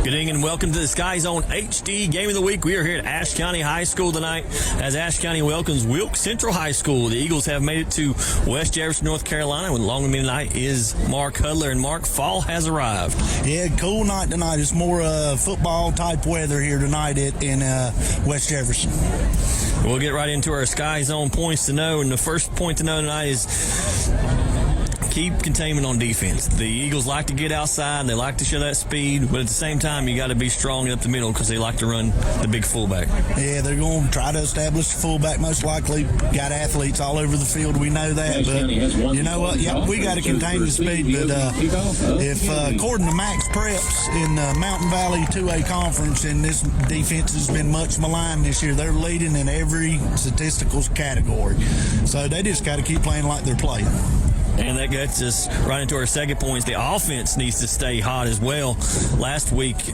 Good evening and welcome to the Sky Zone HD Game of the Week. We are here at Ashe County High School tonight as Ashe County welcomes Wilkes Central High School. The Eagles have made it to West Jefferson, North Carolina. With along with me tonight is Mark Hudler. And Mark, fall has arrived. Yeah, cool night tonight. It's more football type weather here tonight in West Jefferson. We'll get right into our Sky Zone points to know. And the first point to know tonight is keep containment on defense. The Eagles like to get outside. They like to show that speed, but at the same time, you got to be strong up the middle because they like to run the big fullback. Yeah, they're going to try to establish the fullback most likely. Got athletes all over the field. We know that, but you know what? Yeah, we got to contain the speed. But if according to Max Preps in the Mountain Valley 2A Conference, and this defense has been much maligned this year, they're leading in every statistical category. So they just got to keep playing like they're playing. And that gets us right into our second point. The offense needs to stay hot as well. Last 2 weeks,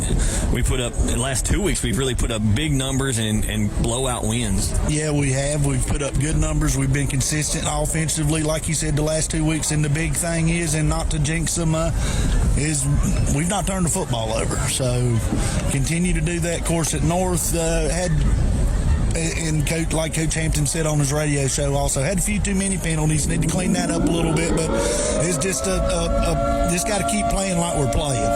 we've really put up big numbers and blowout wins. Yeah, we have. We've put up good numbers. We've been consistent offensively, like you said, the last 2 weeks. And the big thing is, and not to jinx them, is we've not turned the football over. So continue to do that. Of course, at North, and like Coach Hampton said on his radio show, also had a few too many penalties. Need to clean that up a little bit, but it's just just got to keep playing like we're playing.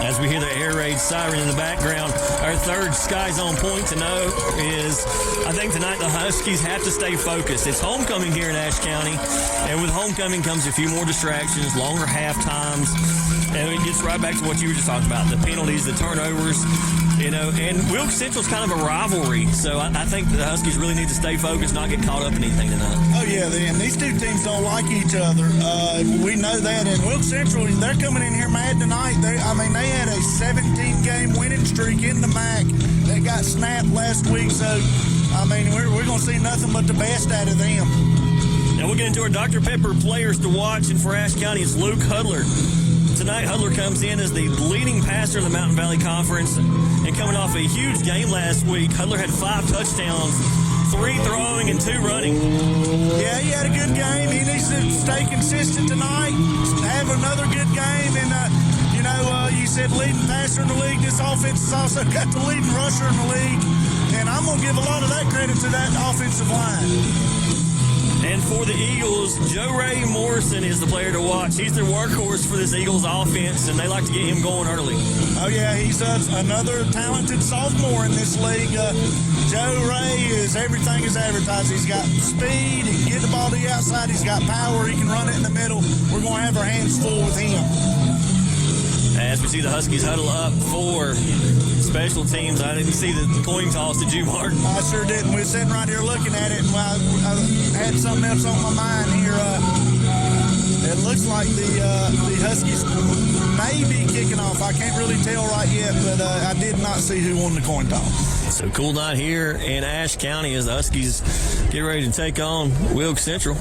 As we hear the air raid siren in the background, our third Sky Zone point to know is, I think tonight the Huskies have to stay focused. It's homecoming here in Ashe County, and with homecoming comes a few more distractions, longer half times, and it gets right back to what you were just talking about, the penalties, the turnovers. And Wilkes Central's kind of a rivalry, so I think the Huskies really need to stay focused, not get caught up in anything tonight. Oh, yeah, and these two teams don't like each other. We know that, and Wilkes Central, they're coming in here mad tonight. They had a 17-game winning streak in the MAC that got snapped last week, so, we're going to see nothing but the best out of them. Now we'll get into our Dr. Pepper players to watch, and for Ashe County, it's Luke Hudler. Tonight, Hudler comes in as the leading passer in the Mountain Valley Conference, and coming off a huge game last week, Hudler had 5 touchdowns, 3 throwing and 2 running. Yeah, he had a good game. He needs to stay consistent tonight, have another good game, and you said leading passer in the league. This offense has also got the leading rusher in the league, and I'm going to give a lot of that credit to that offensive line. And for the Eagles, Joe Ray Morrison is the player to watch. He's their workhorse for this Eagles offense, and they like to get him going early. Oh, yeah, he's another talented sophomore in this league. Joe Ray is everything is advertised. He's got speed, he can get the ball to the outside, he's got power, he can run it in the middle. We're going to have our hands full with him. As we see the Huskies huddle up for special teams. I didn't see the coin toss. Did you, Mark? I sure didn't. We were sitting right here looking at it, and I had something else on my mind here. It looks like the Huskies may be kicking off. I can't really tell right yet, but I did not see who won the coin toss. So cool night here in Ashe County as the Huskies get ready to take on Wilkes Central.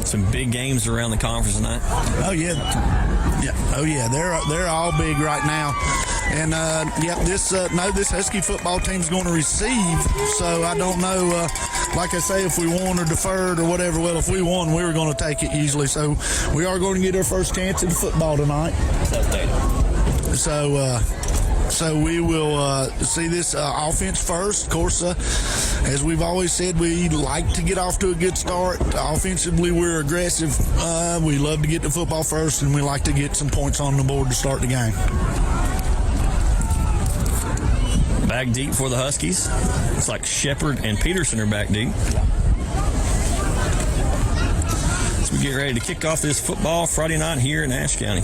Some big games around the conference tonight. Oh yeah. They're all big right now, and this Husky football team's going to receive. So I don't know. Like I say, if we won or deferred or whatever. Well, if we won, we were going to take it usually. So we are going to get our first chance at the football tonight. So we will see this offense first. Of course, as we've always said, we like to get off to a good start. Offensively, we're aggressive. We love to get the football first, and we like to get some points on the board to start the game. Back deep for the Huskies. Looks like Shepard and Peterson are back deep. So we get ready to kick off this football Friday night here in Ashe County.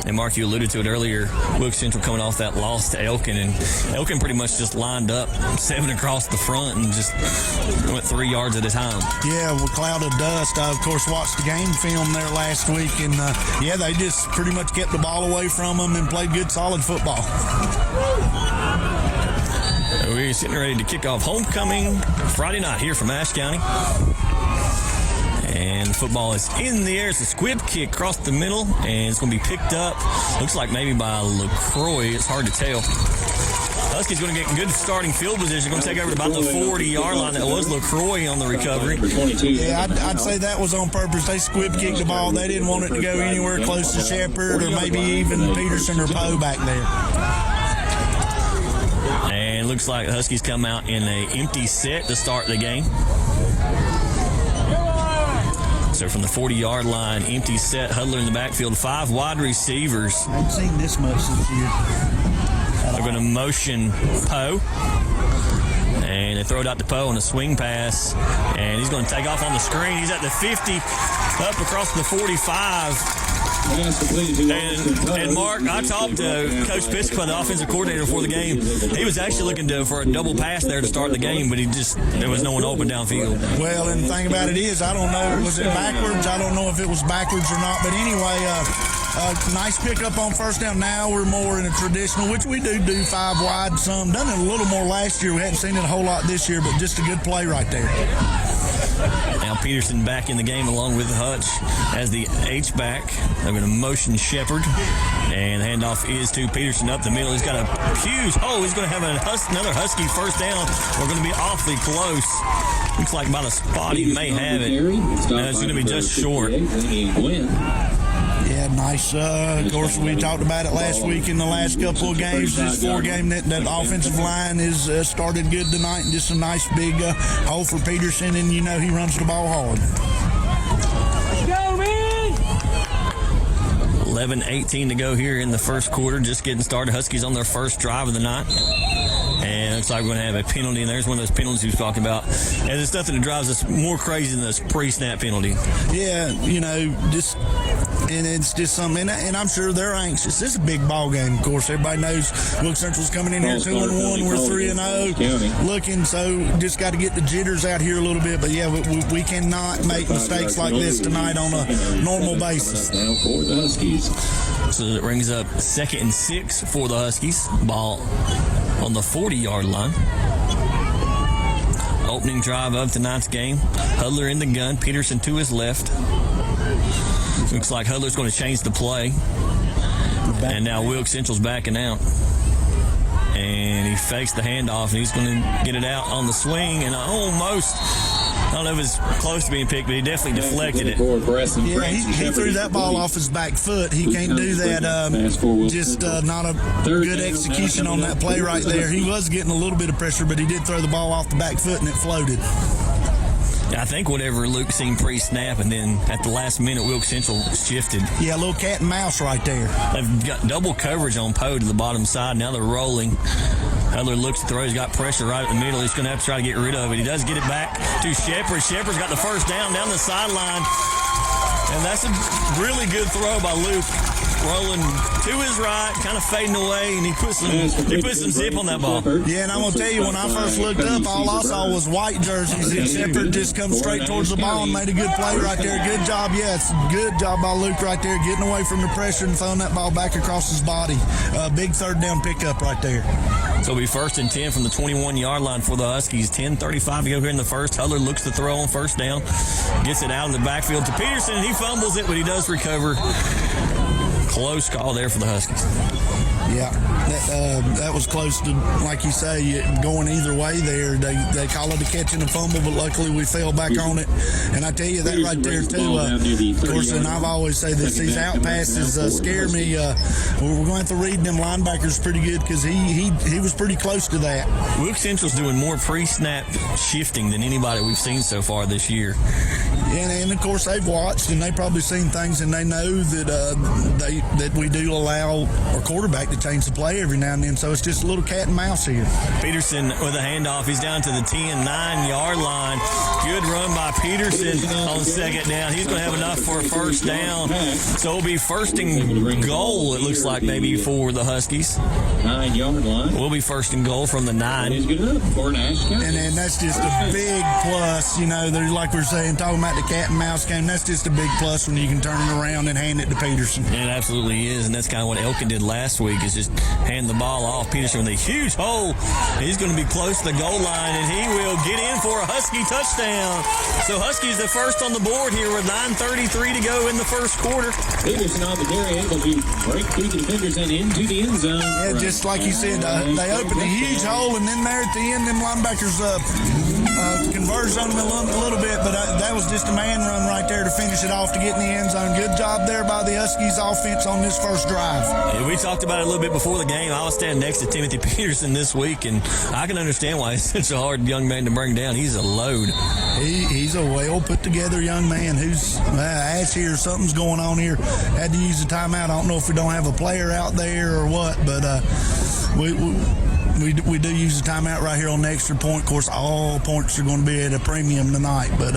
And Mark, you alluded to it earlier, Wilkes Central coming off that loss to Elkin, and Elkin pretty much just lined up 7 across the front and just went 3 yards at a time. Yeah, with cloud of dust. I, of course, watched the game film there last week, and they just pretty much kept the ball away from them and played good, solid football. We're sitting ready to kick off homecoming Friday night here from Ashe County. And the football is in the air. It's a squib kick across the middle, and it's going to be picked up. Looks like maybe by LaCroix. It's hard to tell. Huskies going to get good starting field position. Going to take over to about the 40-yard line. That was LaCroix on the recovery. Yeah, I'd say that was on purpose. They squib kicked the ball. They didn't want it to go anywhere close to Shepard or maybe even Peterson or Poe back there. And it looks like the Huskies come out in an empty set to start the game. So from the 40-yard line, empty set, Huddler in the backfield, 5 wide receivers. I haven't seen this much this year. They're going to motion Poe. And they throw it out to Poe on a swing pass. And he's going to take off on the screen. He's at the 50, up across the 45. And Mark, I talked to Coach Piscopo, the offensive coordinator for the game. He was actually looking for a double pass there to start the game, but there was no one open downfield. Well, and the thing about it is, I don't know, was it backwards? I don't know if it was backwards or not, but anyway, nice pickup on first down. Now we're more in a traditional, which we do 5 wide some. Done it a little more last year. We hadn't seen it a whole lot this year, but just a good play right there. Now Peterson back in the game along with Hutch as the H-back. They're going to motion Shepard. And the handoff is to Peterson up the middle. He's got a huge, he's going to have another Husky first down. We're going to be awfully close. Looks like about a spot he may have it. No, it's going to be just short. Yeah, nice. Of course, we talked about it last week in the last couple of games. This 4 game that offensive line is started good tonight, and just a nice big hole for Peterson, and he runs the ball hard. Let's go, man! 11:18 to go here in the first quarter. Just getting started. Huskies on their first drive of the night. And it looks like we're going to have a penalty, and there's one of those penalties he was talking about. And it's nothing that drives us more crazy than this pre-snap penalty. Yeah, and it's just something, and I'm sure they're anxious. This is a big ball game, of course. Everybody knows Wilkes Central's coming in here 2-1. We're 3-0, looking, so just got to get the jitters out here a little bit. But yeah, we cannot make mistakes like this tonight on a normal basis. So it brings up 2nd and 6 for the Huskies. Ball on the 40-yard line. Opening drive of tonight's game. Huddler in the gun. Peterson to his left. Looks like Huddler's going to change the play. And now Wilkes Central's backing out. And he fakes the handoff, and he's going to get it out on the swing. And almost, I don't know if it's close to being picked, but he definitely deflected it. Yeah, he threw that ball off his back foot. He can't do that. Just not a good execution on that play right there. He was getting a little bit of pressure, but he did throw the ball off the back foot, and it floated. I think whatever Luke seen pre-snap, and then at the last minute, Wilkes Central shifted. Yeah, a little cat and mouse right there. They've got double coverage on Poe to the bottom side. Now they're rolling. Huddler looks to throw. He's got pressure right at the middle. He's going to have to try to get rid of it. He does get it back to Shepard. Shepard's got the first down the sideline. And that's a really good throw by Luke. Rolling to his right, kind of fading away, and he put some zip on that ball. Yeah, and I'm going to tell you, when I first looked up, all I saw was white jerseys, and Shepard just come straight towards the ball and made a good play right there. Good job, yes. Good job by Luke right there, getting away from the pressure and throwing that ball back across his body. Big 3rd down pickup right there. So it'll be 1st and 10 from the 21-yard line for the Huskies. 10:35 to go here in the first. Huddler looks to throw on first down. Gets it out in the backfield to Peterson. He fumbles it, but he does recover. Close call there for the Huskies. Yeah, that was close to, like you say, going either way there. They call it a catch and a fumble, but luckily we fell back on it. And I tell you that right there, too. Of course, and I've always said this, these out passes scare me. We're going to have to read them linebackers pretty good because he was pretty close to that. Wilkes Central's doing more pre-snap shifting than anybody we've seen so far this year. And of course, they've watched and they've probably seen things, and they know that we do allow our quarterback to change the play every now and then. So it's just a little cat and mouse here. Peterson with a handoff. He's down to the 10-9-yard line. Good run by Peterson on 2nd down. He's going to have enough for a first down. So it'll be 1st and goal, it looks like, maybe for the Huskies. 9-yard line. We'll be 1st and goal from the 9. And that's just a big plus. They're like we're saying, talking about the cat and mouse game. That's just a big plus when you can turn it around and hand it to Peterson. It absolutely is, and that's kind of what Elkin did last week, is just hand the ball off. Peterson with a huge hole. He's going to be close to the goal line, and he will get in for a Husky touchdown. So Huskies the first on the board here with 9:33 to go in the first quarter. Peterson on the carry, able to break through the defenders and into the end zone. Yeah, just like you said, they opened a huge hole, and then there at the end, them linebackers converged on them a little bit, but that was just a man run right there to finish it off to get in the end zone. Good job there by the Huskies offense on this first drive. Yeah, we talked about it a little bit before the game. I was standing next to Timothy Peterson this week, and I can understand why he's such a hard young man to bring down. He's a load. He's a well put together young man who's Ashe here. Something's going on here. Had to use a timeout. I don't know if we don't have a player out there or what, but we do use a timeout right here on the extra point. Of course, all points are going to be at a premium tonight, but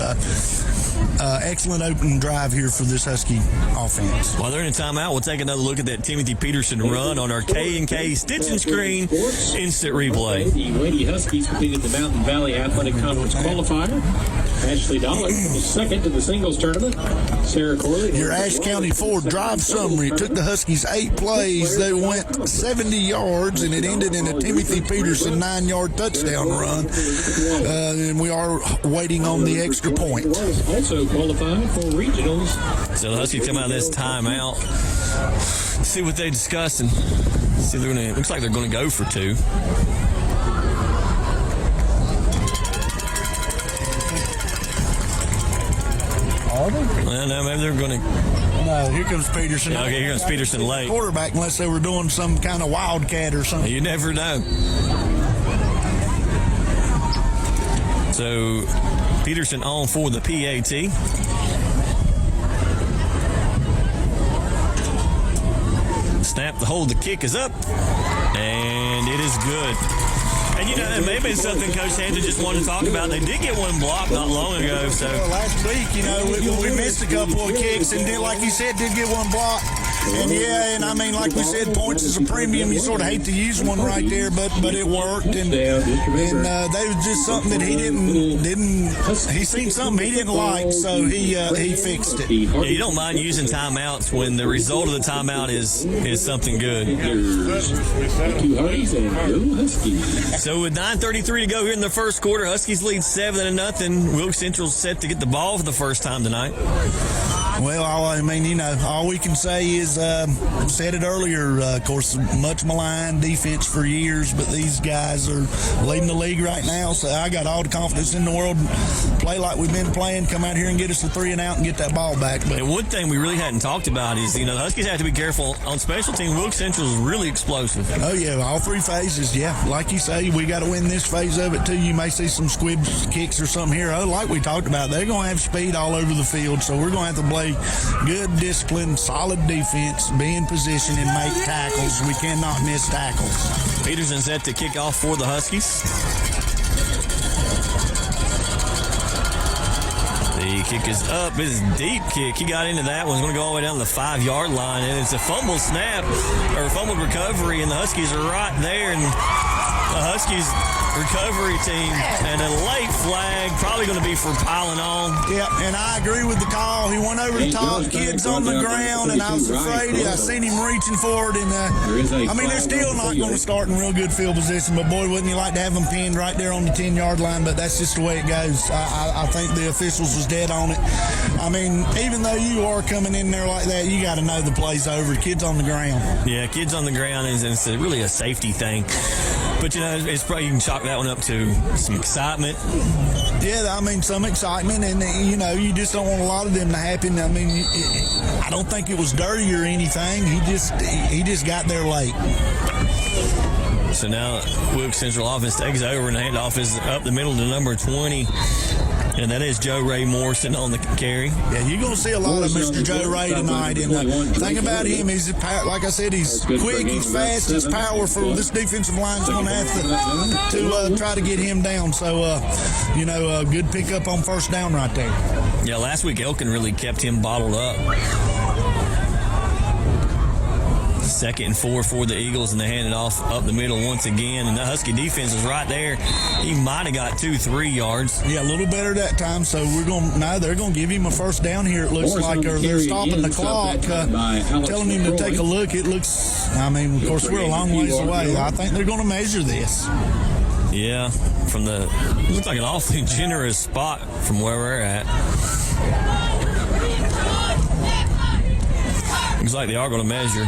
excellent opening drive here for this Husky offense. While they're in a timeout, we'll take another look at that Timothy Peterson run on our K&K Stitch and Screen instant replay. The Lady Huskies completed the Mountain Valley Athletic Conference qualifier. Ashley Dollar was second to the singles tournament. Sarah Corley. Your Ashe County Ford drive summary. It took the Huskies 8 plays. They went 70 yards, and it ended in a Timothy Peterson 9-yard touchdown run. And we are waiting on the extra point. Also qualified for regionals. So the Huskies come out of this timeout, see what they discuss, and see if they're going to. Looks like they're going to go for 2. Are they? Well, no, maybe they're going to. No, here comes Peterson. Yeah, okay, here comes Peterson late. Quarterback, unless they were doing some kind of wildcat or something. You never know. So Peterson on for the PAT. Snap, the hold, the kick is up, and it is good. And, you know, that may have been something Coach Hampton just wanted to talk about. They did get one block not long ago. So last week, you know, we missed a couple of kicks, and did, like you said, did get one block. And I mean, like we said, points is a premium. You sort of hate to use one right there, but it worked. And that was just something that he didn't. He seen something he didn't like, so he fixed it. Yeah, you don't mind using timeouts when the result of the timeout is something good. So with 9:33 to go here in the first quarter, Huskies lead 7-0. Wilkes Central's set to get the ball for the first time tonight. Well, I mean, you know, all we can say is, said it earlier, of course, much maligned defense for years, but these guys are leading the league right now, so I got all the confidence in the world. Play like we've been playing, come out here and get us a 3 and out and get that ball back. But and one thing we really hadn't talked about is, you know, the Huskies have to be careful on special team. Wilkes Central is really explosive. Oh, yeah, all 3 phases, yeah. Like you say, we got to win this phase of it, too. You may see some squib kicks or something here. Oh, like we talked about, they're going to have speed all over the field, so we're going to have to play good, disciplined, solid defense, be in position and make tackles. We cannot miss tackles. Peterson set to kick off for the Huskies. The kick is up. It's a deep kick. He got into that one. He's going to go all the way down to the 5-yard line, and it's a fumble snap or fumble recovery, and the Huskies are right there, and the Huskies recovery team, and a late flag, probably going to be for piling on. Yeah, and I agree with the call. He went over the top, kids on the ground, and I was afraid. I seen him reaching forward, and I mean, they're still not going to start in real good field position, but boy, wouldn't you like to have them pinned right there on the 10-yard line, but that's just the way it goes. I think the officials was dead on it. I mean, even though you are coming in there like that, you got to know the play's over. Kids on the ground. Yeah, kids on the ground, and it's really a safety thing. But, you know, it's probably, you can chalk that one up to some excitement. Yeah, I mean, some excitement, and, you know, you just don't want a lot of them to happen. I mean, I don't think it was dirty or anything. He just got there late. So now Wilkes Central offense takes over, and the handoff is up the middle to number 20. And that is Joe Ray Morrison on the carry. Yeah, you're going to see a lot of Mr. Joe Ray tonight. And the thing about him, he's like I said, he's quick, he's fast, he's powerful. This defensive line's going to have to try to get him down. So, you know, good pickup on first down right there. Yeah, last week Elkin really kept him bottled up. 2nd and 4 for the Eagles, and they hand it off up the middle once again. And the Husky defense is right there. He might have got 2-3 yards. Yeah, a little better that time. So they're going to give him a first down here. It looks like, or they're stopping the clock, telling him to take a look. It looks, of course, we're a long ways away. I think they're going to measure this. Yeah, looks like an awfully generous spot from where we're at. Looks like they are going to measure.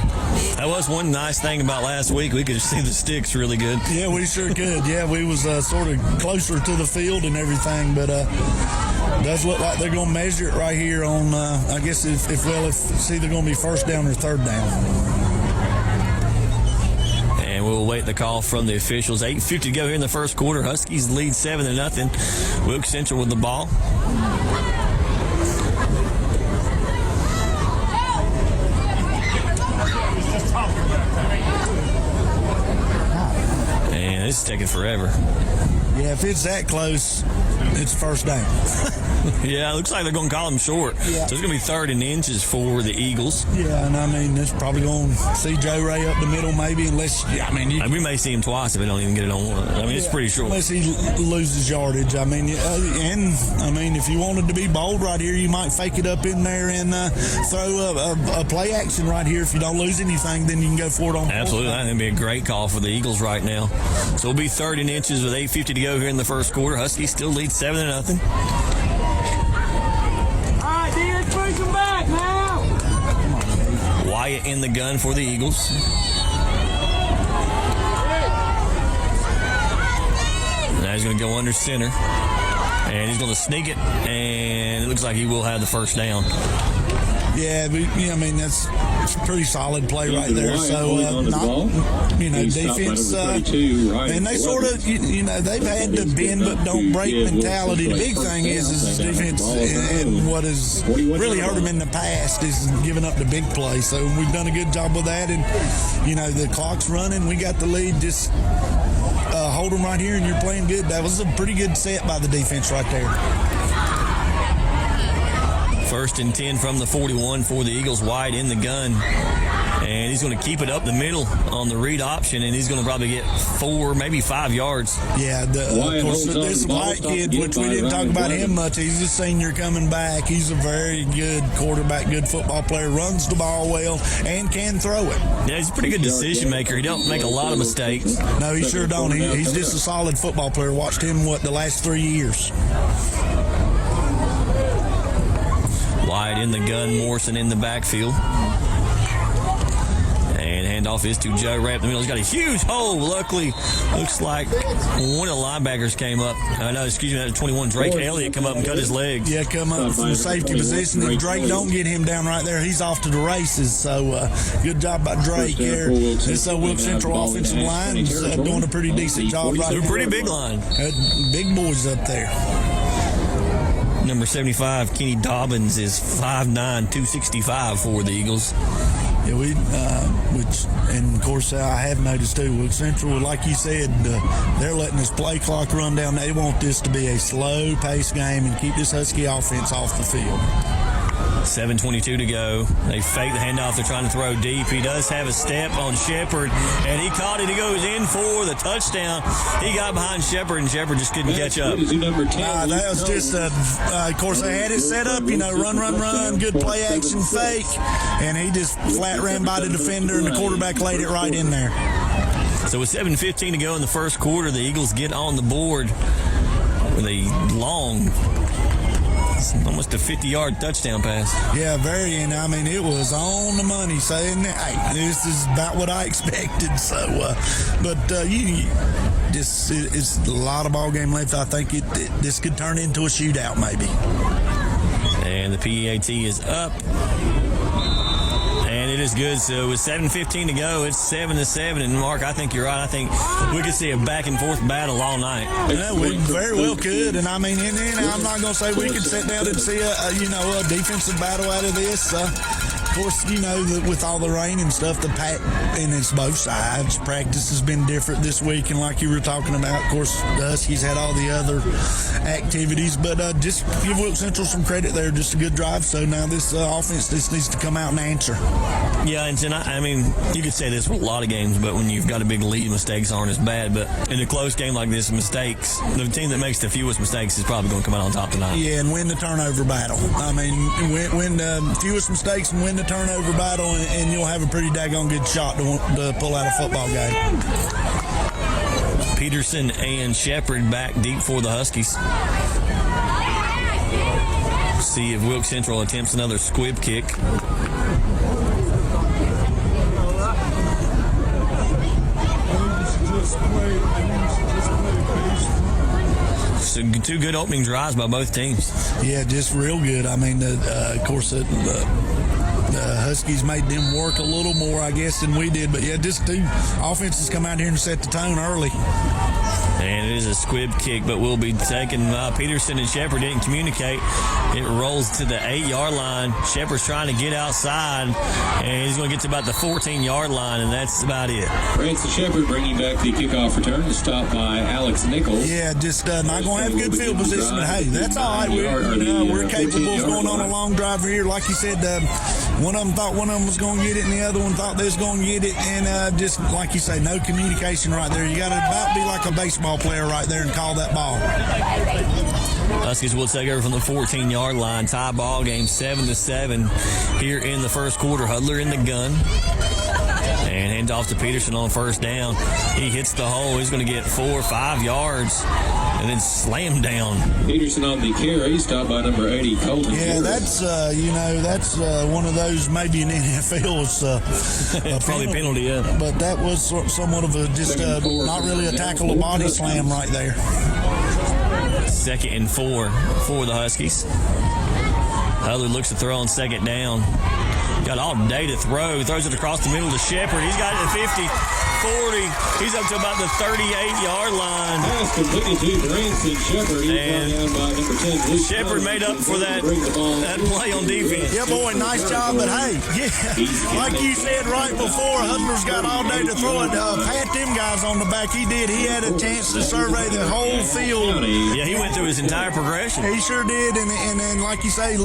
That was one nice thing about last week. We could see the sticks really good. Yeah, we sure could. Yeah, we was sort of closer to the field and everything, but does look like they're going to measure it right here on, I guess, if it's either going to be first down or third down. And we'll wait the call from the officials. 8:50 to go here in the first quarter. Huskies lead 7-0. Wilkes Central with the ball. And this is taking forever. Yeah, if it's that close, it's first down. Yeah, it looks like they're going to call him short. Yeah. So it's going to be 3rd and inches for the Eagles. Yeah, and it's probably going to see Joe Ray up the middle maybe, unless, we may see him twice if they don't even get it on one. It's pretty short. Unless he loses yardage. If you wanted to be bold right here, you might fake it up in there and throw a play action right here. If you don't lose anything, then you can go for it on. Absolutely. I think it'd be a great call for the Eagles right now. So it'll be 3rd and inches with 8:50 to go here in the first quarter. Huskies still lead 7-0. Wyatt in the gun for the Eagles. Now he's going to go under center. And he's going to sneak it. And it looks like he will have the first down. Yeah, that's a pretty solid play right there. So, defense, and they sort of, they've had the bend but don't break mentality. The big thing is defense, and what has really hurt them in the past is giving up the big play. So we've done a good job with that, and the clock's running. We got the lead. Just hold them right here, and you're playing good. That was a pretty good set by the defense right there. 1st and 10 from the 41 for the Eagles. Wide in the gun. And he's going to keep it up the middle on the read option, and he's going to probably get 4, maybe 5 yards. Yeah, of course, this White kid, which we didn't talk about him much, he's a senior coming back. He's a very good quarterback, good football player, runs the ball well, and can throw it. Yeah, he's a pretty good decision maker. He don't make a lot of mistakes. No, he sure don't. He's just a solid football player. Watched him, the last 3 years. Wide in the gun, Morrison in the backfield. And handoff is to Joe Ray up the middle. He's got a huge hole. Luckily, looks like one of the linebackers came up. That 21, Drake Elliott, come up and cut his legs. Yeah, come up from safety position. If Drake don't get him down right there, he's off to the races. So, good job by Drake here. This Wilkes Central offensive line is doing a pretty decent job right They're a pretty big line. Big boys up there. Number 75, Kenny Dobbins, is 5'9", 265 for the Eagles. Yeah, and of course I have noticed too, Wilkes Central, like you said, they're letting this play clock run down. They want this to be a slow-paced game and keep this Husky offense off the field. 7:22 to go. They fake the handoff. They're trying to throw deep. He does have a step on Shepard, and he caught it. He goes in for the touchdown. He got behind Shepard, and Shepard just couldn't catch up. That was just, of course, they had it set up, run, good play action fake, and he just flat ran by the defender, and the quarterback laid it right in there. So with 7:15 to go in the first quarter, the Eagles get on the board with a long, almost a 50-yard touchdown pass. Yeah, it was on the money, saying, hey, this is about what I expected. So, it's a lot of ball game left. I think this could turn into a shootout, maybe. And the PAT is up. And it is good. So with 7:15 to go, it's 7-7. And Mark, I think you're right. I think we could see a back and forth battle all night. Yeah, we very well could. And I'm not going to say we could sit down and see a defensive battle out of this. Of course, with all the rain and stuff, and it's both sides. Practice has been different this week, and like you were talking about, of course, the Huskies had all the other activities. But just give Wilkes Central some credit there. Just a good drive. So now this offense just needs to come out and answer. Yeah, and tonight, I mean, you could say this for a lot of games, but when you've got a big lead, mistakes aren't as bad. But in a close game like this, the team that makes the fewest mistakes is probably going to come out on top tonight. Yeah, and win the turnover battle. I mean, win the fewest mistakes and win the turnover battle, and you'll have a pretty daggone good shot to pull out a football game. Peterson and Shepard back deep for the Huskies. See if Wilkes Central attempts another squib kick. So two good opening drives by both teams. Yeah, just real good. I mean, of course, the Huskies made them work a little more, I guess, than we did. But, yeah, just two offenses come out here and set the tone early. And it is a squib kick, but will be taken. Peterson and Shepard didn't communicate. It rolls to the 8-yard line. Shepard's trying to get outside, and he's going to get to about the 14-yard line, and that's about it. Branson Shepard bringing back the kickoff return to stop by Alex Nichols. Yeah, just not going to have good field position, but hey, that's all right. We're capable of going on a long drive here. Like you said, one of them thought one of them was going to get it, and the other one thought they was going to get it, and just like you say, no communication right there. You got to about be like a baseball player right there and call that ball. Huskies will take over from the 14-yard line. Tie ball game 7-7 here in the first quarter. Hudler in the gun. And hand off to Peterson on first down. He hits the hole. He's going to get 4 or 5 yards and then slam down. Peterson on the carry, stopped by number 80, Colton. Yeah, that's one of those maybe in the NFL. It's probably a penalty, yeah. But that was somewhat of a not really a tackle, a body slam right there. 2nd and 4 for the Huskies. Hudler looks to throw on 2nd down. Got all day to throw. Throws it across the middle to Shepard. He's got it at 50, 40. He's up to about the 38-yard line. Pass completed to Branson Shepard. And Shepard made up for that play on defense. Yeah, boy, nice job. But, hey, yeah, like you said right before, Hudler's got all day to throw it. Pat them guys on the back. He did. He had a chance to survey the whole field. Yeah, he went through his entire progression. He sure did. And then, like you say,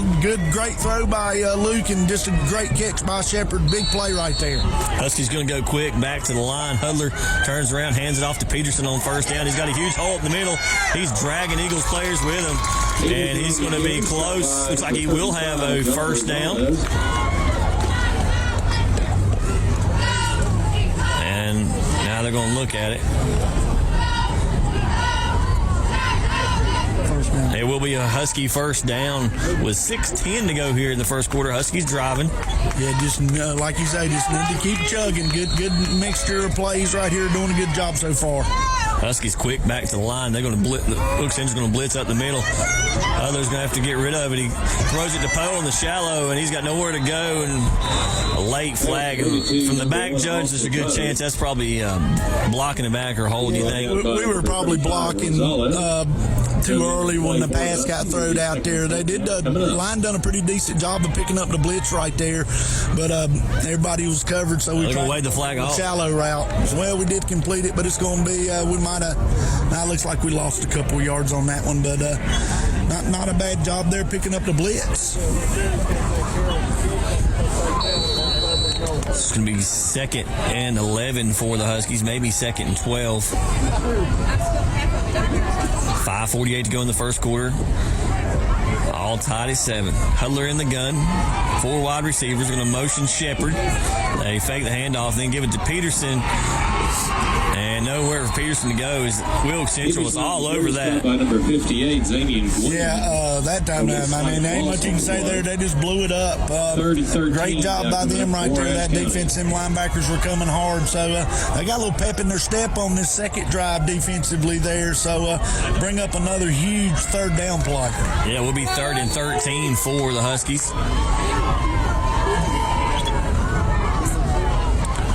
great throw by Luke and just a great catch by Shepard. Big play right there. Huskies going to go quick back to the line. Hudler turns around, hands it off to Peterson on first down. He's got a huge hole in the middle. He's dragging Eagles players with him, and he's going to be close. Looks like he will have a first down. And now they're going to look at it. It will be a Husky first down with 6:10 to go here in the first quarter. Huskies driving. Yeah, just like you say, just need to keep chugging. Good mixture of plays right here. Doing a good job so far. Huskies quick back to the line. They're going to blitz. Wilkes Central's going to blitz up the middle. Hudler's going to have to get rid of it. He throws it to Poe on the shallow, and he's got nowhere to go. And a late flag from the back judge. There's a good chance that's probably blocking it back or holding. You think? We were probably blocking too early when the pass got thrown out there. They did. The line done a pretty decent job of picking up the blitz right there, but everybody was covered, so we tried the flag off. Shallow route. Well, we did complete it, but it's going to be. We might have. Now it looks like we lost a couple of yards on that one, but not a bad job there picking up the blitz. It's going to be 2nd and 11 for the Huskies, maybe 2nd and 12. 5:48 to go in the first quarter. All tied at 7. Hudler in the gun. 4 wide receivers going to motion Shepard. They fake the handoff, then give it to Peterson. And nowhere for Peterson to go is Wilkes Central is all over that. By number 58, Zamian Glenn. Yeah, that time, I mean, there ain't much you can say there. They just blew it up. Great job by them right there. That defense, them linebackers were coming hard. So they got a little pep in their step on this second drive defensively there. So bring up another huge third down play. Yeah, we'll be 3rd and 13 for the Huskies.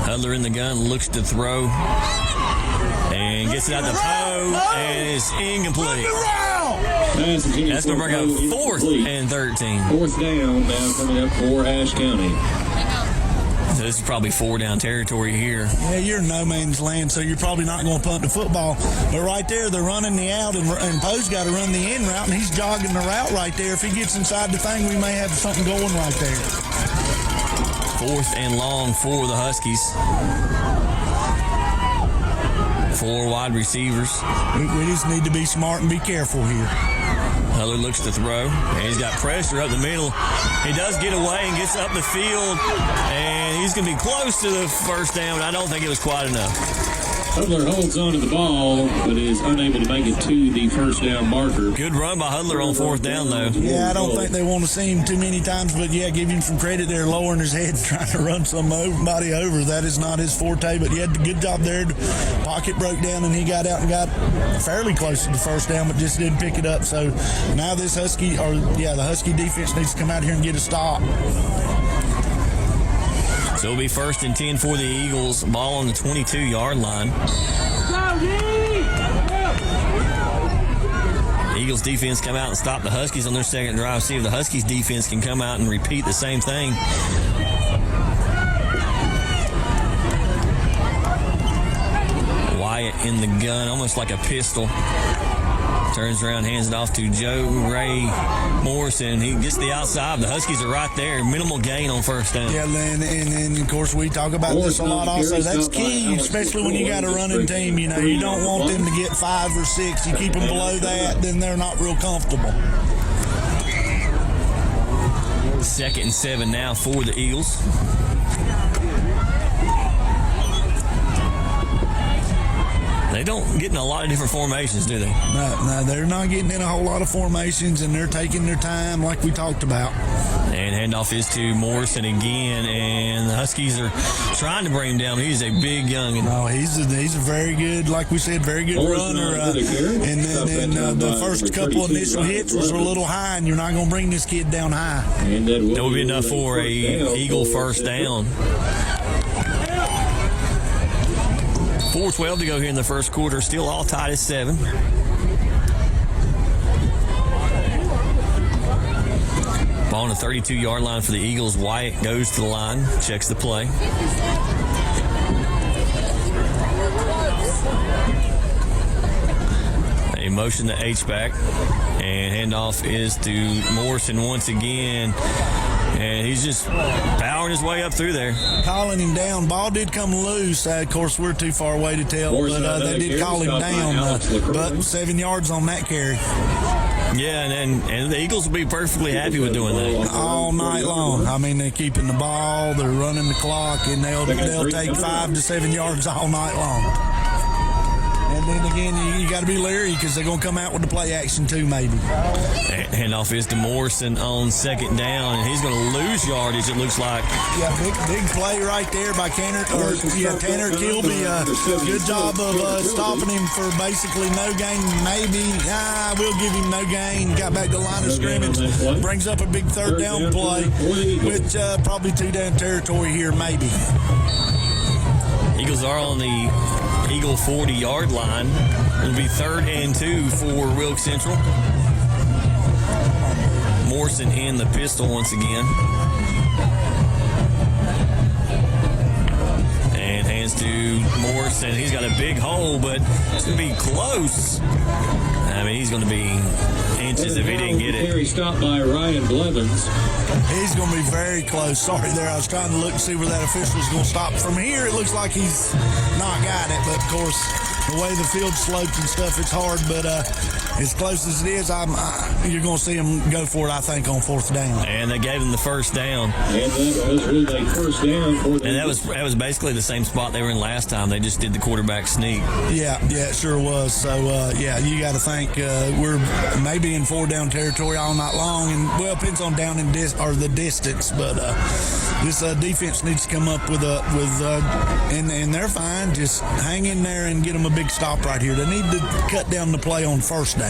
Hudler in the gun, looks to throw, and gets it out to Poe, and it's incomplete. That's going to bring up 4th and 13. 4th down now coming up for Ashe County. This is probably 4-down territory here. Yeah, you're in no man's land, so you're probably not going to punt the football. But right there, they're running the out, and Poe's got to run the in route, and he's jogging the route right there. If he gets inside the thing, we may have something going right there. 4th and long for the Huskies. 4 wide receivers. We just need to be smart and be careful here. Huller looks to throw, and he's got pressure up the middle. He does get away and gets up the field, and he's going to be close to the first down, but I don't think it was quite enough. Hudler holds on to the ball, but is unable to make it to the first down marker. Good run by Hudler on 4th down, though. Yeah, I don't think they want to see him too many times, but yeah, give him some credit there, lowering his head, trying to run somebody over. That is not his forte, but he had a good job there. The pocket broke down, and he got out and got fairly close to the first down, but just didn't pick it up. So now this the Husky defense needs to come out here and get a stop. So it'll be 1st and 10 for the Eagles. Ball on the 22-yard line. Eagles defense come out and stop the Huskies on their second drive. See if the Huskies defense can come out and repeat the same thing. Wyatt in the gun, almost like a pistol. Turns around, hands it off to Joe Ray Morrison. He gets the outside. The Huskies are right there. Minimal gain on first down. Yeah, and of course, we talk about this a lot also. That's key, especially when you got a running team. You know, you don't want them to get 5 or 6. You keep them below that, then they're not real comfortable. 2nd and 7 now for the Eagles. They don't get in a lot of different formations, do they? No, they're not getting in a whole lot of formations, and they're taking their time like we talked about. And handoff is to Morrison again, and the Huskies are trying to bring him down. He's a big youngin. No, he's a very good, like we said, very good runner. And then the first couple initial hits was a little high, and you're not going to bring this kid down high. That would be enough for a Eagle first down. 4:12 to go here in the first quarter. Still all tied at 7. Ball on the 32-yard line for the Eagles. Wyatt goes to the line, checks the play. A motion to H-back, and handoff is to Morrison once again. And he's just powering his way up through there. Calling him down. Ball did come loose. Of course, we're too far away to tell, but they did call him down. But 7 yards on that carry. Yeah, and the Eagles will be perfectly happy with doing that. All night long. I mean, they're keeping the ball, they're running the clock, and they'll take 5 to 7 yards all night long. And then again, you got to be leery because they're going to come out with the play action too, maybe. Handoff is to Morrison on 2nd down, and he's going to lose yardage, it looks like. Yeah, big play right there by Tanner Kilby. Good job of stopping him for basically no gain. Maybe, we'll give him no gain. Got back to the line of scrimmage. Brings up a big 3rd down play, which probably 2-down territory here, maybe. Eagles are on the Eagle 40-yard line. It'll be 3rd and 2 for Wilkes Central. Morrison in the pistol once again. And hands to Morrison. He's got a big hole, but it's going to be close. I mean, he's going to be inches if he didn't get it. Carry stopped by Ryan Blevins. He's going to be very close. Sorry there. I was trying to look and see where that official is going to stop. From here, it looks like he's not got it. But, of course, the way the field slopes and stuff, it's hard. But as close as it is, you're going to see him go for it, I think, on 4th down. And they gave him the first down. And that was with a first down for And that was basically the same spot they were in last time. They just did the quarterback sneak. Yeah, it sure was. So, you got to think we're maybe in 4-down territory all night long. And, well, it depends on down in the distance. But this defense needs to come up and they're fine. Just hang in there and get them a big stop right here. They need to cut down the play on 1st down.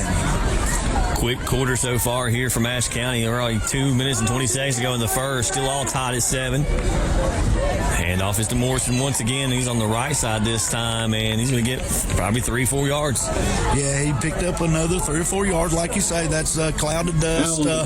Quick quarter so far here from Ashe County. We're only 2 minutes and 20 seconds to go in the first. Still all tied at 7. Handoff is to Morrison once again. He's on the right side this time, and he's going to get probably 3-4 yards. Yeah, he picked up another 3 or 4 yards. Like you say, that's clouded dust. That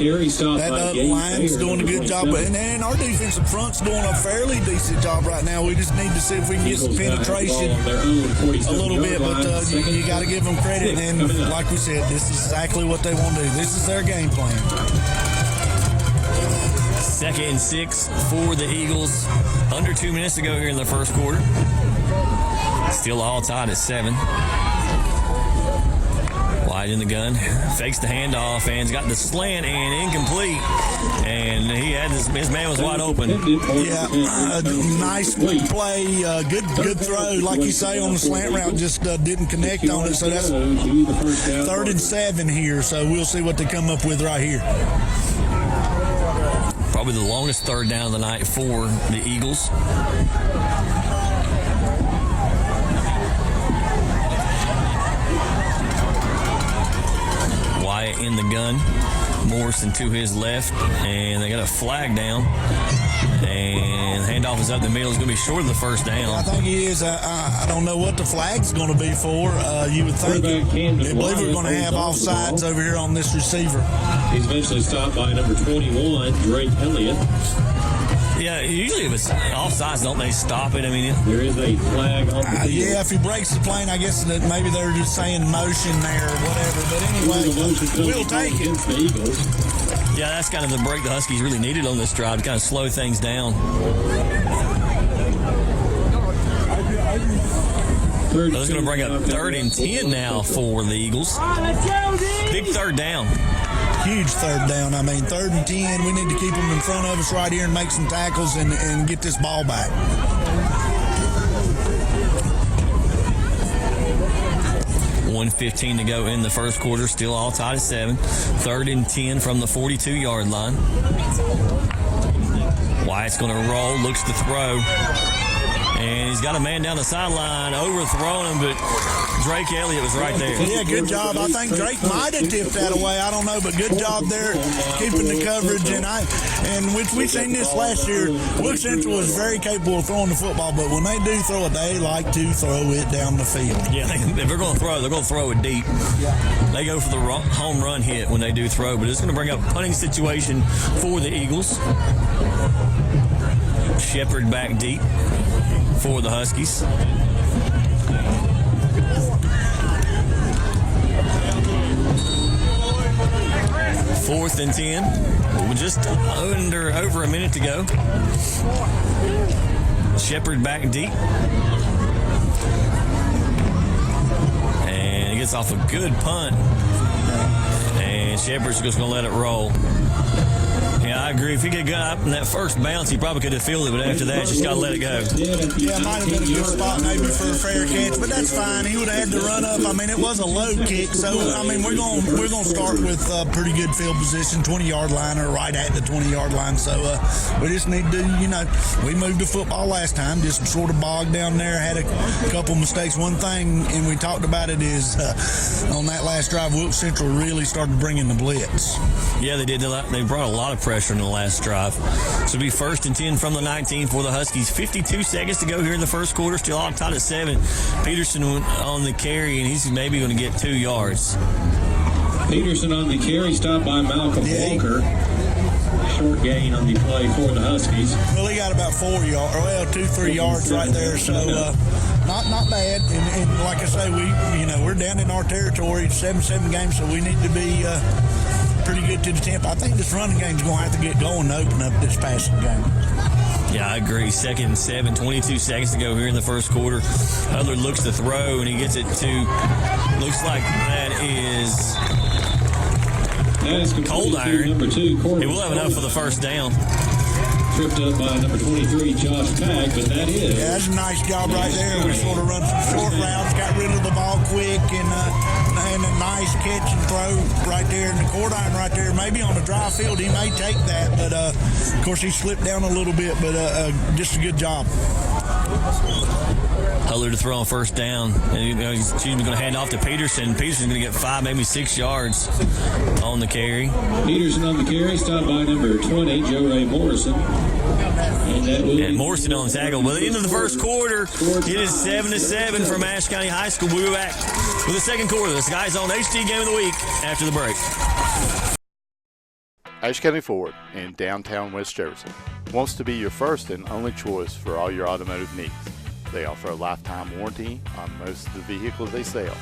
line's doing a good job. And our defensive front's doing a fairly decent job right now. We just need to see if we can get some penetration a little bit. But you got to give them credit. And like we said, this is exactly what they want to do. This is their game plan. 2nd and 6 for the Eagles. Under 2 minutes to go here in the first quarter. Still all tied at 7. Wide in the gun. Fakes the handoff and he's got the slant and incomplete. And he had his man was wide open. Yeah, nice play. Good throw. Like you say, on the slant route, just didn't connect on it. So that's 3rd and 7 here. So we'll see what they come up with right here. Probably the longest 3rd down of the night for the Eagles. Wyatt in the gun. Morrison to his left. And they got a flag down. And handoff is up the middle. It's going to be short of the first down. I think he is. I don't know what the flag's going to be for. You would think. I believe we're going to have offsides over here on this receiver. He's eventually stopped by number 21, Drake Elliott. Yeah, usually if it's offsides, don't they stop it? I mean, there is a flag on the field. Yeah, if he breaks the plane, I guess that maybe they're just saying motion there or whatever. But anyway, we'll take it. The Eagles. Yeah, that's kind of the break the Huskies really needed on this drive to kind of slow things down. That's going to bring up 3rd and 10 now for the Eagles. Big 3rd down. Huge 3rd down. I mean, 3rd and 10. We need to keep them in front of us right here and make some tackles and get this ball back. $1:15 to go in the first quarter. Still all tied at 7. 3rd and 10 from the 42-yard line. Wyatt's going to roll. Looks to throw. And he's got a man down the sideline, overthrown him, but Drake Elliott was right there. Yeah, good job. I think Drake might have tipped that away. I don't know, but good job there keeping the coverage. And which we've seen this last year, Wilkes Central is very capable of throwing the football, but when they do throw it, they like to throw it down the field. Yeah, if they're going to throw, they're going to throw it deep. They go for the home run hit when they do throw, but it's going to bring up a punting situation for the Eagles. Shepard back deep for the Huskies. Fourth and 10. With just over a minute to go. Shepard back deep. And he gets off a good punt. And Shepard's just going to let it roll. Yeah, I agree. If he could get up in that first bounce, he probably could have fielded it, but after that, just got to let it go. Yeah, it might have been a good spot maybe for a fair catch, but that's fine. He would have had to run up. I mean, it was a low kick, so I mean, we're going to start with pretty good field position, 20-yard line or right at the 20-yard line. So we just need to, we moved the football last time, just sort of bogged down there, had a couple mistakes. One thing, and we talked about it, is on that last drive, Wilkes Central really started bringing the blitz. Yeah, they did. They brought a lot of pressure in the last drive. So it'll be 1st and 10 from the 19 for the Huskies. 52 seconds to go here in the first quarter. Still all tied at 7. Peterson on the carry, and he's maybe going to get 2 yards. Peterson on the carry, stopped by Malcolm Walker. Short gain on the play for the Huskies. Well, he got about 4 yards, well, 2-3 yards right there. So not bad. And like I say, we're down in our territory, 7-7 games, so we need to be pretty good to the tempo. I think this running game's going to have to get going to open up this passing game. Yeah, I agree. 2nd and 7, 22 seconds to go here in the first quarter. Hudler looks to throw, and he gets it to, looks like that is Cold Iron. Number 2, he will have enough for the first down. Tripped up by number 23, Josh Pack, but that is. Yeah, that's a nice job right there. We sort of run some short routes, got rid of the ball quick, and a nice catch and throw right there in the court iron right there. Maybe on the dry field he may take that, but of course he slipped down a little bit, but just a good job. Hudler to throw on first down. And, he's going to hand off to Peterson. Peterson's going to get 5, maybe 6 yards on the carry. Peterson on the carry, stopped by number 20, Joe Ray Morrison. And Morrison on tackle. By the end of the first quarter, it is 7-7 from Ashe County High School. We'll be back with the second quarter. The Skies on HD Game of the Week after the break. Ashe County Ford in downtown West Jefferson wants to be your first and only choice for all your automotive needs. They offer a lifetime warranty on most of the vehicles they sell.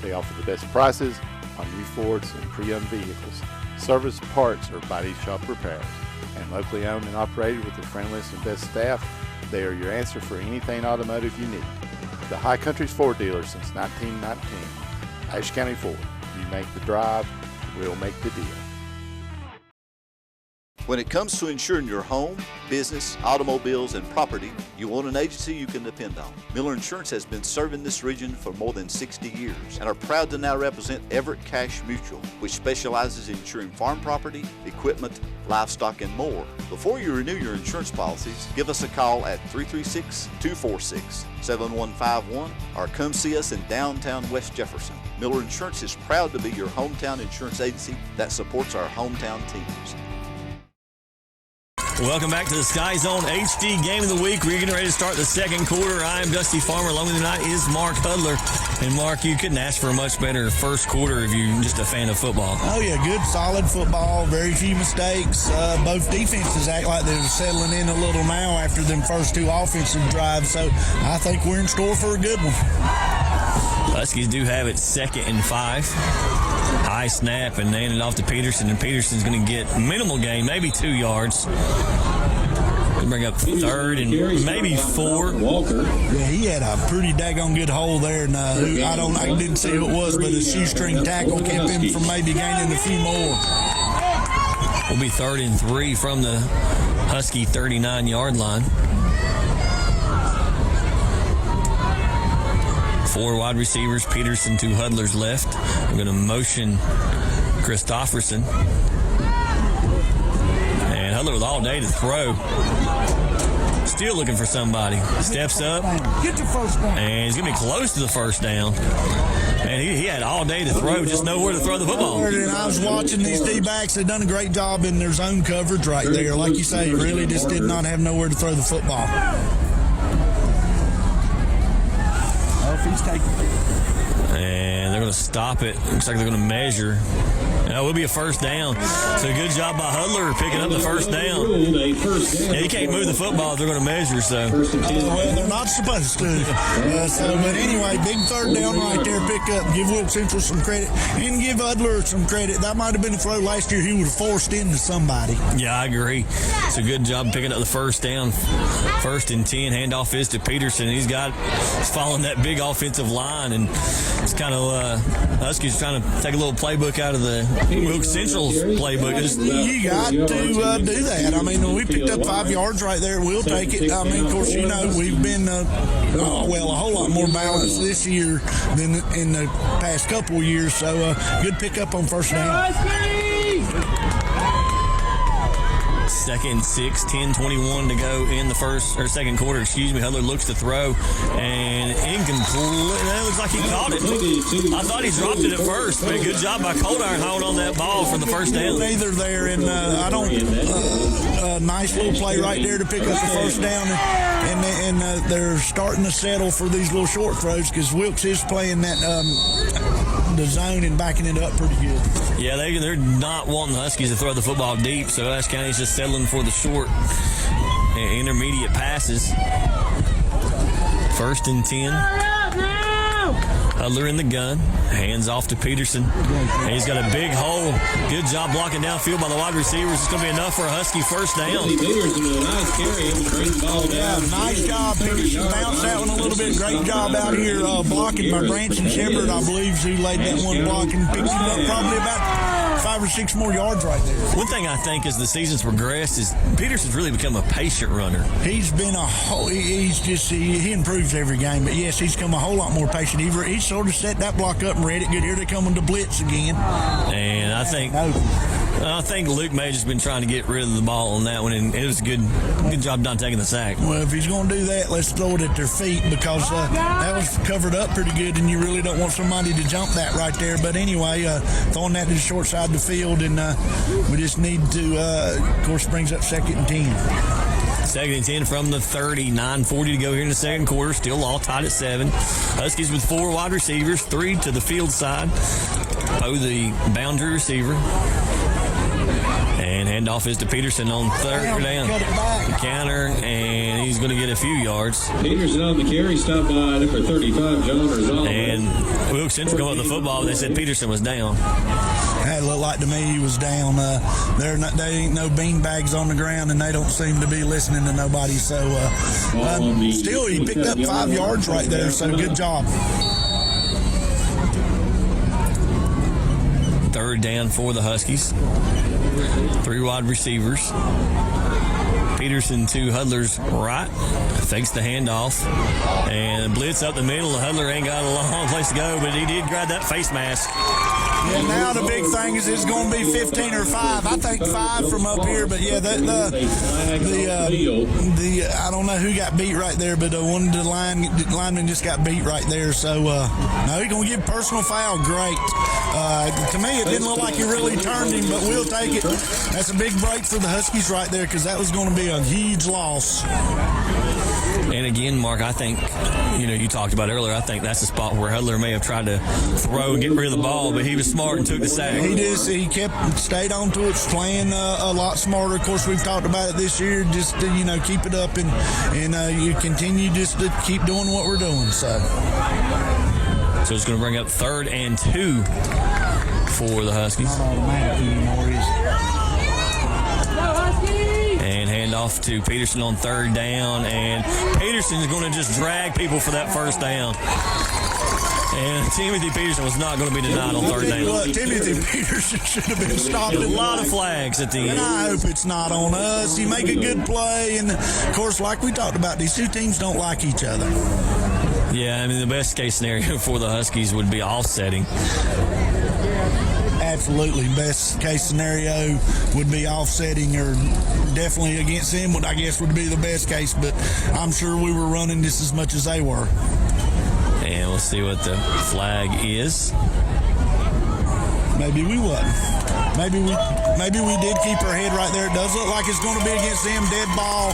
They offer the best prices on new Fords and pre-owned vehicles, service, parts, or body shop repairs. And locally owned and operated with the friendliest and best staff, they are your answer for anything automotive you need. The High Country's Ford dealer since 1919. Ashe County Ford. You make the drive, we'll make the deal. When it comes to insuring your home, business, automobiles, and property, you want an agency you can depend on. Miller Insurance has been serving this region for more than 60 years and are proud to now represent Everett Cash Mutual, which specializes in insuring farm property, equipment, livestock, and more. Before you renew your insurance policies, give us a call at 336-246-7151 or come see us in downtown West Jefferson. Miller Insurance is proud to be your hometown insurance agency that supports our hometown teams. Welcome back to the Sky Zone HD Game of the Week. We're getting ready to start the second quarter. I am Dusty Farmer. Along with me tonight is Mark Hudler. And Mark, you couldn't ask for a much better first quarter if you're just a fan of football. Oh, yeah, good, solid football, very few mistakes. Both defenses act like they're settling in a little now after them first two offensive drives. So I think we're in store for a good one. Huskies do have it 2nd and 5. High snap, and they hand it off to Peterson, and Peterson's going to get minimal gain, maybe 2 yards. Bring up 3rd and maybe 4. Walker. Yeah, he had a pretty daggone good hole there, and I didn't see who it was, but a shoestring tackle kept him from maybe gaining a few more. Will be 3rd and 3 from the Husky 39-yard line. 4 wide receivers, Peterson to Hudler's left. We're going to motion Christofferson. And Hudler with all day to throw. Still looking for somebody. Steps up. Get the first down. And he's going to be close to the first down. And he had all day to throw, just nowhere to throw the football. And I was watching these D-backs. They've done a great job in their zone coverage right there. Like you say, really just did not have nowhere to throw the football. He's taking it. And they're going to stop it. Looks like they're going to measure. That will be a first down. So good job by Hudler picking up the first down. Yeah, he can't move the football if they're going to measure. So well, they're not supposed to. But anyway, big 3rd down right there. Pick up. Give Wilkes Central some credit and give Hudler some credit. That might have been a throw last year he would have forced into somebody. Yeah, I agree. It's a good job picking up the first down. 1st and 10. Handoff is to Peterson. He's following that big offensive line, and it's kind of Huskies trying to take a little playbook out of the Wilkes Central's playbook. You got to do that. I mean, we picked up 5 yards right there. We'll take it. I mean, of course, you know, we've been, a whole lot more balanced this year than in the past couple of years. So, good pickup on first down. 2nd and 6, 10:21 to go in the second quarter. Hudler looks to throw and incomplete. It looks like he caught it. I thought he dropped it at first, but good job by Coldiron holding on that ball for the first down. Neither there, and nice little play right there to pick up the first down, and they're starting to settle for these little short throws because Wilkes is playing that the zone and backing it up pretty good. Yeah, they're not wanting the Huskies to throw the football deep, so Ashe County's just settling for the short and intermediate passes. 1st and 10. Hudler in the gun. Hands off to Peterson. And he's got a big hole. Good job blocking downfield by the wide receivers. It's going to be enough for a Husky first down. Yeah, nice job. Peterson bounced that one a little bit. Great job out here blocking by Branch and Shepard. I believe who laid that one block and picked him up probably about 5 or 6 more yards right there. One thing I think as the season's progressed is Peterson's really become a patient runner. He's been he improves every game, but yes, he's come a whole lot more patient. He sort of set that block up and read it good. Here they come on the blitz again. And I think Luke May has been trying to get rid of the ball on that one, and it was a good job done taking the sack. Well, if he's going to do that, let's throw it at their feet because that was covered up pretty good, and you really don't want somebody to jump that right there. But anyway, throwing that to the short side of the field, and we just need to, of course, brings up 2nd and 10. Second and 10 from the 30. 9:40 to go here in the second quarter. Still all tied at 7. Huskies with 4 wide receivers, 3 to the field side. Poe, the boundary receiver. And handoff is to Peterson on third down. The counter, and he's going to get a few yards. Peterson on the carry, stopped by number 35, John Rosales. And Wilkes Central come up the football. They said Peterson was down. It looked like to me he was down. They ain't no bean bags on the ground, and they don't seem to be listening to nobody. So still, he picked up 5 yards right there. So good job. Third down for the Huskies. 3 wide receivers. Peterson to Hudler's right. Fakes the handoff. And blitz up the middle. Hudler ain't got a long place to go, but he did grab that face mask. Yeah, now the big thing is it's going to be 15 or 5. I think 5 from up here, but yeah, the I don't know who got beat right there, but one of the linemen just got beat right there. So no, he's going to give personal foul. Great. To me, it didn't look like he really turned him, but we'll take it. That's a big break for the Huskies right there because that was going to be a huge loss. And again, Mark, I think, you talked about earlier, I think that's the spot where Hudler may have tried to throw and get rid of the ball, but he was smart and took the sack. He stayed on to it, playing a lot smarter. Of course, we've talked about it this year, just to, keep it up and you continue just to keep doing what we're doing. So it's going to bring up 3rd and 2 for the Huskies. Not automatic anymore, is it? And handoff to Peterson on 3rd down, and Peterson's going to just drag people for that first down. And Timothy Peterson was not going to be denied on 3rd down. Look, Timothy Peterson should have been stopped. A lot of flags at the end. And I hope it's not on us. You make a good play, and of course, like we talked about, these 2 teams don't like each other. Yeah, I mean, the best case scenario for the Huskies would be offsetting. Absolutely. Best case scenario would be offsetting, or definitely against them, what I guess would be the best case, but I'm sure we were running just as much as they were. And we'll see what the flag is. Maybe we wasn't. Maybe we did keep our head right there. It does look like it's going to be against them. Dead ball.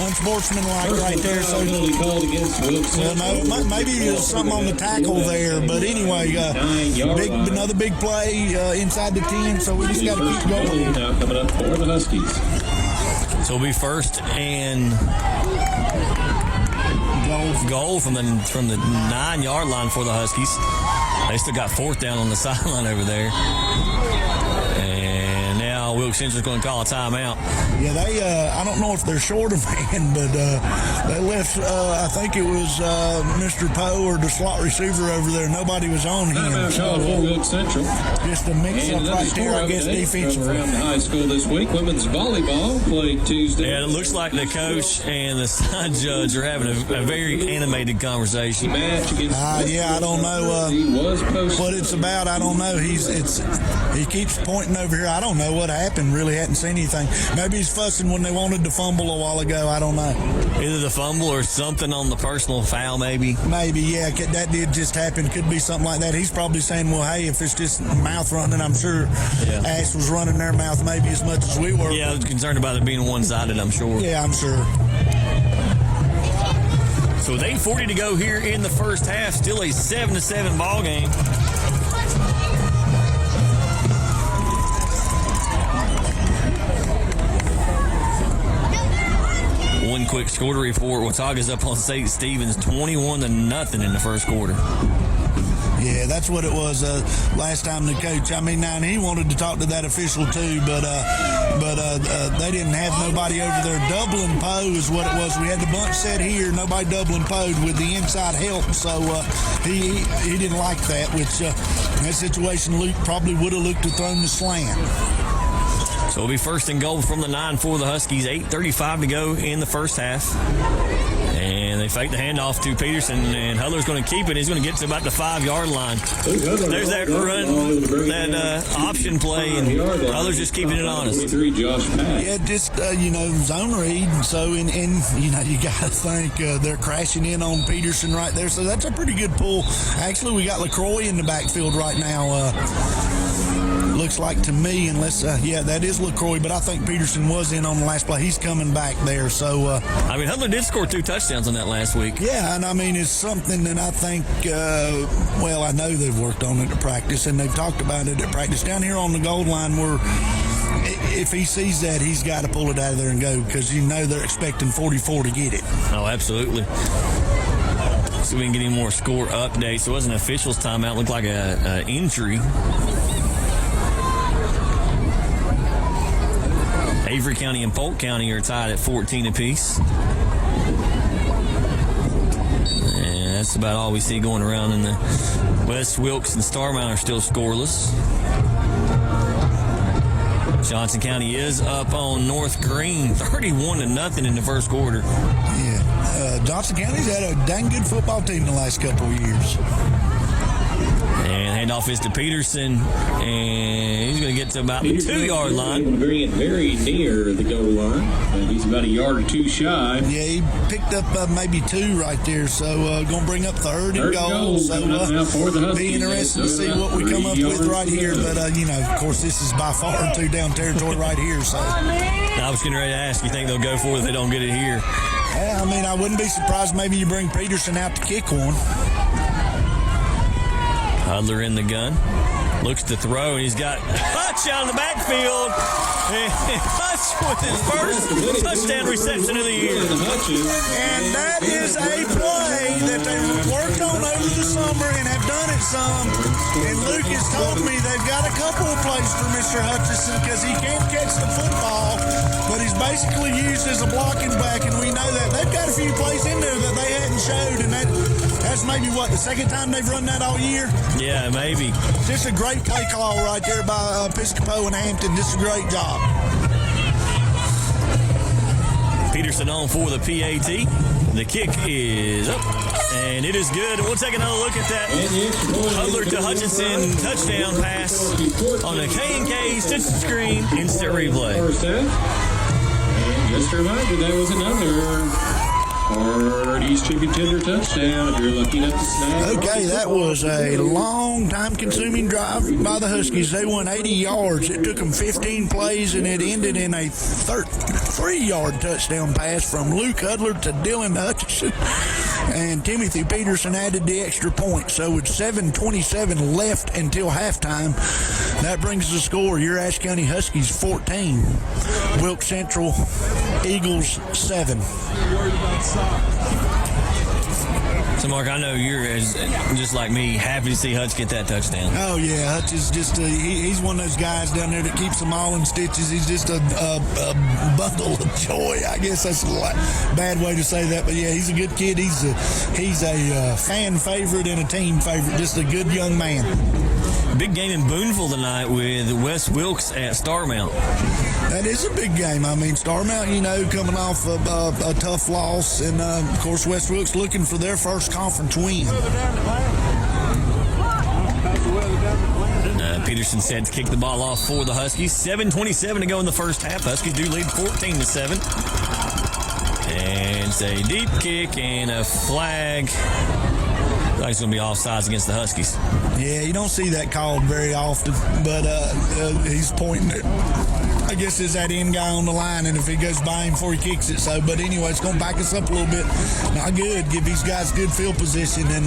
Unsportsmanlike right there. So, maybe there's something on the tackle there. But anyway, another big play inside the 10. So we just got to keep going. Coming up for the Huskies. So it'll be 1st and goal from the 9-yard line for the Huskies. They still got 4th down on the sideline over there. And now Wilkes Central's going to call a timeout. Yeah, I don't know if they're short of man, but they left, I think it was Mr. Poe or the slot receiver over there. Nobody was on him. Timeout call for Wilkes Central. Just a mix-up right there, I guess, defensively. Around the high school this week, women's volleyball played Tuesday. Yeah, it looks like the coach and the side judge are having a very animated conversation. I don't know what it's about. I don't know. He keeps pointing over here. I don't know what happened. Really hadn't seen anything. Maybe he's fussing when they wanted to fumble a while ago. I don't know. Either the fumble or something on the personal foul, maybe. Maybe, yeah. That did just happen. Could be something like that. He's probably saying, well, hey, if it's just mouth running, I'm sure Ashe was running their mouth maybe as much as we were. Yeah, I was concerned about it being one-sided, I'm sure. Yeah, I'm sure. So with 8:40 to go here in the first half, still a 7-7 ball game. One quick score report. Watauga's up on St. Stephen's 21-0 in the first quarter. Yeah, that's what it was last time the coach. I mean, now he wanted to talk to that official too, but they didn't have nobody over there. Doubling Poe is what it was. We had the bunch set here, nobody doubling Poe with the inside help, so he didn't like that, which in that situation Luke probably would have looked to thrown the slant. So it'll be 1st and goal from the 9 for the Huskies. 8:35 to go in the first half. And they fake the handoff to Peterson, and Hudler's going to keep it. He's going to get to about the 5-yard line. There's that run, that option play, and Hudler's just keeping it honest. Yeah, just, zone read. So, and you got to think they're crashing in on Peterson right there. So that's a pretty good pull. Actually, we got LaCroix in the backfield right now. looks like to me, unless, that is LaCroix, but I think Peterson was in on the last play. He's coming back there. So, Hudler did score 2 touchdowns on that last week. Yeah, and it's something that I think, I know they've worked on it at practice, and they've talked about it at practice. Down here on the goal line, where if he sees that, he's got to pull it out of there and go, because they're expecting 44 to get it. Oh, absolutely. So we can get any more score updates. It wasn't officials timeout. It looked like an injury. Avery County and Polk County are tied at 14 apiece. And that's about all we see going around in the West. Wilkes and Starmount are still scoreless. Johnson County is up on North Green, 31-0 in the first quarter. Yeah, Johnson County's had a dang good football team the last couple of years. And handoff is to Peterson, and he's going to get to about the 2-yard line. Very near the goal line. He's about a yard or two shy. Yeah, he picked up maybe 2 right there, so going to bring up 3rd and goal. So be interested to see what we come up with right here. But, of course, this is by far 2-down territory right here. So I was getting ready to ask, you think they'll go for it if they don't get it here? Yeah, I wouldn't be surprised maybe you bring Peterson out to kick one. Hudler in the gun. Looks to throw, and he's got Hutch out in the backfield. And Hutch with his first touchdown reception of the year. And that is a play that they worked on over the summer and have done it some. And Luke has told me they've got a couple of plays for Mr. Hutchison because he can't catch the football, but he's basically used as a blocking back, and we know that. They've got a few plays in there that they hadn't showed, and that's maybe, the second time they've run that all year? Yeah, maybe. Just a great play call right there by Episcopo and Hampton. Just a great job. Peterson on for the PAT. The kick is up, and it is good. And we'll take another look at that Hudler to Hutchinson touchdown pass on the K&K stitch screen instant replay. And just a reminder, that was another Hardy's Chicken Tender touchdown. If you're lucky enough to snag. Okay, that was a long time-consuming drive by the Huskies. They won 80 yards. It took them 15 plays, and it ended in a 3-yard touchdown pass from Luke Hudler to Dylan Hutchison. And Timothy Peterson added the extra point. So with 7:27 left until halftime, that brings the score. Your Ashe County Huskies 14. Wilkes Central Eagles 7. So, Mark, I know you're, just like me, happy to see Hutch get that touchdown. Oh, yeah. Hutch is just he's one of those guys down there that keeps them all in stitches. He's just a bundle of joy. I guess that's a bad way to say that. But, yeah, he's a good kid. He's a fan favorite and a team favorite. Just a good young man. Big game in Booneville tonight with West Wilkes at Starmount. That is a big game. Starmount, coming off a tough loss. And, of course, West Wilkes looking for their first conference win. Peterson said to kick the ball off for the Huskies. 7:27 to go in the first half. Huskies do lead 14-7. And it's a deep kick and a flag. I think it's going to be offsides against the Huskies. Yeah, you don't see that called very often, but he's pointing it. I guess is that end guy on the line, and if he goes by him before he kicks it. So, but anyway, it's going to back us up a little bit. Not good. Give these guys good field position, and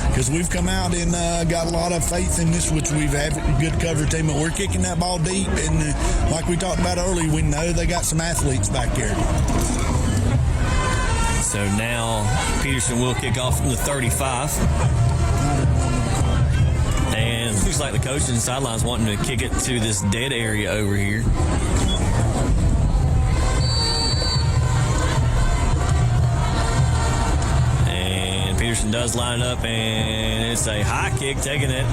because we've come out and got a lot of faith in this, which we've had a good cover team, but we're kicking that ball deep, and like we talked about earlier, we know they got some athletes back there. So now Peterson will kick off from the 35. And it looks like the coach in the sidelines wanting to kick it to this dead area over here. And Peterson does line up, and it's a high kick, taking it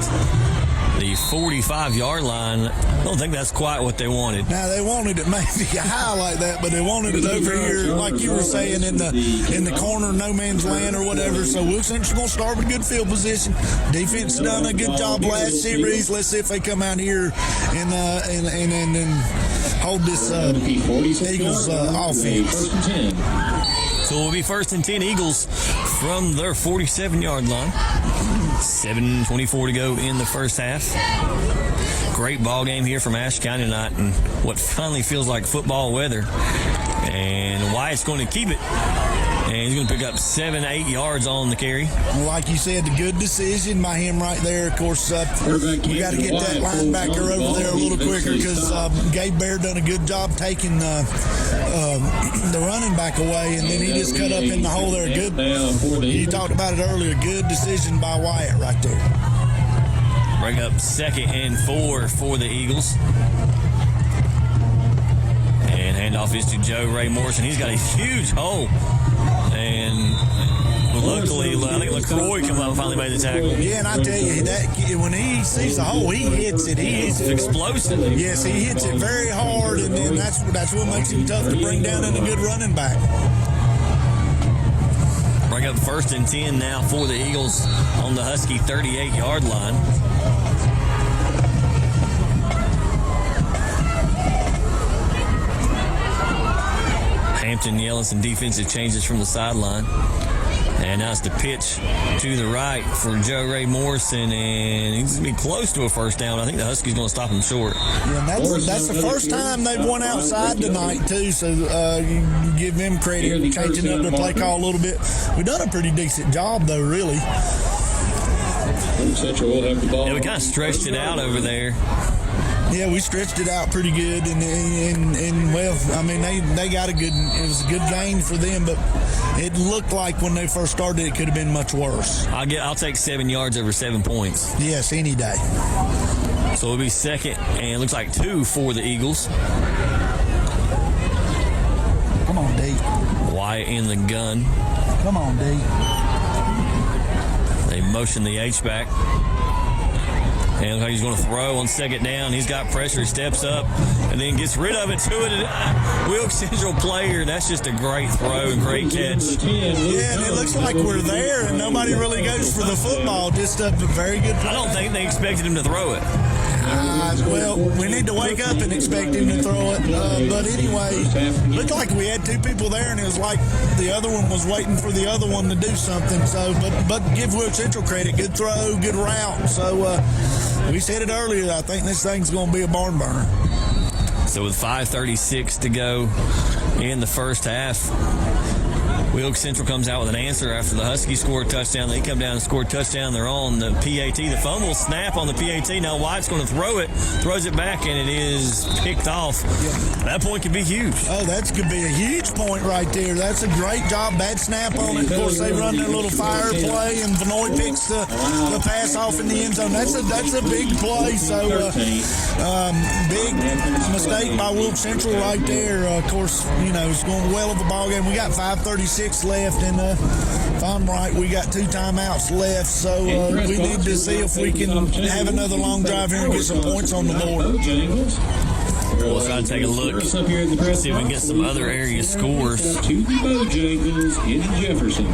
the 45-yard line. I don't think that's quite what they wanted. Now, they wanted it maybe high like that, but they wanted it over here, like you were saying, in the corner, no man's land or whatever. So Wilkes Central's going to start with good field position. Defense done a good job last series. Let's see if they come out here and hold this Eagles offense. So So it will be 1st and 10 Eagles from their 47-yard line. 7:24 to go in the first half. Great ball game here from Ashe County tonight, and what finally feels like football weather. And Wyatt's going to keep it. And he's going to pick up 7-8 yards on the carry. Like you said, a good decision by him right there. Of course, we got to get that linebacker over there a little quicker because Gabe Bear done a good job taking the running back away, and then he just cut up in the hole there. Good. You talked about it earlier. Good decision by Wyatt right there. Bring up 2nd and 4 for the Eagles. And handoff is to Joe Ray Morrison. He's got a huge hole. And luckily, I think LaCroix come up and finally made the tackle. Yeah, and I tell you, that when he sees the hole, he hits it. It's explosive. Yes, he hits it very hard, and then that's what makes him tough to bring down in a good running back. Bring up 1st and 10 now for the Eagles on the Husky 38-yard line. Hampton yelling some defensive changes from the sideline. And now it's the pitch to the right for Joe Ray Morrison, and he's going to be close to a first down. I think the Huskies going to stop him short. Yeah, that's the first time they've won outside tonight, too, so you give them credit changing up their play call a little bit. We've done a pretty decent job, though, really. Yeah, we kind of stretched it out over there. Yeah, we stretched it out pretty good, and well, I mean, they got it was a good gain for them, but it looked like when they first started, it could have been much worse. I'll take 7 yards over 7 points. Yes, any day. So it'll be 2nd, and it looks like 2 for the Eagles. Come on, D. Wyatt in the gun. Come on, D. They motion the H-back. And he's going to throw on 2nd down. He's got pressure. He steps up and then gets rid of it to it. Wilkes Central player. That's just a great throw and great catch. Yeah, and it looks like we're there and nobody really goes for the football. Just a very good play. I don't think they expected him to throw it. Well, we need to wake up and expect him to throw it. But anyway, looked like we had 2 people there, and it was like the other one was waiting for the other one to do something. So, but give Wilkes Central credit. Good throw, good route. So we said it earlier. I think this thing's going to be a barn burner. So with 5:36 to go in the first half, Wilkes Central comes out with an answer after the Huskies scored a touchdown. They come down and score a touchdown. They're on the PAT. The fumble snap on the PAT. Now White's going to throw it, throws it back, and it is picked off. Yeah. That point could be huge. Oh, that could be a huge point right there. That's a great job. Bad snap on it. Of course, they run their little fire play, and Vanoy picks the pass off in the end zone. That's a big play. So, big mistake by Wilkes Central right there. Of course, it's going well of a ball game. We got 5:36 left, and if I'm right, we got 2 timeouts left, so we need to see if we can have another long drive here and get some points on the board. We'll try to take a look, see if we can get some other area scores. To the Bojangles in Jefferson.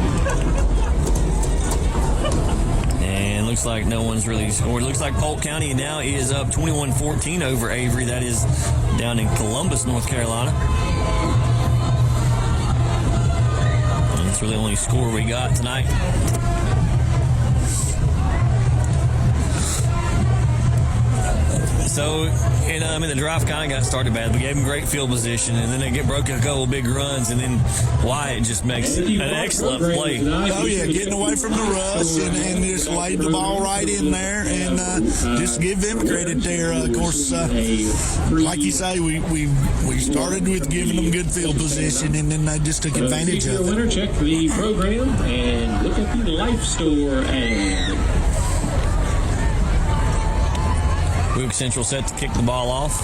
And looks like no one's really scored. Looks like Polk County now is up 21-14 over Avery. That is down in Columbus, North Carolina. That's really the only score we got tonight. So, the drive kind of got started bad. We gave them great field position, and then they broke a couple of big runs, and then Wyatt just makes an excellent play. Oh, yeah, getting away from the rush and just laid the ball right in there, and just give them credit there. Of course, like you say, we started with giving them good field position, and then they just took advantage of it. Winner, check the program and look at the Life Store ad. Wilkes Central set to kick the ball off.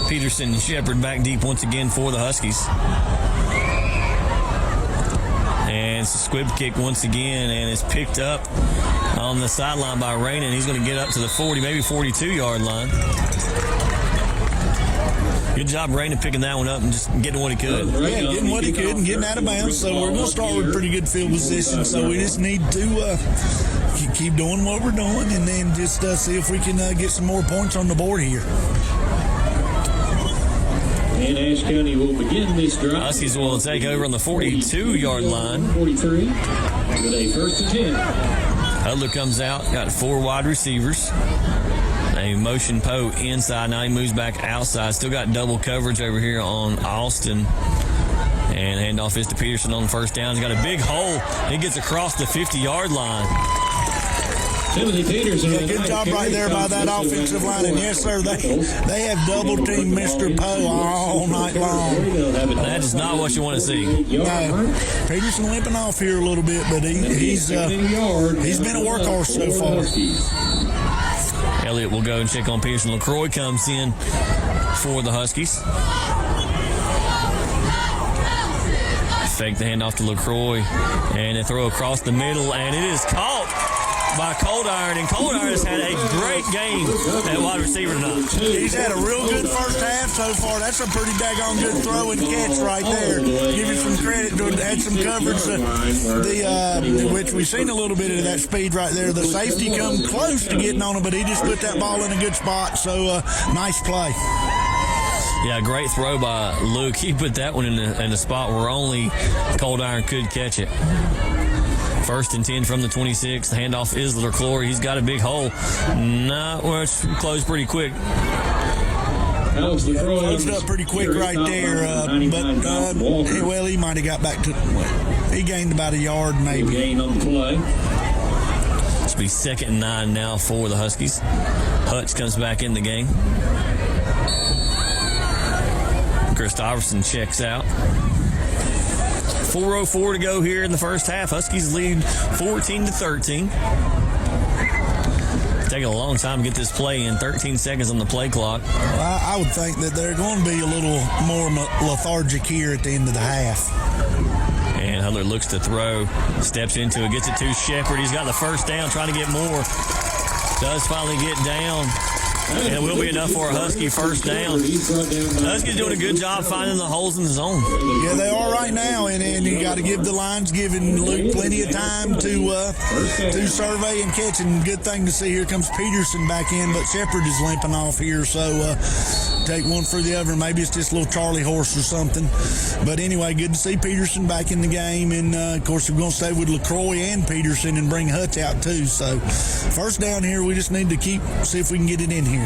Peterson and Shepard back deep once again for the Huskies. And it's a squib kick once again, and it's picked up on the sideline by Rain, and he's going to get up to the 40, maybe 42-yard line. Good job, Rain, picking that one up and just getting what he could. Yeah, getting what he could and getting out of bounds. So we're going to start with pretty good field position. So we just need to keep doing what we're doing and then just see if we can get some more points on the board here. And Ashe County will begin this drive. Huskies will take over on the 42-yard line. 43 with a 1st and 10. Hudler comes out, got 4 wide receivers. A motion Poe inside. Now he moves back outside. Still got double coverage over here on Austin. And handoff is to Peterson on the 1st down. He's got a big hole. He gets across the 50-yard line. Timothy Peterson. Yeah, good job right there by that offensive line. And yes, sir, they have double-teamed Mr. Poe all night long. That is not what you want to see. No, Peterson limping off here a little bit, but he's been a workhorse so far. Elliott will go and check on Peterson. LaCroix comes in for the Huskies. Fake the handoff to LaCroix, and they throw across the middle, and it is caught by Cold Iron, and Cold Iron has had a great game at wide receiver tonight. He's had a real good first half so far. That's a pretty daggone good throw and catch right there. Give him some credit to had some coverage, which we've seen a little bit of that speed right there. The safety come close to getting on him, but he just put that ball in a good spot, so nice play. Yeah, great throw by Luke. He put that one in the spot where only Cold Iron could catch it. 1st and 10 from the 26. The handoff is LaCroix. He's got a big hole. It's closed pretty quick. Closed up pretty quick right there. Well, he might have got back to. He gained about a yard, maybe. Gain on the play. This will be 2nd and 9 now for the Huskies. Hutch comes back in the game. Christopherson checks out. 4:04 to go here in the first half. Huskies lead 14-13. Taking a long time to get this play in. 13 seconds on the play clock. I would think that they're going to be a little more lethargic here at the end of the half. And Hudler looks to throw, steps into it, gets it to Shepard. He's got the 1st down, trying to get more. Does finally get down. And it will be enough for a Husky 1st down. Huskies doing a good job finding the holes in the zone. Yeah, they are right now, and you got to give the lines, giving Luke plenty of time to survey and catch. And good thing to see. Here comes Peterson back in, but Shepard is limping off here, so take one for the other. Maybe it's just a little Charlie horse or something. But anyway, good to see Peterson back in the game, and of course we're going to stay with LaCroix and Peterson and bring Hutch out too. So 1st down here, we just need to see if we can get it in here.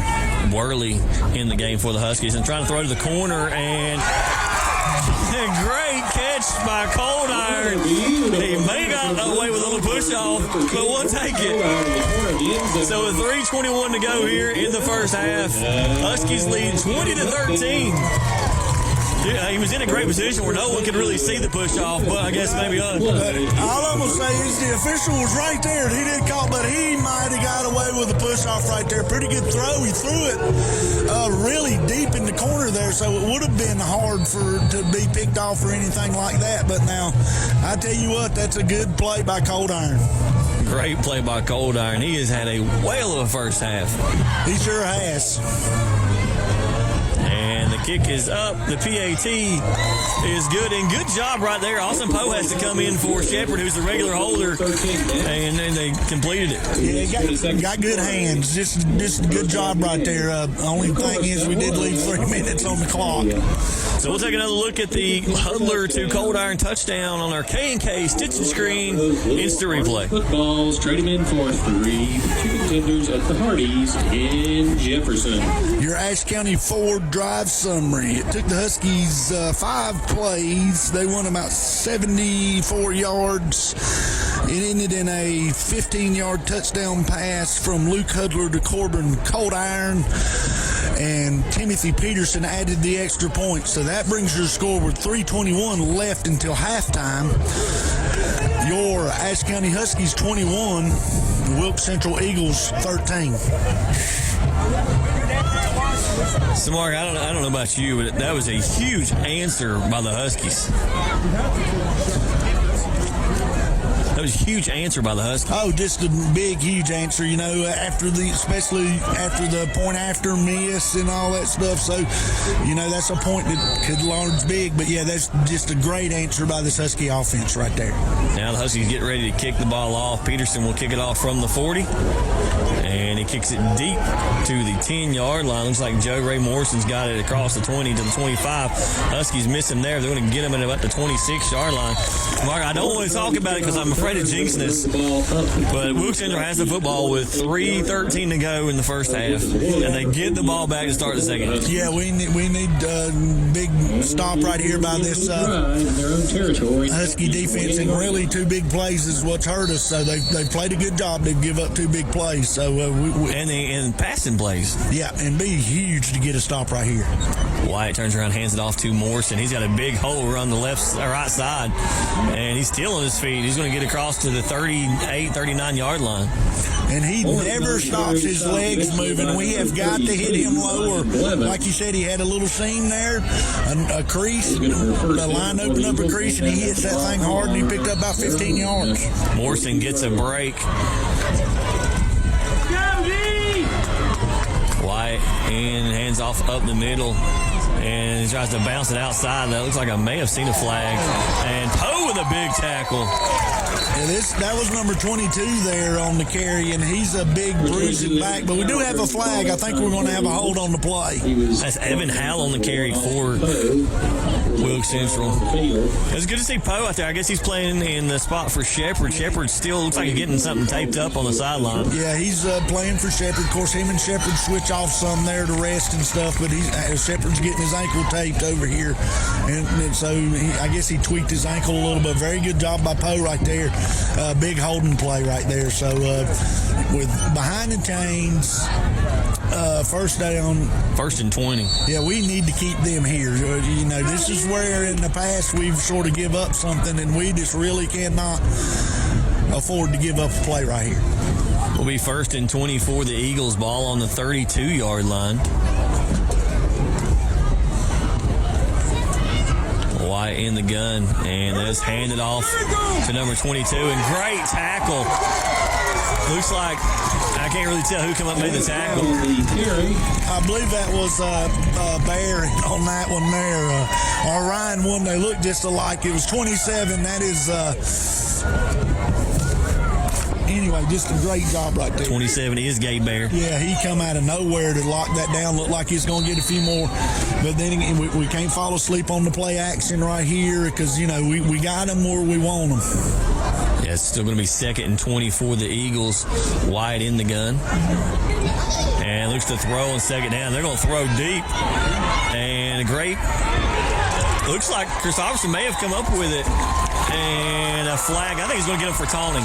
Worley in the game for the Huskies and trying to throw to the corner, and a great catch by Cold Iron. He may have got away with a little push off, but we'll take it. So with 3:21 to go here in the first half, Huskies lead 20-13. Yeah, he was in a great position where no one could really see the push off, but I guess maybe us. All I'm going to say is the official was right there. He didn't call, but he might have got away with the push off right there. Pretty good throw. He threw it really deep in the corner there, so it would have been hard to be picked off or anything like that. But now, I tell you what, that's a good play by Cold Iron. Great play by Cold Iron. He has had a whale of a first half. He sure has. And the kick is up. The PAT is good. And good job right there. Austin Poe has to come in for Shepard, who's the regular holder. And then they completed it. Yeah, got good hands. Just a good job right there. Only thing is we did leave 3 minutes on the clock. So we'll take another look at the Hudler to Cold Iron touchdown on our K&K Stitch and Screen instant replay. Footballs, trade them in for 3 contenders at the Hardee's in Jefferson. Your Ashe County Ford drive summary. It took the Huskies 5 plays. They won about 74 yards. It ended in a 15-yard touchdown pass from Luke Hudler to Corbin Cold Iron. And Timothy Peterson added the extra point. So that brings your score with 3:21 left until halftime. Your Ashe County Huskies 21, Wilkes Central Eagles 13. So, Mark, I don't know about you, but that was a huge answer by the Huskies. That was a huge answer by the Huskies. Oh, just a big, huge answer, especially after the point after miss and all that stuff. So, that's a point that could large big. But, yeah, that's just a great answer by this Husky offense right there. Now the Huskies get ready to kick the ball off. Peterson will kick it off from the 40. And he kicks it deep to the 10-yard line. Looks like Joe Ray Morrison's got it across the 20 to the 25. Huskies miss him there. They're going to get him at about the 26-yard line. Mark, I don't want to talk about it because I'm afraid of jinxing this. But Wilkes Central has the football with 3:13 to go in the first half. And they get the ball back to start the second half. Yeah, we need a big stop right here by this Husky defense. And really 2 big plays is what's hurt us. So they played a good job. They give up 2 big plays. So and passing plays. Yeah, and be huge to get a stop right here. Wyatt turns around, hands it off to Morrison. He's got a big hole around the right side, and he's still on his feet. He's going to get across to the 38, 39-yard line. And he never stops his legs moving. We have got to hit him lower. Like you said, he had a little seam there, a crease. The line opened up a crease, and he hits that thing hard, and he picked up about 15 yards. Morrison gets a break. Wyatt and hands off up the middle, and he tries to bounce it outside. That looks like I may have seen a flag. And Poe with a big tackle. Yeah, that was number 22 there on the carry, and he's a big bruising back. But we do have a flag. I think we're going to have a hold on the play. That's Evan Howell on the carry for Wilkes Central. It's good to see Poe out there. I guess he's playing in the spot for Shepherd. Shepherd still looks like he's getting something taped up on the sideline. Yeah, he's playing for Shepherd. Of course, him and Shepherd switch off some there to rest and stuff, but Shepherd's getting his ankle taped over here. And so I guess he tweaked his ankle a little bit. Very good job by Poe right there. Big holding play right there. So with behind the chains, first down. 1st and 20. Yeah, we need to keep them here. This is where in the past we've sort of give up something, and we just really cannot afford to give up a play right here. Will be 1st and 20 for the Eagles. Ball on the 32-yard line. White in the gun, and that's handed off to number 22, and great tackle. Looks like, I can't really tell who came up and made the tackle. I believe that was Bear on that one there. Or Ryan one, they looked just alike. It was 27. That is... Anyway, just a great job right there. 27 is Gabe Bear. Yeah, he come out of nowhere to lock that down. Looked like he's going to get a few more. But then again, we can't fall asleep on the play action right here because, we got them where we want them. Yeah, it's still going to be 2nd and 20 for the Eagles. Wyatt in the gun. And looks to throw on 2nd down. They're going to throw deep. And a great... Looks like Christopherson may have come up with it. And a flag. I think he's going to get him for taunting.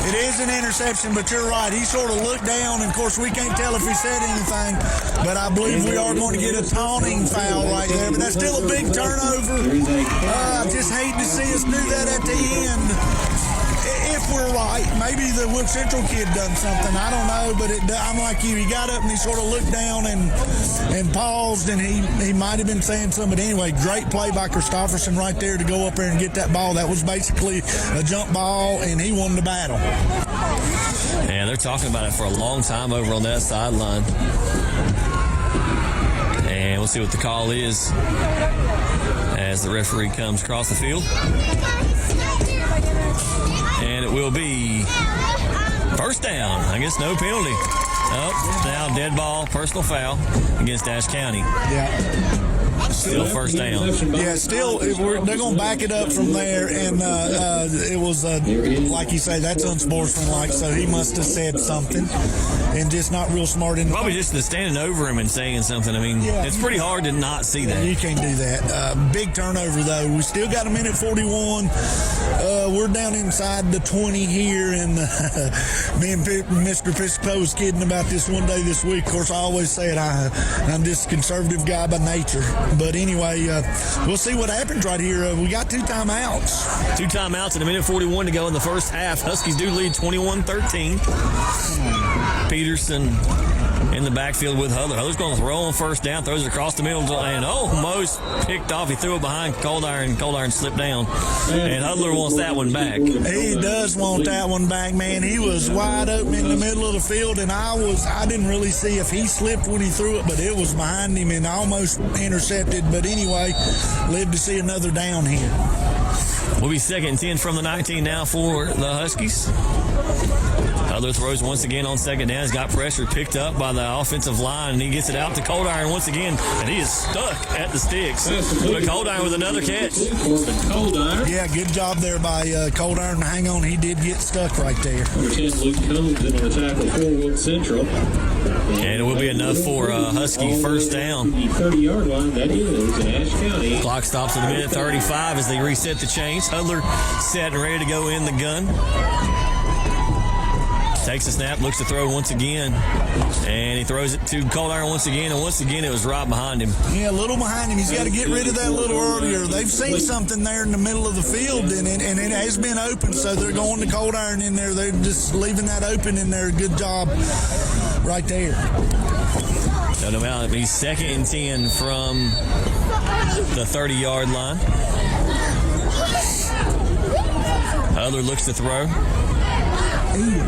It is an interception, but you're right. He sort of looked down, and, of course, we can't tell if he said anything, but I believe we are going to get a taunting foul right there. But that's still a big turnover. I just hate to see us do that at the end. If we're right, maybe the Wilkes Central kid done something. I don't know, but I'm like you. He got up and he sort of looked down and paused, and he might have been saying something. But anyway, great play by Christopherson right there to go up there and get that ball. That was basically a jump ball, and he won the battle. Yeah, they're talking about it for a long time over on that sideline. And we'll see what the call is as the referee comes across the field. And it will be 1st down. I guess no penalty. Now dead ball, personal foul against Ashe County. Yeah. Still 1st down. Yeah, still, they're going to back it up from there, and it was, like you say, that's unsportsmanlike, so he must have said something and just not real smart. Probably just the standing over him and saying something. I mean, it's pretty hard to not see that. You can't do that. Big turnover, though. We still got a minute 41. We're down inside the 20 here, and me and Mr. Piscopo was kidding about this one day this week. Of course, I always say it. I'm just a conservative guy by nature. But anyway, we'll see what happens right here. We got 2 timeouts. 2 timeouts and a minute 41 to go in the first half. Huskies do lead 21-13. Peterson in the backfield with Hudler. Hudler's going to throw on first down, throws it across the middle, and almost picked off. He threw it behind Cold Iron. Cold Iron slipped down, and Hudler wants that one back. He does want that one back, man. He was wide open in the middle of the field, and I didn't really see if he slipped when he threw it, but it was behind him and almost intercepted. But anyway, live to see another down here. Will be 2nd and 10 from the 19 now for the Huskies. Hudler throws once again on 2nd down. He's got pressure picked up by the offensive line, and he gets it out to Cold Iron once again, and he is stuck at the sticks. But Cold Iron with another catch. Yeah, good job there by Cold Iron to hang on. He did get stuck right there. Number 10, Luke Combs in on the tackle for Wilkes Central. And it will be enough for Husky first down. The 30-yard line, that is in Ashe County. Clock stops at the minute 35 as they reset the chains. Hudler set and ready to go in the gun. Takes a snap, looks to throw once again, and he throws it to Cold Iron once again, and once again it was right behind him. Yeah, a little behind him. He's got to get rid of that a little earlier. They've seen something there in the middle of the field, and it has been open, so they're going to Cold Iron in there. They're just leaving that open in there. Good job right there. So now it'll be 2nd and 10 from the 30-yard line. Hudler looks to throw.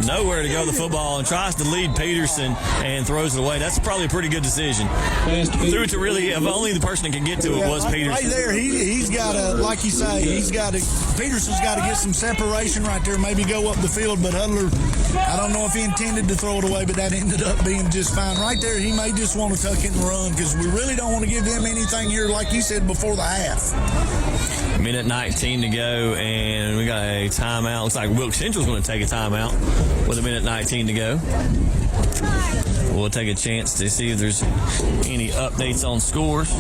Nowhere to go the football and tries to lead Peterson and throws it away. That's probably a pretty good decision. Threw it to really, if only the person that could get to it was Peterson. Right there, he's got to, like you say, Peterson's got to get some separation right there, maybe go up the field, but Hudler, I don't know if he intended to throw it away, but that ended up being just fine. Right there, he may just want to tuck it and run because we really don't want to give them anything here, like you said, before the half. Minute 19 to go, and we got a timeout. Looks like Wilkes Central's going to take a timeout with a minute 19 to go. We'll take a chance to see if there's any updates on scores.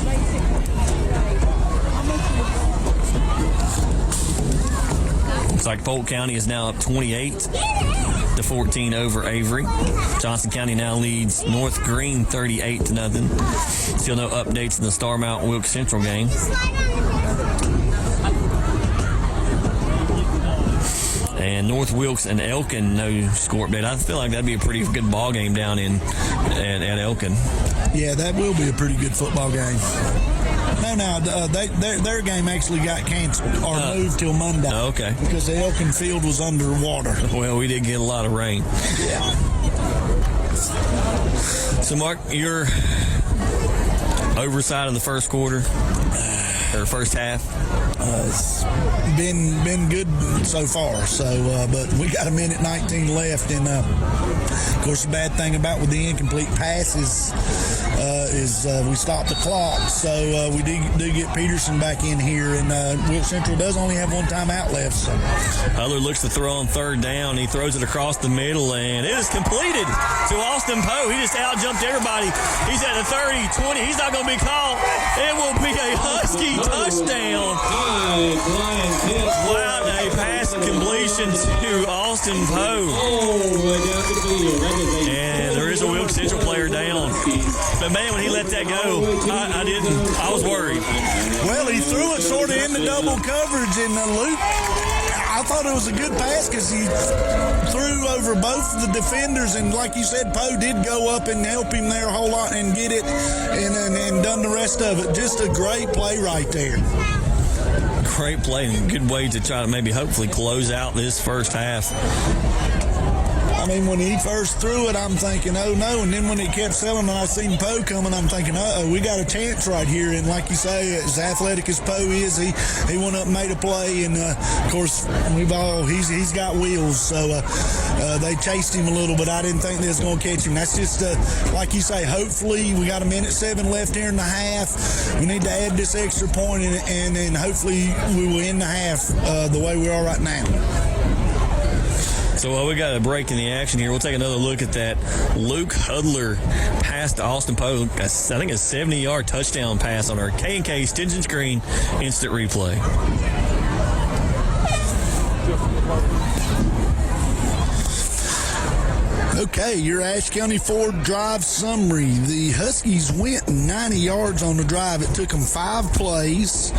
Looks like Polk County is now up 28-14 over Avery. Johnson County now leads North Green 38-0. Still no updates in the Star Mountain Wilkes Central game. And North Wilkes and Elkin, no score update. I feel like that'd be a pretty good ball game down at Elkin. Yeah, that will be a pretty good football game. No, their game actually got canceled or moved till Monday. Okay. Because the Elkin field was underwater. Well, we did get a lot of rain. Yeah. So, Mark, your oversight of the first quarter or first half? It's been good so far. So, but we got a minute 19 left, and of course, the bad thing about with the incomplete passes is we stopped the clock. So we do get Peterson back in here, and Wilkes Central does only have one timeout left. So Hudler looks to throw on 3rd down. He throws it across the middle, and it is completed to Austin Poe. He just out-jumped everybody. He's at the 30, 20. He's not going to be called. It will be a Husky touchdown. Wow, a pass completion to Austin Poe. And there is a Wilkes Central player down. But, man, when he let that go, I was worried. Well, he threw it sort of in the double coverage, and Luke, I thought it was a good pass because he threw over both the defenders, and like you said, Poe did go up and help him there a whole lot and get it and done the rest of it. Just a great play right there. Great play and good way to try to maybe hopefully close out this first half. I mean, when he first threw it, I'm thinking, oh no, and then when he kept selling and I seen Poe coming, I'm thinking, uh-oh, we got a chance right here. And like you say, as athletic as Poe is, he went up and made a play, and of course he's got wheels, so they chased him a little, but I didn't think they was going to catch him. That's just like you say, hopefully we got a minute 7 left here in the half. We need to add this extra point, and then hopefully we will end the half the way we are right now. So we got a break in the action here. We'll take another look at that Luke Hudler pass to Austin Poe. I think a 70-yard touchdown pass on our K&K Stinson Screen instant replay. Okay, your Ashe County Ford drive summary. The Huskies went 90 yards on the drive. It took them 5 plays,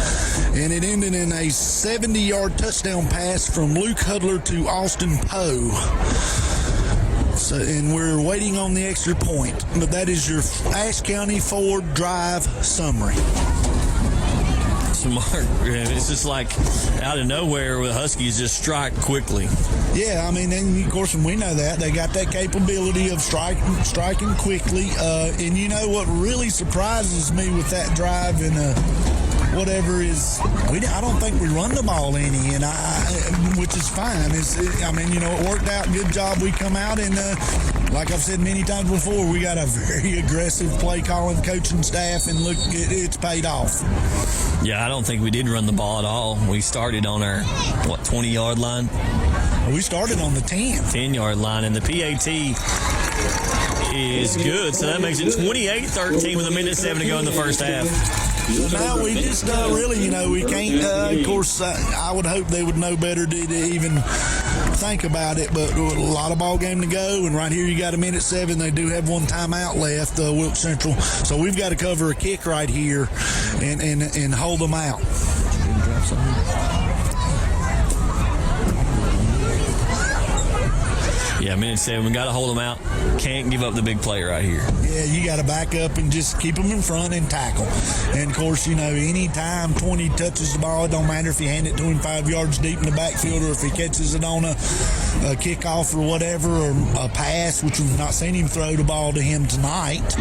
and it ended in a 70-yard touchdown pass from Luke Hudler to Austin Poe. So, and we're waiting on the extra point. But that is your Ashe County Ford drive summary. Smart. It's just like out of nowhere, the Huskies just strike quickly. Yeah, I mean, and of course, we know that they got that capability of striking quickly. And you know what really surprises me with that drive and whatever is, I don't think we run the ball any, and which is fine. It worked out. Good job. We come out and, like I've said many times before, we got a very aggressive play calling coaching staff, and look, it's paid off. Yeah, I don't think we did run the ball at all. We started on our 20-yard line. We started on the 10-yard line, and the PAT is good, so that makes it 28-13 with 1:07 to go in the first half. No, we just really, we can't. Of course, I would hope they would know better to even think about it, but a lot of ball game to go, and right here you got 1:07. They do have one timeout left, Wilkes Central, so we've got to cover a kick right here and hold them out. Yeah, 1:07. We got to hold them out. Can't give up the big play right here. Yeah, you got to back up and just keep them in front and tackle. And, of course, any time 20 touches the ball, it don't matter if you hand it to him 5 yards deep in the backfield or if he catches it on a kickoff or whatever, or a pass, which we've not seen him throw the ball to him tonight.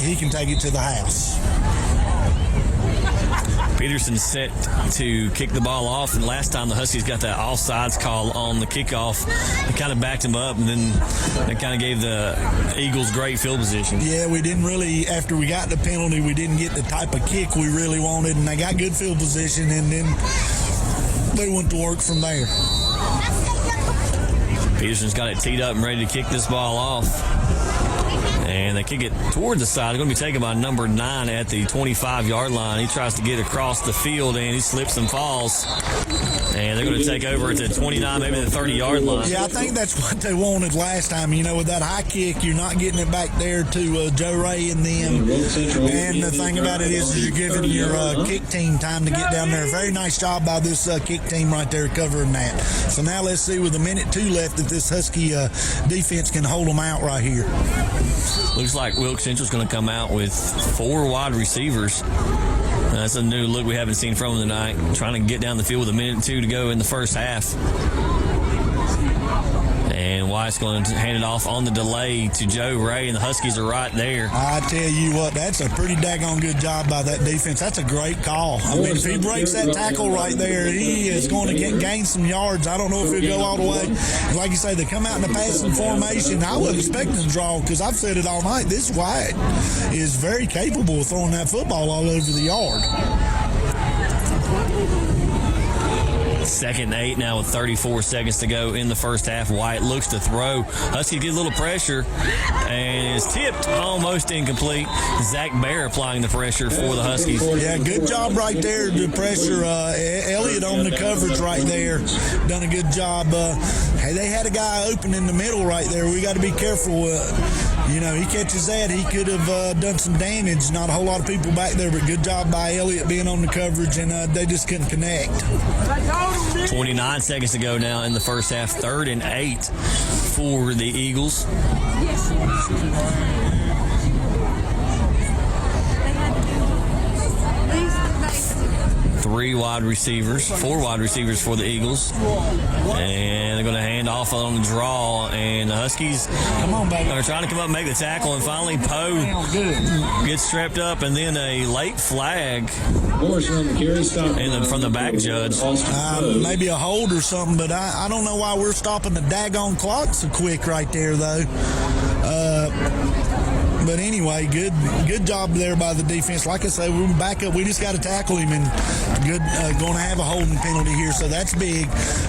He can take it to the house. Peterson's set to kick the ball off, and last time the Huskies got that offsides call on the kickoff, it kind of backed him up, and then it kind of gave the Eagles great field position. Yeah, we didn't really, after we got the penalty, we didn't get the type of kick we really wanted, and they got good field position, and then they went to work from there. Peterson's got it teed up and ready to kick this ball off. And they kick it toward the side. It's going to be taken by number 9 at the 25-yard line. He tries to get across the field, and he slips and falls. And they're going to take over at the 29, maybe the 30-yard line. Yeah, I think that's what they wanted last time. With that high kick, you're not getting it back there to Joe Ray and them. And the thing about it is you're giving your kick team time to get down there. Very nice job by this kick team right there covering that. So now let's see with 1:02 left if this Husky defense can hold them out right here. Looks like Wilkes Central's going to come out with 4 wide receivers. That's a new look we haven't seen from them tonight. Trying to get down the field with 1:02 to go in the first half. And White's going to hand it off on the delay to Joe Ray, and the Huskies are right there. I tell you what, that's a pretty daggone good job by that defense. That's a great call. I mean, if he breaks that tackle right there, he is going to gain some yards. I don't know if he'll go all the way. Like you say, they come out in the passing formation. I wasn't expecting to draw because I've said it all night. This White is very capable of throwing that football all over the yard. 2nd and 8 now with 34 seconds to go in the first half. White looks to throw. Huskies get a little pressure and is tipped, almost incomplete. Zach Bear applying the pressure for the Huskies. Yeah, good job right there to pressure. Elliott on the coverage right there. Done a good job. Hey, they had a guy open in the middle right there. We got to be careful. He catches that, he could have done some damage. Not a whole lot of people back there, but good job by Elliott being on the coverage, and they just couldn't connect. 29 seconds to go now in the first half. 3rd and 8 for the Eagles. 4 wide receivers for the Eagles. And they're going to hand off on the draw. And the Huskies are trying to come up and make the tackle. And finally, Poe gets strapped up. And then a late flag from the back judge. Maybe a hold or something, but I don't know why we're stopping the daggone clock so quick right there, though. But anyway, good job there by the defense. Like I say, we're back up. We just got to tackle him, and going to have a holding penalty here, so that's big.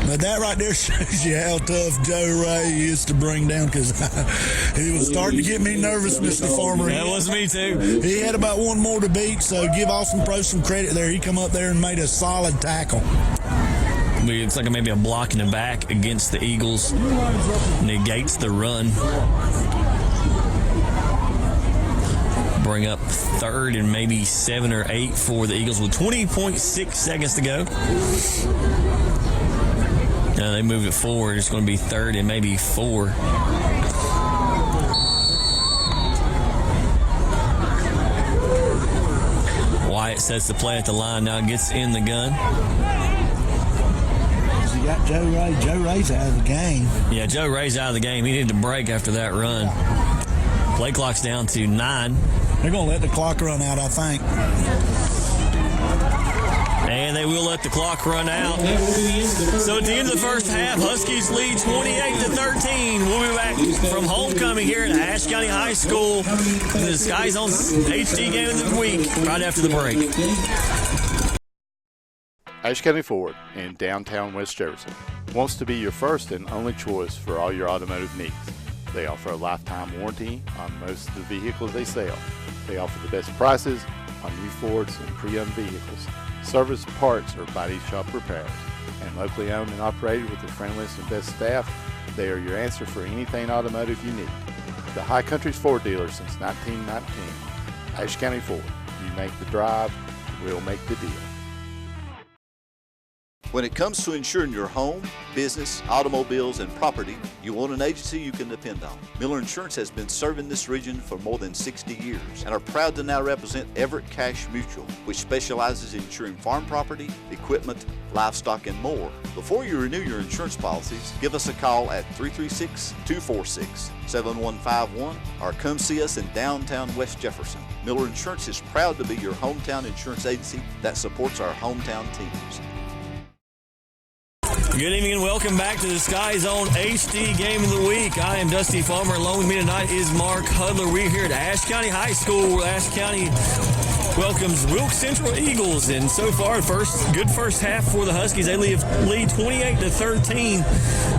But that right there shows you how tough Joe Ray is to bring down, because he was starting to get me nervous, Mr. Farmer. That was me too. He had about one more to beat, so give Austin Pro some credit there. He come up there and made a solid tackle. Looks like maybe a block in the back against the Eagles. Negates the run. Bring up 3rd and maybe 7 or 8 for the Eagles with 20.6 seconds to go. Now they move it forward. It's going to be 3rd and maybe 4. Wyatt sets the play at the line now, gets in the gun. You got Joe Ray. Joe Ray's out of the game. Yeah, Joe Ray's out of the game. He needed to break after that run. Play clock's down to 9. They're going to let the clock run out, I think. And they will let the clock run out. So at the end of the first half, Huskies lead 28-13. We'll be back from homecoming here at Ashe County High School. The Skies on HD game of the week right after the break. Ashe County Ford in downtown West Jefferson wants to be your first and only choice for all your automotive needs. They offer a lifetime warranty on most of the vehicles they sell. They offer the best prices on new Fords and pre-owned vehicles, service, parts, or body shop repairs. And locally owned and operated with the friendliest and best staff, they are your answer for anything automotive you need. The High Country's Ford dealer since 1919. Ashe County Ford. You make the drive, we'll make the deal. When it comes to insuring your home, business, automobiles, and property, you want an agency you can depend on. Miller Insurance has been serving this region for more than 60 years and are proud to now represent Everett Cash Mutual, which specializes in insuring farm property, equipment, livestock, and more. Before you renew your insurance policies, give us a call at 336-246-7151 or come see us in downtown West Jefferson. Miller Insurance is proud to be your hometown insurance agency that supports our hometown teams. Good evening and welcome back to the Sky Zone HD Game of the Week. I am Dusty Farmer. Along with me tonight is Mark Hudler. We're here at Ashe County High School. Ashe County welcomes Wilkes Central Eagles, and so far, good first half for the Huskies. They lead 28-13,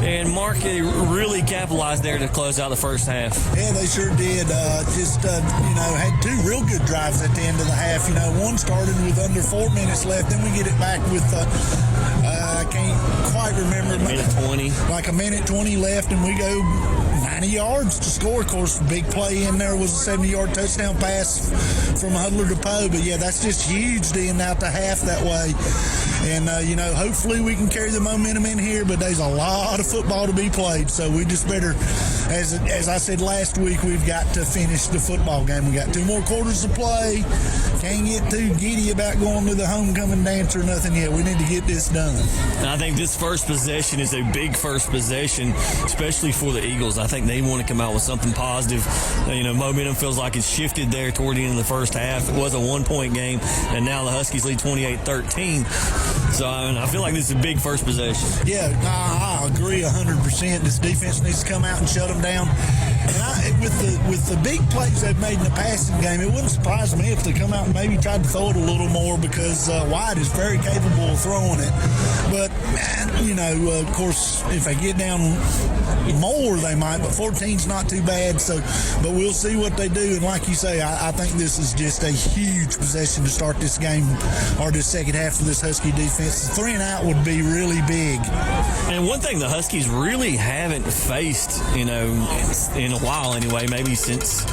and Mark really capitalized there to close out the first half. Yeah, they sure did. Had 2 real good drives at the end of the half. One started with under 4 minutes left, then we get it back with I can't quite remember. Minute 20. Like a minute 20 left, and we go 90 yards to score. Of course, the big play in there was a 70-yard touchdown pass from Hudler to Poe. But, yeah, that's just huge to end out the half that way. And, hopefully we can carry the momentum in here, but there's a lot of football to be played. So we just better, as I said last week, we've got to finish the football game. We got 2 more quarters to play. Can't get too giddy about going to the homecoming dance or nothing yet. We need to get this done. I think this first possession is a big first possession, especially for the Eagles. I think they want to come out with something positive. Momentum feels like it's shifted there toward the end of the first half. It was a 1-point game, and now the Huskies lead 28-13. So I feel like this is a big first possession. Yeah, I agree 100%. This defense needs to come out and shut them down. And with the big plays they've made in the passing game, it wouldn't surprise me if they come out and maybe tried to throw it a little more, because Wyatt is very capable of throwing it. But, of course, if they get down more, they might. But 14's not too bad. But we'll see what they do. And like you say, I think this is just a huge possession to start this game, or this second half of this Husky defense. 3 and out would be really big. And one thing the Huskies really haven't faced, in a while anyway, maybe since,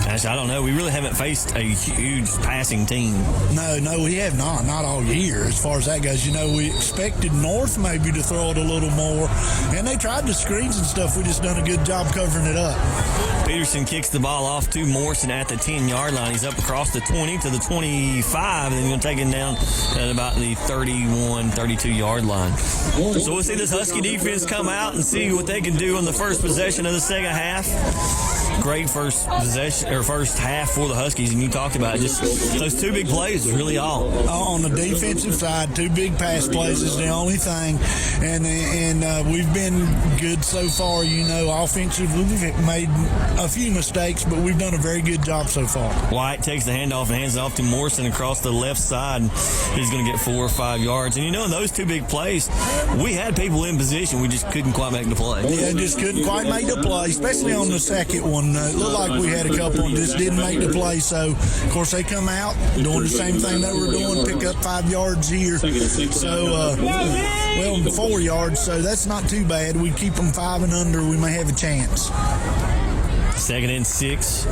I don't know, we really haven't faced a huge passing team. No, we have not. Not all year as far as that goes. We expected North maybe to throw it a little more, and they tried the screens and stuff. We just done a good job covering it up. Peterson kicks the ball off to Morrison at the 10-yard line. He's up across the 20 to the 25, and then he's going to take it down at about the 31, 32-yard line. So we'll see this Husky defense come out and see what they can do on the first possession of the second half. Great first possession or first half for the Huskies, and you talked about it. Just those 2 big plays is really all. On the defensive side, 2 big pass plays is the only thing, and we've been good so far. Offensively, we've made a few mistakes, but we've done a very good job so far. Wyatt takes the handoff and hands it off to Morrison across the left side. He's going to get 4 or 5 yards. And in those 2 big plays, we had people in position. We just couldn't quite make the play. Yeah, just couldn't quite make the play, especially on the second one. and it looked like we had a couple and just didn't make the play. So, of course, they come out doing the same thing they were doing, pick up 5 yards here. So, 4 yards. So that's not too bad. We keep them 5 and under, we may have a chance. 2nd and 6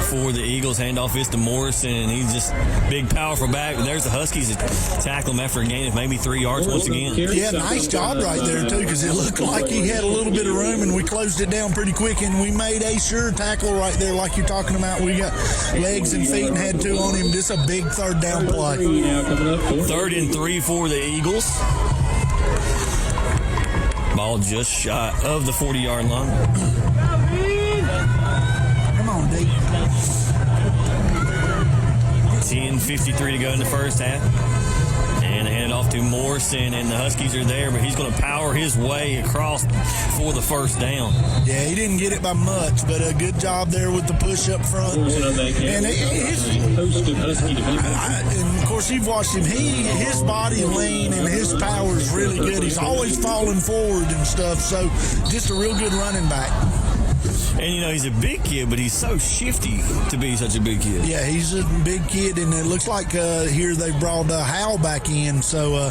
for the Eagles. Handoff is to Morrison, and he's just big, powerful back. There's the Huskies that tackle him after a gain of maybe 3 yards once again. Yeah, nice job right there, too, because it looked like he had a little bit of room, and we closed it down pretty quick, and we made a sure tackle right there like you're talking about. We got legs and feet and had 2 on him. This is a big 3rd down play. 3rd and 3 for the Eagles. Ball just shy of the 40-yard line. Come on, D. 10:53 to go in the first half. And they hand it off to Morrison, and the Huskies are there, but he's going to power his way across for the 1st down. Yeah, he didn't get it by much, but a good job there with the push up front. And of course, you've watched him. His body lean and his power is really good. He's always falling forward and stuff, so just a real good running back. And, you know, he's a big kid, but he's so shifty to be such a big kid. Yeah, he's a big kid, and it looks like here they brought Howell back in. So,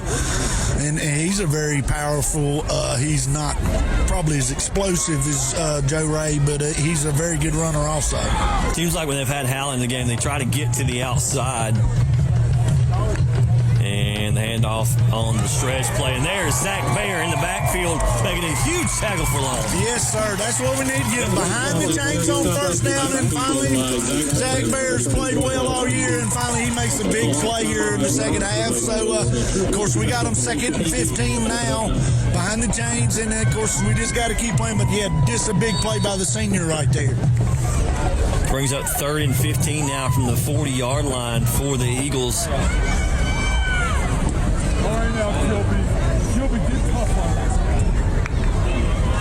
and he's a very powerful. He's not probably as explosive as Joe Ray, but he's a very good runner also. Seems like when they've had Howell in the game, they try to get to the outside. And the handoff on the stretch play. And there's Zach Bayer in the backfield making a huge tackle for loss. Yes, sir. That's what we need to get behind the chains on 1st down. And finally, Zach Bayer's played well all year. And finally, he makes a big play here in the 2nd half. So, of course, we got him 2nd and 15 now behind the chains. And, of course, we just got to keep playing. But, yeah, just a big play by the senior right there. Brings up 3rd and 15 now from the 40-yard line for the Eagles.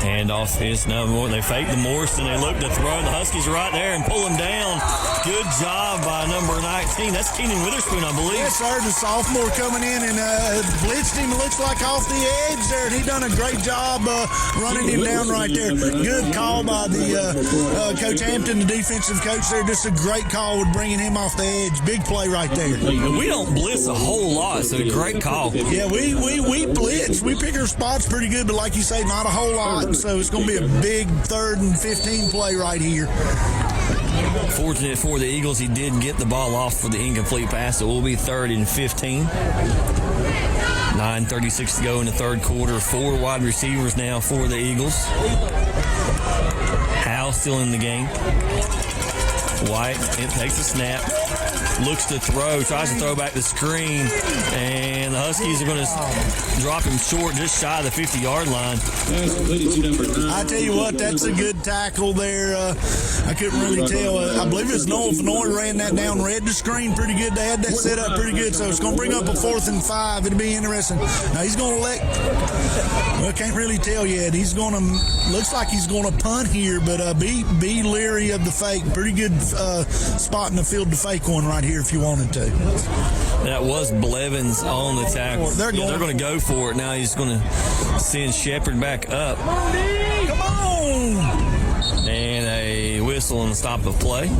Handoff is no more. They fake the Morrison. They look to throw. The Huskies are right there and pull him down. Good job by number 19. That's Keenan Witherspoon, I believe. Yes, sir. The sophomore coming in and blitzed him. Looks like off the edge there. And he done a great job running him down right there. Good call by the Coach Hampton, the defensive coach there. Just a great call with bringing him off the edge. Big play right there. We don't blitz a whole lot, so great call. Yeah, we blitz. We pick our spots pretty good, but like you say, not a whole lot. So it's going to be a big 3rd and 15 play right here. Fortunate for the Eagles, he did get the ball off for the incomplete pass. It will be 3rd and 15. 9:36 to go in the 3rd quarter. 4 wide receivers now for the Eagles. Howe still in the game. White, it takes a snap. Looks to throw, tries to throw back the screen, and the Huskies are going to drop him short just shy of the 50-yard line. I tell you what, that's a good tackle there. I couldn't really tell. I believe it's Noah Fenoy ran that down, read the screen pretty good. They had that set up pretty good, so it's going to bring up a 4th and 5. It'll be interesting. Now he's going to I can't really tell yet. He's going to, looks like he's going to punt here, but be leery of the fake. Pretty good spot in the field to fake one right here if you wanted to. That was Blevins on the tackle. They're going to go for it. Now he's going to send Shepard back up. Come on! And a whistle and stop of play.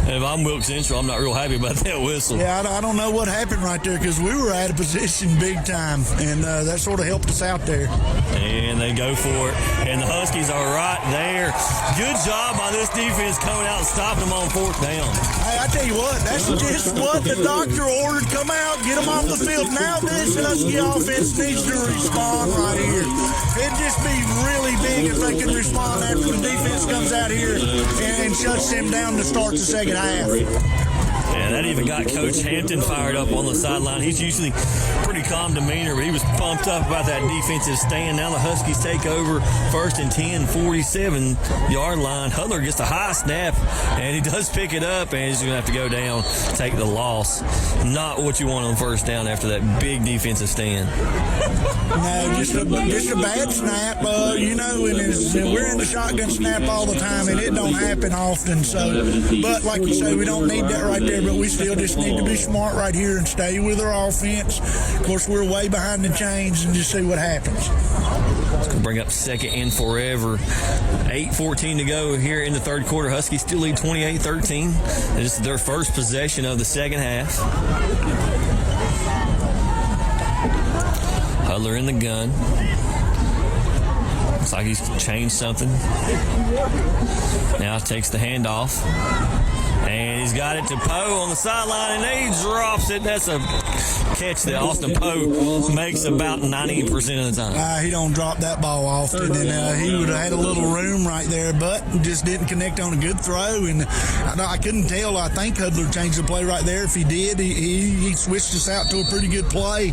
If I'm Wilkes Central, I'm not real happy about that whistle. Yeah, I don't know what happened right there because we were out of position big time, and that sort of helped us out there. And they go for it, and the Huskies are right there. Good job by this defense coming out and stopping them on 4th down. Hey, I tell you what, that's just what the doctor ordered. Come out, get them off the field. Now this Husky offense needs to respond right here. It'd just be really big if they could respond after the defense comes out here and shuts them down to start the 2nd half. Yeah, that even got Coach Hampton fired up on the sideline. He's usually pretty calm demeanor, but he was pumped up about that defensive stand. Now the Huskies take over 1st and 10, 47-yard line. Hudler gets a high snap, and he does pick it up, and he's going to have to go down, take the loss. Not what you want on 1st down after that big defensive stand. No, just a bad snap. And we're in the shotgun snap all the time, and it don't happen often. So, but like you say, we don't need that right there. But we still just need to be smart right here and stay with our offense. Of course, we're way behind the chains, and just see what happens. It's going to bring up second and forever. 8:14 to go here in the third quarter. Huskies still lead 28-13. This is their first possession of the second half. Hudler in the gun. Looks like he's changed something. Now takes the handoff. And he's got it to Poe on the sideline, and he drops it. That's a catch that Austin Poe makes about 90% of the time. He don't drop that ball often, and he would have had a little room right there, but just didn't connect on a good throw. And I couldn't tell. I think Hudler changed the play right there. If he did, he switched us out to a pretty good play,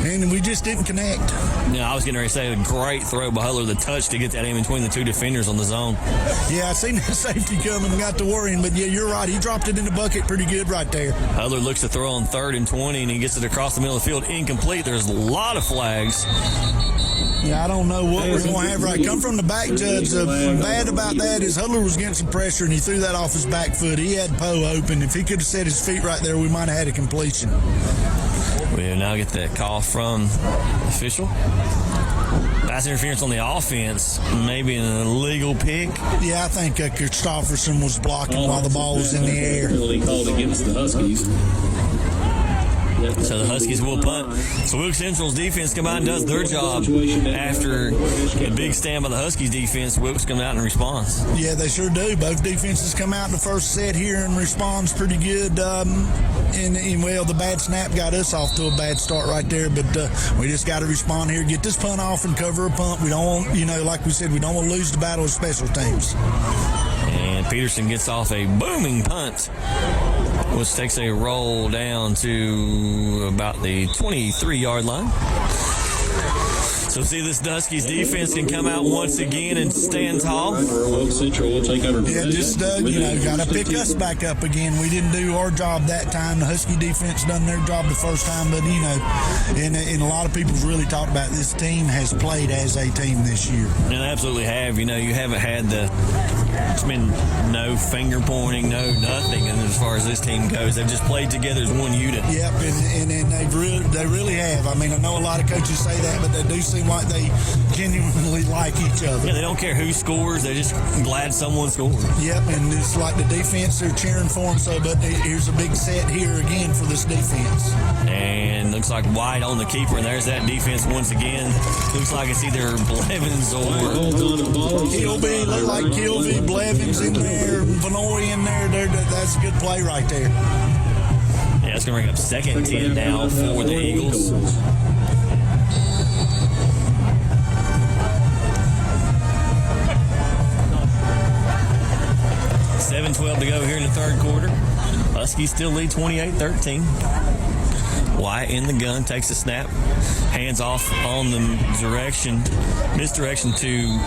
and we just didn't connect. Yeah, I was getting ready to say a great throw by Hudler, the touch to get that in between the two defenders on the zone. Yeah, I seen that safety coming and got to worrying, but yeah, you're right. He dropped it in the bucket pretty good right there. Hudler looks to throw on 3rd and 20, and he gets it across the middle of the field. Incomplete. There's a lot of flags. Yeah, I don't know what we're going to have right. Come from the back, Judge. Bad about that is Hudler was getting some pressure, and he threw that off his back foot. He had Poe open. If he could have set his feet right there, we might have had a completion. We'll now get that call from the official. Pass interference on the offense, maybe an illegal pick. Yeah, I think Christopherson was blocking while the ball was in the air. Called against the Huskies. So the Huskies will punt. So Wilkes Central's defense come out and does their job after a big stand by the Huskies defense. Wilkes come out and responds. Yeah, they sure do. Both defenses come out in the first set here and responds pretty good. And well, the bad snap got us off to a bad start right there, but we just got to respond here, get this punt off and cover a punt. We don't want, like we said, we don't want to lose the battle of special teams. And Peterson gets off a booming punt, which takes a roll down to about the 23-yard line. So see, this Huskies defense can come out once again and stand tall. Wilkes Central will take over. Yeah, just got to pick us back up again. We didn't do our job that time. The Husky defense done their job the first time, but and a lot of people's really talked about this team has played as a team this year. And they absolutely have. You haven't had it's been no finger pointing, no nothing. And as far as this team goes, they've just played together as one unit. Yep, and they really have. I mean, I know a lot of coaches say that, but they do seem like they genuinely like each other. Yeah, they don't care who scores. They're just glad someone scored. Yep, and it's like the defense, they're cheering for them. So, but here's a big set here again for this defense. And looks like White on the keeper, and there's that defense once again. Looks like it's either Blevins or Kilby. Look like Kilby, Blevins in there, Vanoy in there. That's a good play right there. Yeah, it's going to bring up 2nd and 10 now for the Eagles. $7:12 to go here in the third quarter. Huskies still lead 28-13. Wyatt in the gun, takes a snap, hands off on the misdirection to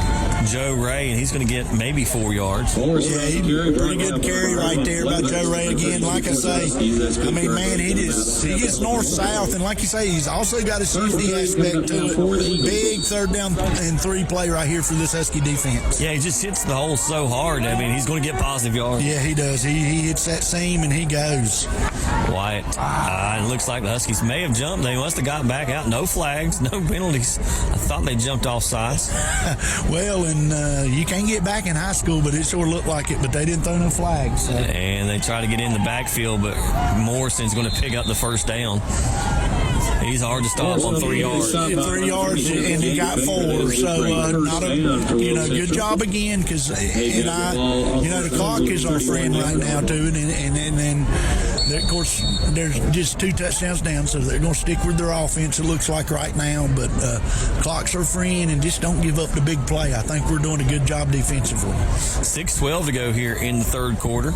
Joe Ray, and he's going to get maybe 4 yards. Yeah, pretty good carry right there by Joe Ray again. Like I say, I mean, man, he gets north-south, and like you say, he's also got a safety aspect to it. Big 3rd down and 3 play right here for this Husky defense. Yeah, he just hits the hole so hard. I mean, he's going to get positive yards. Yeah, he does. He hits that seam, and he goes. Wyatt, it looks like the Huskies may have jumped. They must have gotten back out. No flags, no penalties. I thought they jumped off sides. Well, and you can't get back in high school, but it sure looked like it, but they didn't throw no flags. So. And they try to get in the backfield, but Morrison's going to pick up the first down. He's hard to stop on 3 yards. 3 yards, and he got 4. So, not a good job again. Because, the clock is our friend right now too, and then of course there's just 2 touchdowns down, so they're going to stick with their offense. It looks like right now, but clock's our friend, and just don't give up the big play. I think we're doing a good job defensively. 6:12 to go here in the third quarter.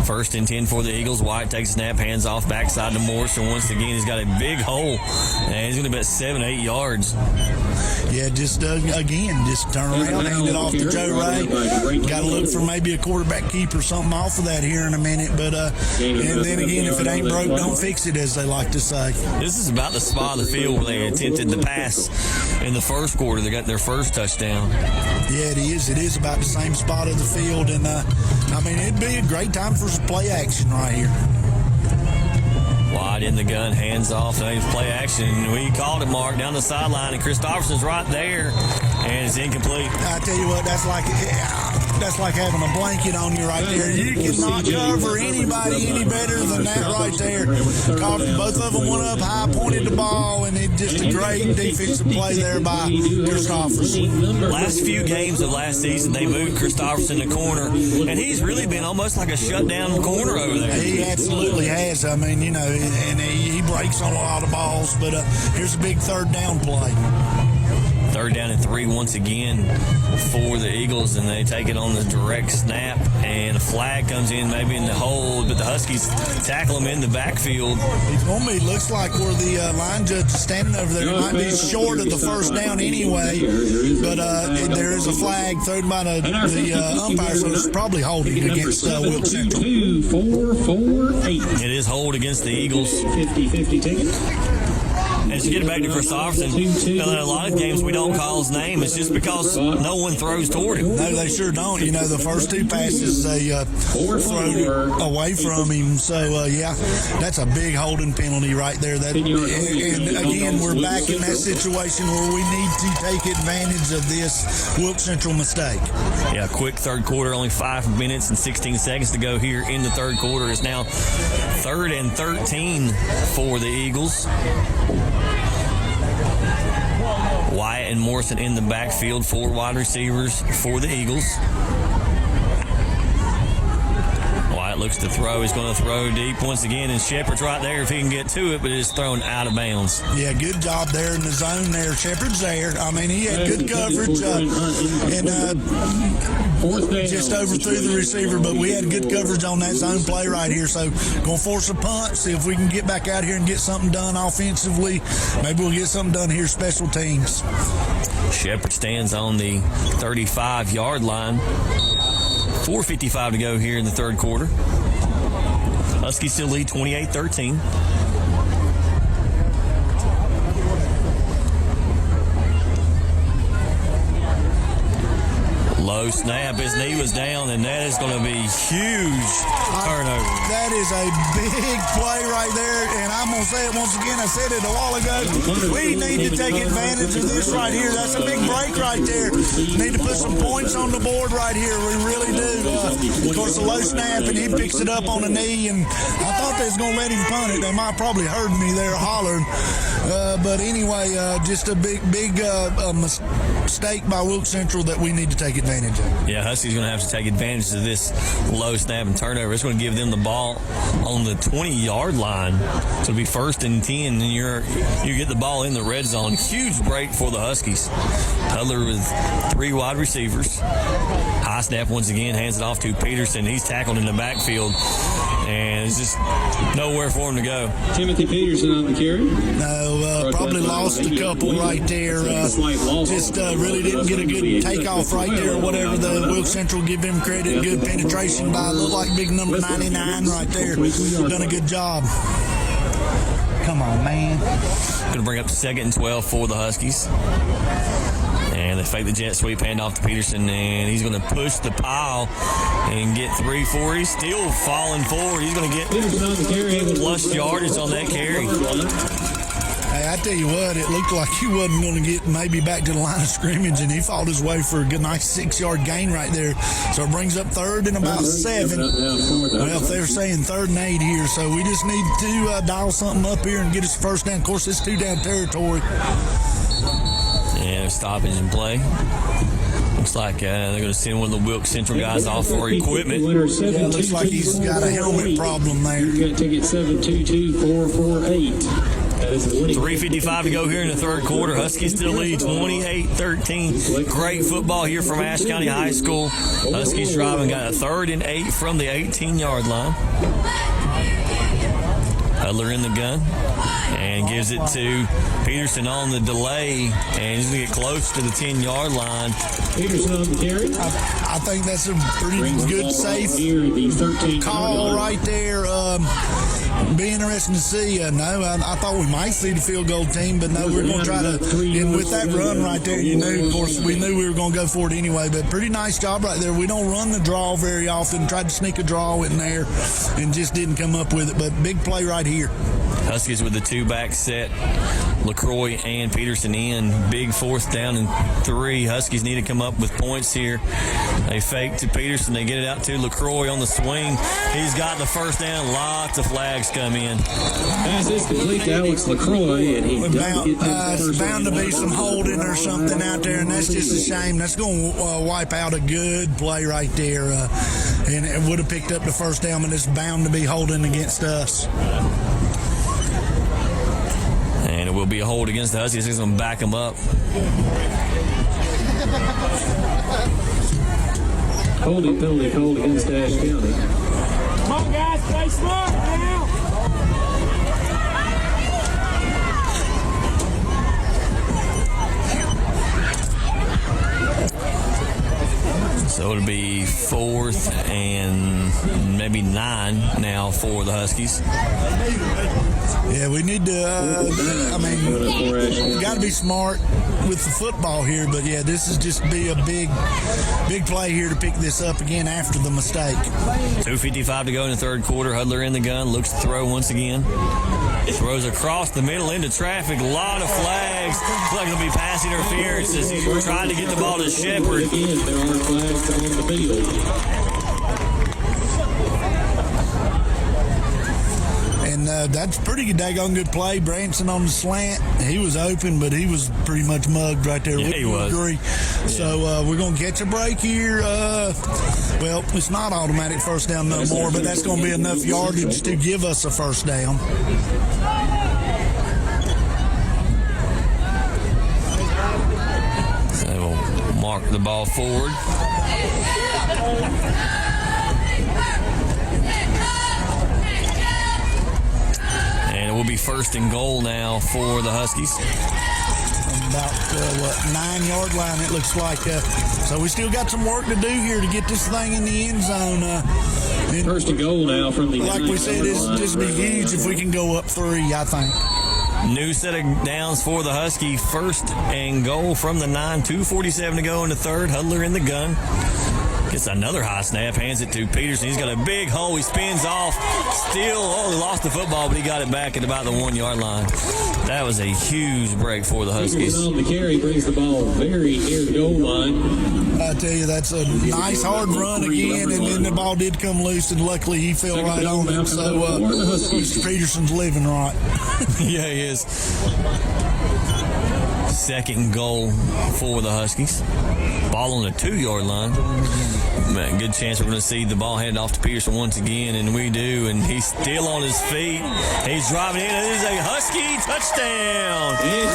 1st and 10 for the Eagles. White takes a snap, hands off, backside to Morrison. Once again, he's got a big hole, and he's going to bet 7-8 yards. Yeah, just turn around, hand it off to Joe Ray. Got to look for maybe a quarterback keep or something off of that here in a minute. But and then again, if it ain't broke, don't fix it, as they like to say. This is about the spot of the field where they attempted the pass in the first quarter. They got their first touchdown. Yeah, it is. It is about the same spot of the field, and it'd be a great time for some play action right here. Wide in in the gun, hands off, play action. We called it, Mark, down the sideline, and Christopherson's right there, and it's incomplete. I tell you what, that's like having a blanket on you right there. You cannot cover anybody any better than that right there. Both of them went up high, pointed the ball, and it's just a great defensive play there by Christopherson. Last few games of last season, they moved Christopherson to corner, and he's really been almost like a shutdown corner over there. He absolutely has. I mean, and he breaks on a lot of balls, but here's a big third down play. 3rd down and 3 once again for the Eagles, and they take it on the direct snap, and a flag comes in maybe in the hole, but the Huskies tackle him in the backfield. It looks like where the line judge is standing over there. It might be short of the first down anyway, but there is a flag thrown by the umpire, so it's probably holding against Wilkes Central. 2-4-4-8. It is hold against the Eagles. 50-50 ticket. And to get back to Christopherson, in a lot of games we don't call his name. It's just because no one throws toward him. No, they sure don't. The first 2 passes they throw away from him. So, that's a big holding penalty right there. And again, we're back in that situation where we need to take advantage of this Wilkes Central mistake. Yeah, quick third quarter, only 5 minutes and 16 seconds to go here in the third quarter. It's now 3rd and 13 for the Eagles. Wyatt and Morrison in the backfield, 4 wide receivers for the Eagles. Wyatt looks to throw. He's going to throw deep once again, and Shepard's right there if he can get to it, but it's thrown out of bounds. Yeah, good job there in the zone there. Shepard's there. I mean, he had good coverage just overthrew the receiver, but we had good coverage on that zone play right here. So going to force a punt, see if we can get back out here and get something done offensively. Maybe we'll get something done here, special teams. Shepard stands on the 35-yard line. 4:55 to go here in the third quarter. Huskies still lead 28-13. Low snap. His knee was down, and that is going to be huge turnover. That is a big play right there, and I'm going to say it once again. I said it a while ago. We need to take advantage of this right here. That's a big break right there. Need to put some points on the board right here. We really do. Of course, a low snap, and he picks it up on the knee, and I thought they was going to let him punt it. They might probably heard me there hollering. But anyway, just a big mistake by Wilkes Central that we need to take advantage of. Yeah, Huskies going to have to take advantage of this low snap and turnover. It's going to give them the ball on the 20-yard line. So it'll be 1st and 10, and you get the ball in the red zone. Huge break for the Huskies. Hudler with 3 wide receivers. High snap once again, hands it off to Peterson. He's tackled in the backfield, and it's just nowhere for him to go. Timothy Peterson on the carry. No, probably lost a couple right there. Just really didn't get a good takeoff right there or whatever. The Wilkes Central give him credit. Good penetration by, look like big number 99 right there. Done a good job. Come on, man. Going to bring up 2nd and 12 for the Huskies. And they fake the jet sweep, hand off to Peterson, and he's going to push the pile and get 3-4. He's still falling forward. He's going to get plus yardage on that carry. Hey, I tell you what, it looked like he wasn't going to get maybe back to the line of scrimmage, and he fought his way for a good, nice 6-yard gain right there. So it brings up 3rd and about 7. Well, if they're saying 3rd and 8 here, so we just need to dial something up here and get us first down. Of course, it's 2-down territory. Yeah, stoppage and play. Looks like they're going to send one of the Wilkes Central guys off for equipment. Yeah, looks like he's got a helmet problem there. You got ticket 722-448. 3:55 to go here in the third quarter. Huskies still lead 28-13. Great football here from Ashe County High School. Huskies driving, got a 3rd and 8 from the 18-yard line. Hudler in the gun and gives it to Peterson on the delay, and he's going to get close to the 10-yard line. Peterson on the carry. I think that's a pretty good, safe call right there. Be interesting to see. I thought we might see the field goal team, but no, we're going to try to. And with that run right there, of course, we knew we were going to go for it anyway. But pretty nice job right there. We don't run the draw very often. Tried to sneak a draw in there, and just didn't come up with it. But big play right here. Huskies with the two-back set. LaCroix and Peterson in. Big 4th down and 3. Huskies need to come up with points here. They fake to Peterson. They get it out to LaCroix on the swing. He's got the 1st down. Lots of flags come in. Pass is complete to Alex LaCroix, and he doesn't get the It's first bound to down. be some holding or something out there, and that's just a shame. That's going to wipe out a good play right there. And it would have picked up the 1st down, but it's bound to be holding against us. And it will be a hold against the Huskies. He's going to back them up. Holding penalty called against Ashe County. Come on, guys, play smart now. So it'll be 4th and maybe 9 now for the Huskies. Yeah, we need to, got to be smart with the football here, but yeah, this is just be a big play here to pick this up again after the mistake. 2:55 to go in the 3rd quarter. Hudler in the gun, looks to throw once again. Throws across the middle into traffic. A lot of flags. Looks like it'll be pass interference as he's trying to get the ball to Shepard. Again, there are flags on the field. And that's pretty daggone good play. Branson on the slant. He was open, but he was pretty much mugged right there. Yeah, he was. Agree. Yeah. So we're going to catch a break here. Well, it's not automatic 1st down no more, but that's going to be enough yardage to give us a 1st down. They will mark the ball forward. And it will be 1st and goal now for the Huskies. About 9-yard line, it looks like. So we still got some work to do here to get this thing in the end zone. 1st and goal now from the like we said, it's just be huge if we can go up 3, I think. New set of downs for the Husky. 1st and goal from the 9. 2:47 to go in the 3rd. Hudler in the gun. Gets another high snap, hands it to Peterson. He's got a big hole. He spins off. Still, he lost the football, but he got it back at about the 1-yard line. That was a huge break for the Huskies. On the carry brings the ball very near the goal line. I tell you, that's a nice hard run again, and then the ball did come loose, and luckily he fell right on it. So Mr. Peterson's living right. Yeah, he is. 2nd goal for the Huskies. Ball on the 2-yard line. Man, good chance we're going to see the ball handed off to Peterson once again, and we do, and he's still on his feet. He's driving in. It is a Husky touchdown. And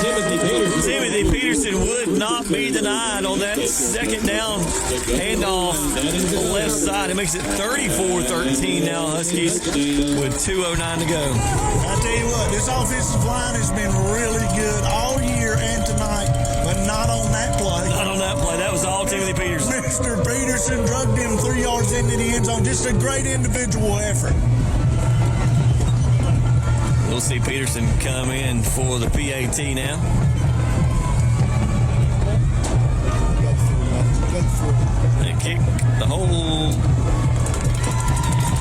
Timothy Peterson would not be denied on that 2nd down handoff on the left side. It makes it 34-13 now, Huskies, with 2:09 to go. I tell you what, this offensive line has been really good all year and tonight, but not on that play. Not on that play. That was all Timothy Peterson. Mr. Peterson drugged him 3 yards into the end zone. Just a great individual effort. We'll see Peterson come in for the PAT now. And kick the hole.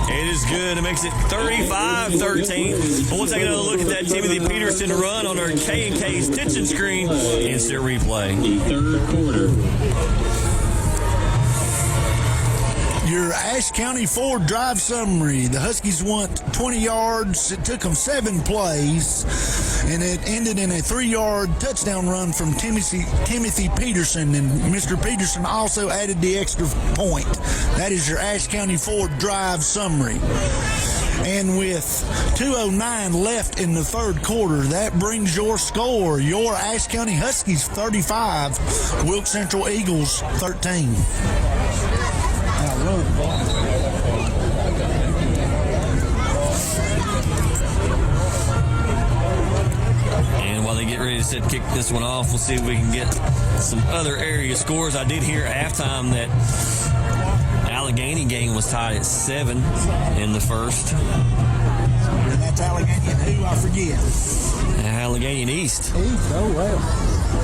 It is good. It makes it 35-13. We'll take another look at that Timothy Peterson run on our K&K stitching screen. Instant replay. the 3rd quarter. Your Ashe County Ford drive summary. The Huskies went 20 yards. It took them 7 plays, and it ended in a 3-yard touchdown run from Timothy Peterson, and Mr. Peterson also added the extra point. That is your Ashe County Ford drive summary. And with 2:09 left in the 3rd quarter, that brings your score. Your Ashe County Huskies 35, Wilkes Central Eagles 13. And while they get ready to kick this one off, we'll see if we can get some other area scores. I did hear at halftime that Allegheny game was tied at 7 in the 1st. And that's Allegheny and who? I forget. Allegheny and East. Oh, well.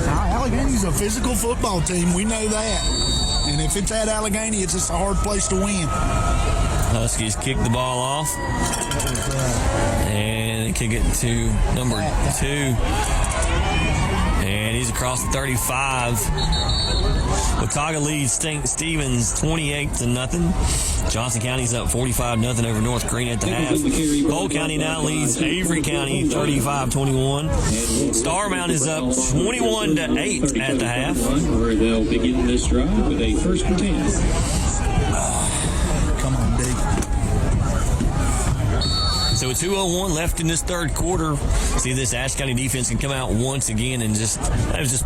Now, Allegheny's a physical football team. We know that. And if it's at Allegheny, it's just a hard place to win. Huskies kick the ball off. And kick it to number 2. And he's across the 35. Watauga leads Stevens 28-0. Johnson County's up 45-0 over North Green at the half. Cole County now leads Avery County 35-21. Starmount is up 21-8 at the half. Where they'll begin this drive with a 1st and 10. Come on, D. So with 2:01 left in this third quarter, see this Ashe County defense can come out once again and just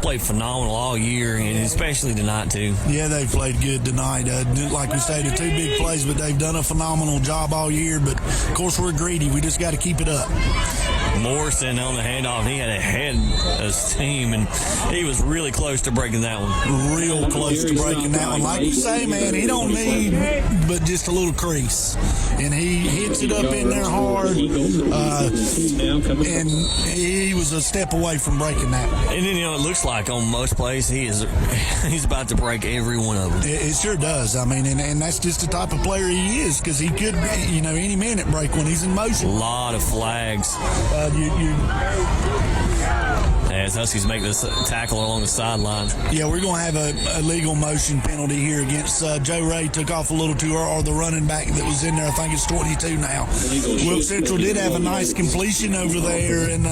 played phenomenal all year, and especially tonight too. Yeah, they've played good tonight. Like we stated, 2 big plays, but they've done a phenomenal job all year. But of course, we're greedy. We just got to keep it up. Morrison on the handoff. He had a head of steam, and he was really close to breaking that one. Real close to breaking that one. Like you say, man, he don't need but just a little crease. And he hits it up in there hard. And he was a step away from breaking that one. And then, it looks like on most plays he's about to break every one of them. It sure does. I mean, and that's just the type of player he is, because he could, any minute break when he's in motion. A lot of flags. As Huskies make this tackle along the sideline. Yeah, we're going to have a legal motion penalty here against Joe Ray. Took off a little too early, or the running back that was in there. I think it's 22 now. Wilkes Central did have a nice completion over there and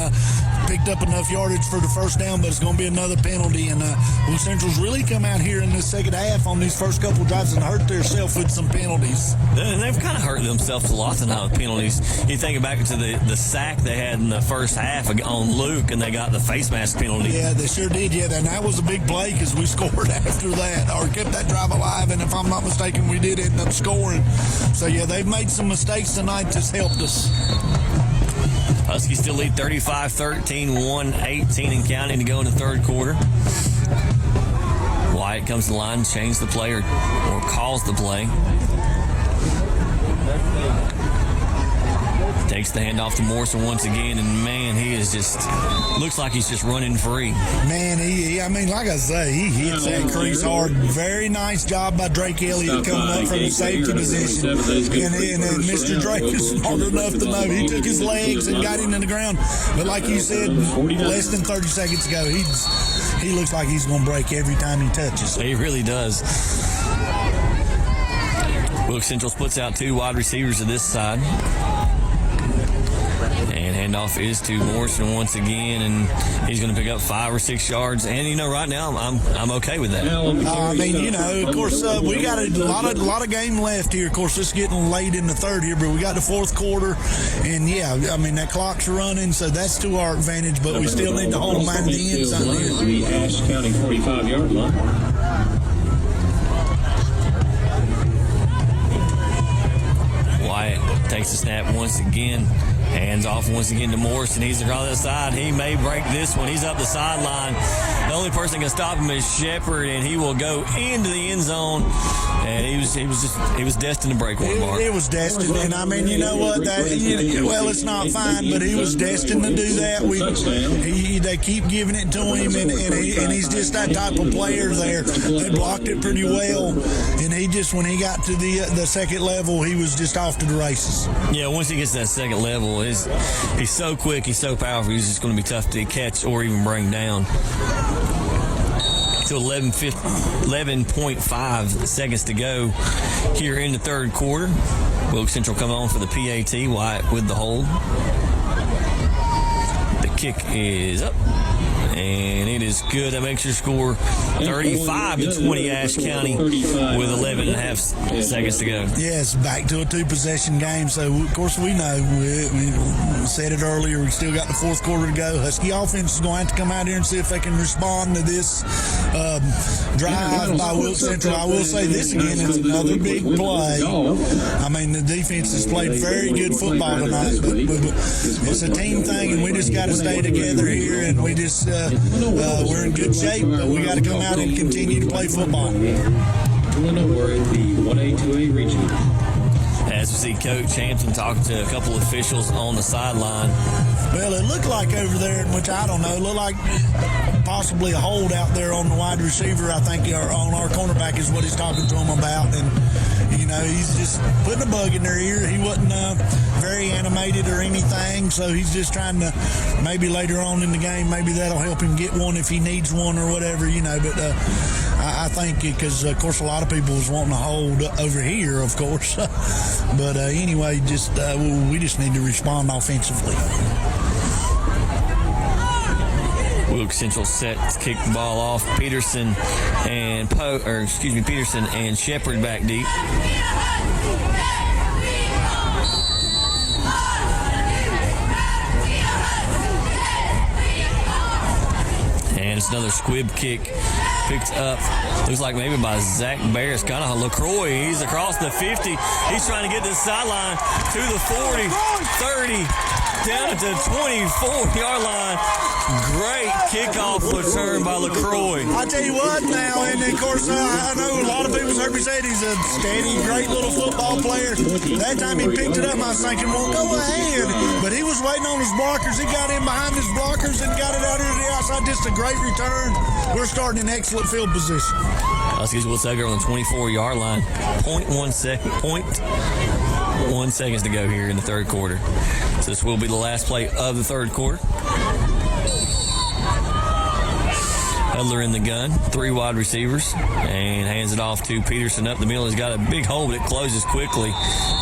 picked up enough yardage for the first down, but it's going to be another penalty. And Wilkes Central's really come out here in this second half on these first couple drives and hurt themselves with some penalties. And they've kind of hurt themselves a lot tonight with penalties. You think back to the sack they had in the first half on Luke, and they got the face mask penalty. Yeah, they sure did. Yeah, and that was a big play because we scored after that, or kept that drive alive. And if I'm not mistaken, we did end up scoring. So yeah, they've made some mistakes tonight. Just helped us. Huskies still lead 35-13, 1:18 in counting to go in the third quarter. Wyatt comes to the line, changes the play or calls the play. Takes the handoff to Morrison once again, and man, he is looks like he's just running free. Man, like I say, he hits that crease hard. Very nice job by Drake Elliott coming up from the safety position. And Mr. Drake is smart enough to know he took his legs and got him to the ground. But like you said, less than 30 seconds ago, he looks like he's going to break every time he touches. He really does. Wilkes Central splits out 2 wide receivers to this side. And handoff is to Morrison once again, and he's going to pick up 5 or 6 yards. And right now I'm okay with that. Of course, we got a lot of game left here. Of course, it's getting late in the third here, but we got the fourth quarter, and that clock's running, so that's to our advantage. But we still need to hold them out of the end zone here. The Ashe County 45-yard line. Wyatt takes the snap once again. Hands off once again to Morrison. He's across the side. He may break this one. He's up the sideline. The only person that can stop him is Shepard, and he will go into the end zone. And he was destined to break one, Mark. It was destined, and you know what? It's not fine, but he was destined to do that. They keep giving it to him, and he's just that type of player there. They blocked it pretty well, and when he got to the second level, he was just off to the races. Yeah, once he gets to that second level, he's so quick, he's so powerful, he's just going to be tough to catch or even bring down. To 11.5 seconds to go here in the third quarter. Wilkes Central come on for the PAT. Wyatt with the hold. The kick is up, and it is good. That makes your score 35-20 Ashe County with 11.5 seconds to go. Yes, back to a 2-possession game. So, of course, we know. We said it earlier. We still got the fourth quarter to go. Husky offense is going to have to come out here and see if they can respond to this drive by Wilkes Central. I will say this again. It's another big play. The defense has played very good football tonight. But it's a team thing, and we just got to stay together here, and we just we're in good shape, but we got to come out and continue to play football. We're in the 1A-2A region. As we see Coach Hampton talking to a couple officials on the sideline. Well, it looked like over there, which I don't know, it looked like possibly a hold out there on the wide receiver, I think, or on our cornerback is what he's talking to him about. And, You know, he's just putting a bug in their ear. He wasn't very animated or anything, so he's just trying to maybe later on in the game, maybe that'll help him get one if he needs one or whatever, you know. But I think because, of course, a lot of people was wanting to hold over here, of course. But anyway, we just need to respond offensively. Wilkes Central set to kick the ball off. Peterson and Shepard back deep. And it's another squib kick picked up. Looks like maybe by Zach Barris. Kind of LaCroix. He's across the 50. He's trying to get this sideline to the 40, 30, down to the 24-yard line. Great kickoff return by LaCroix. I tell you what now, and of course, I know a lot of people heard me say he's a steady, great little football player. That time he picked it up, I was thinking, well, go ahead. But he was waiting on his blockers. He got in behind his blockers and got it out here to the outside. Just a great return. We're starting in excellent field position. Huskies will take her on the 24-yard line. 0.1 seconds to go here in the third quarter. So this will be the last play of the third quarter. Hudler in the gun, 3 wide receivers, and hands it off to Peterson up the middle. He's got a big hole, but it closes quickly,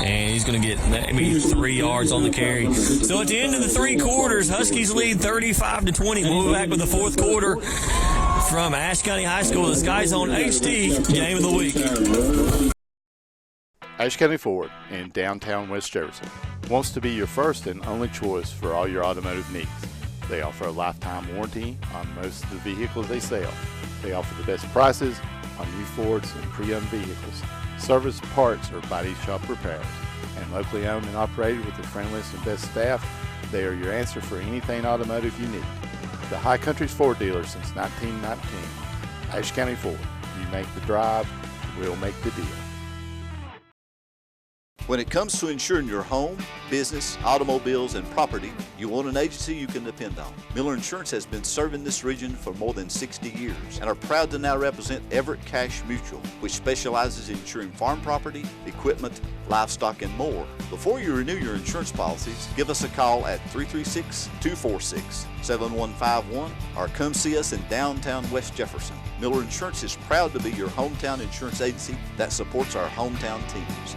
and he's going to get maybe 3 yards on the carry. So at the end of the 3 quarters, Huskies lead 35-20. We'll be back with the fourth quarter from Ashe County High School, the Sky Zone HD Game of the Week. Ashe County Ford in downtown West Jefferson wants to be your first and only choice for all your automotive needs. They offer a lifetime warranty on most of the vehicles they sell. They offer the best prices on new Fords and pre-owned vehicles, service, parts, or body shop repairs. And locally owned and operated with the friendliest and best staff, they are your answer for anything automotive you need. The High Country's Ford dealer since 1919. Ashe County Ford. You make the drive, we'll make the deal. When it comes to insuring your home, business, automobiles, and property, you want an agency you can depend on. Miller Insurance has been serving this region for more than 60 years and are proud to now represent Everett Cash Mutual, which specializes in insuring farm property, equipment, livestock, and more. Before you renew your insurance policies, give us a call at 336-246-7151 or come see us in downtown West Jefferson. Miller Insurance is proud to be your hometown insurance agency that supports our hometown teams.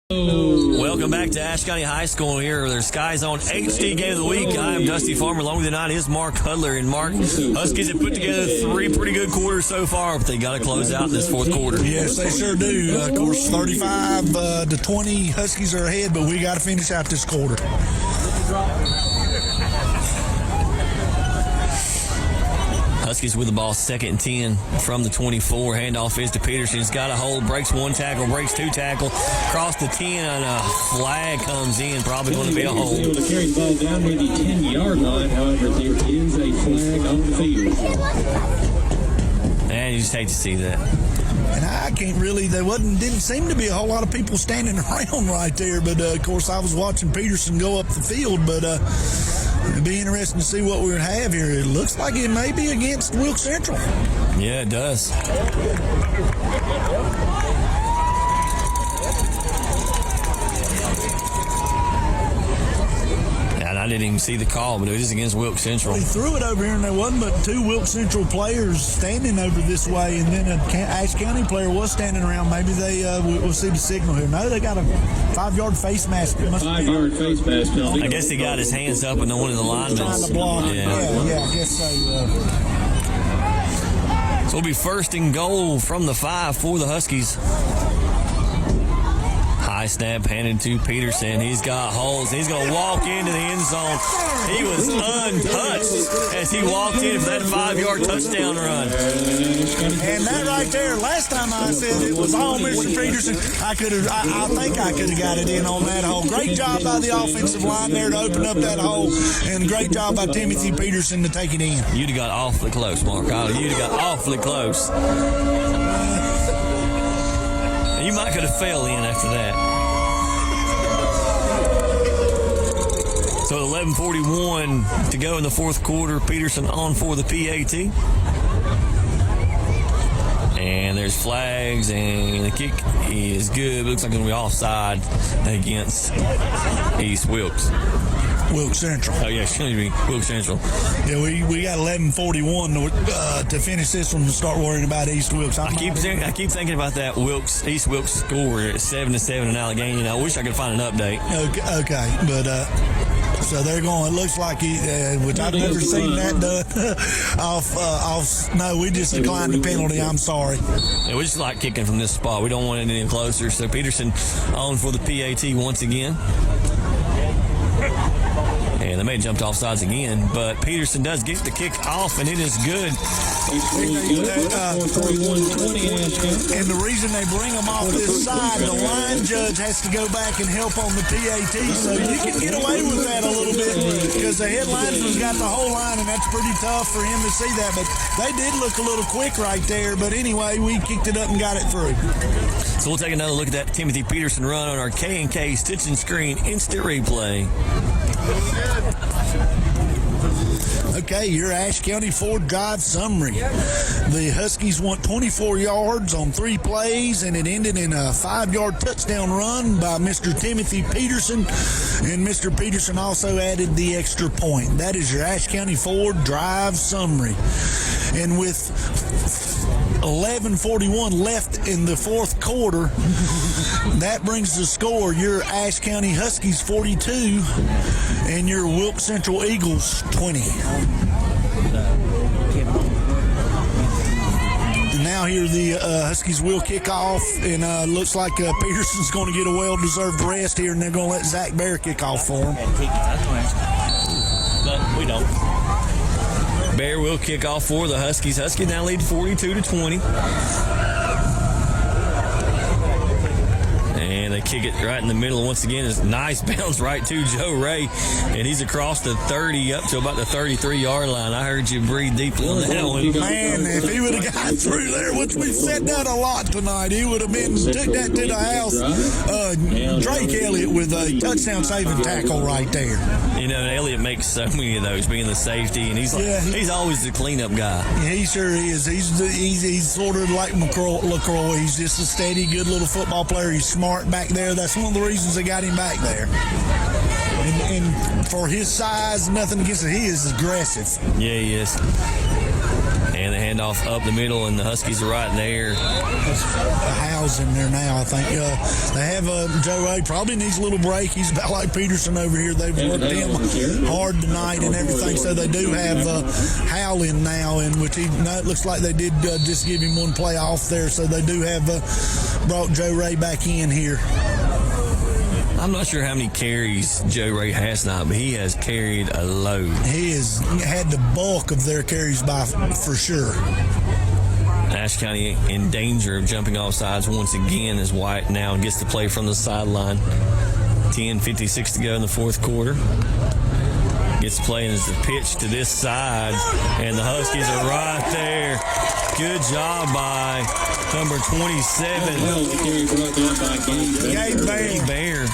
Welcome back to Ashe County High School here. Their Sky Zone HD Game of the Week. I am Dusty Farmer. Along with tonight is Mark Hudler. And Mark, Huskies have put together 3 pretty good quarters so far, but they got to close out this fourth quarter. Yes, they sure do. Of course, 35-20, Huskies are ahead, but we got to finish out this quarter. Huskies with the ball, 2nd and 10 from the 24. Handoff is to Peterson. He's got a hold, breaks 1 tackle, breaks 2 tackle, across the 10, and a flag comes in. Probably going to be a hold. Able to carry the ball down near the 10-yard line. However, there is a flag on the field. And you just hate to see that. And I can't really, didn't seem to be a whole lot of people standing around right there. But, of course, I was watching Peterson go up the field. But it'd be interesting to see what we would have here. It looks like it may be against Wilkes Central. Yeah, it does. And I didn't even see the call, but it was against Wilkes Central. He threw it over here, and there wasn't but 2 Wilkes Central players standing over this way, and then an Ashe County player was standing around. Maybe we'll see the signal here. No, they got a 5-yard face mask. 5-yard face mask penalty. I guess he got his hands up and one of the linemen. Trying to block. Yeah, I guess so. So it'll be 1st and goal from the 5 for the Huskies. High snap handed to Peterson. He's got holes. He's going to walk into the end zone. He was untouched as he walked in for that 5-yard touchdown run. And that right there, last time I said it was all Mr. Peterson, I think I could have got it in on that hole. Great job by the offensive line there to open up that hole, and great job by Timothy Peterson to take it in. You'd have got awfully close, Mark. You'd have got awfully close. You might could have fell in after that. So 11:41 to go in the fourth quarter. Peterson on for the PAT. And And there's flags, and the kick is good. Looks like it's going to be offside against East Wilkes. Wilkes Central. Oh, yeah, excuse me, Wilkes Central. Yeah, we got 11:41 to finish this one and start worrying about East Wilkes. I keep thinking about that East Wilkes score at 7-7 in Allegheny. I wish I could find an update. Okay, but so they're going. It looks like which I've never seen that done. off. No, we just declined the penalty. I'm sorry. Yeah, we just like kicking from this spot. We don't want it any closer. So Peterson on for the PAT once again. And they may have jumped off sides again, but Peterson does get the kick off, and it is good. And the reason they bring them off this side, the line judge has to go back and help on the PAT, so you can get away with that a little bit because the head linesman's got the whole line, and that's pretty tough for him to see that. But they did look a little quick right there. But anyway, we kicked it up and got it through. So we'll take another look at that Timothy Peterson run on our K&K Stitch and Screen instant replay. Okay, your Ashe County Ford Drive summary. The Huskies went 24 yards on 3 plays, and it ended in a 5-yard touchdown run by Mr. Timothy Peterson, and Mr. Peterson also added the extra point. That is your Ashe County Ford Drive summary. And with 11:41 left in the fourth quarter, that brings the score, your Ashe County Huskies 42 and your Wilkes Central Eagles 20. And now here the Huskies will kick off, and looks like Peterson's going to get a well-deserved rest here, and they're going to let Zach Bear kick off for him. But we don't. Bear will kick off for the Huskies. Huskies now lead 42-20. And they kick it right in the middle. Once again, it's a nice bounce right to Joe Ray. And he's across the 30 up to about the 33-yard line. I heard you breathe deeply on that one. Man, if he would have got through there, which we've said that a lot tonight, he would have took that to the house. Drake Elliott with a touchdown-saving tackle right there. You know, Elliott makes so many of those, being the safety, and he's always the cleanup guy. He sure is. He's sort of like LaCroix. He's just a steady, good little football player. He's smart back there. That's one of the reasons they got him back there. And for his size, nothing against it, he is aggressive. Yeah, he is. And the handoff up the middle, and the Huskies are right there. Howe's in there now, I think. They have Joe Ray probably needs a little break. He's about like Peterson over here. They've worked him hard tonight and everything. So they do have Howell in now, and which it looks like they did just give him one play off there. So they do have brought Joe Ray back in here. I'm not sure how many carries Joe Ray has tonight, but he has carried a load. He has had the bulk of their carries for sure. Ashe County in danger of jumping off sides once again as White now gets to play from the sideline. 10:56 to go in the fourth quarter. Gets to play, and it's the pitch to this side, and the Huskies are right there. Good job by number 27. Gabe Bear.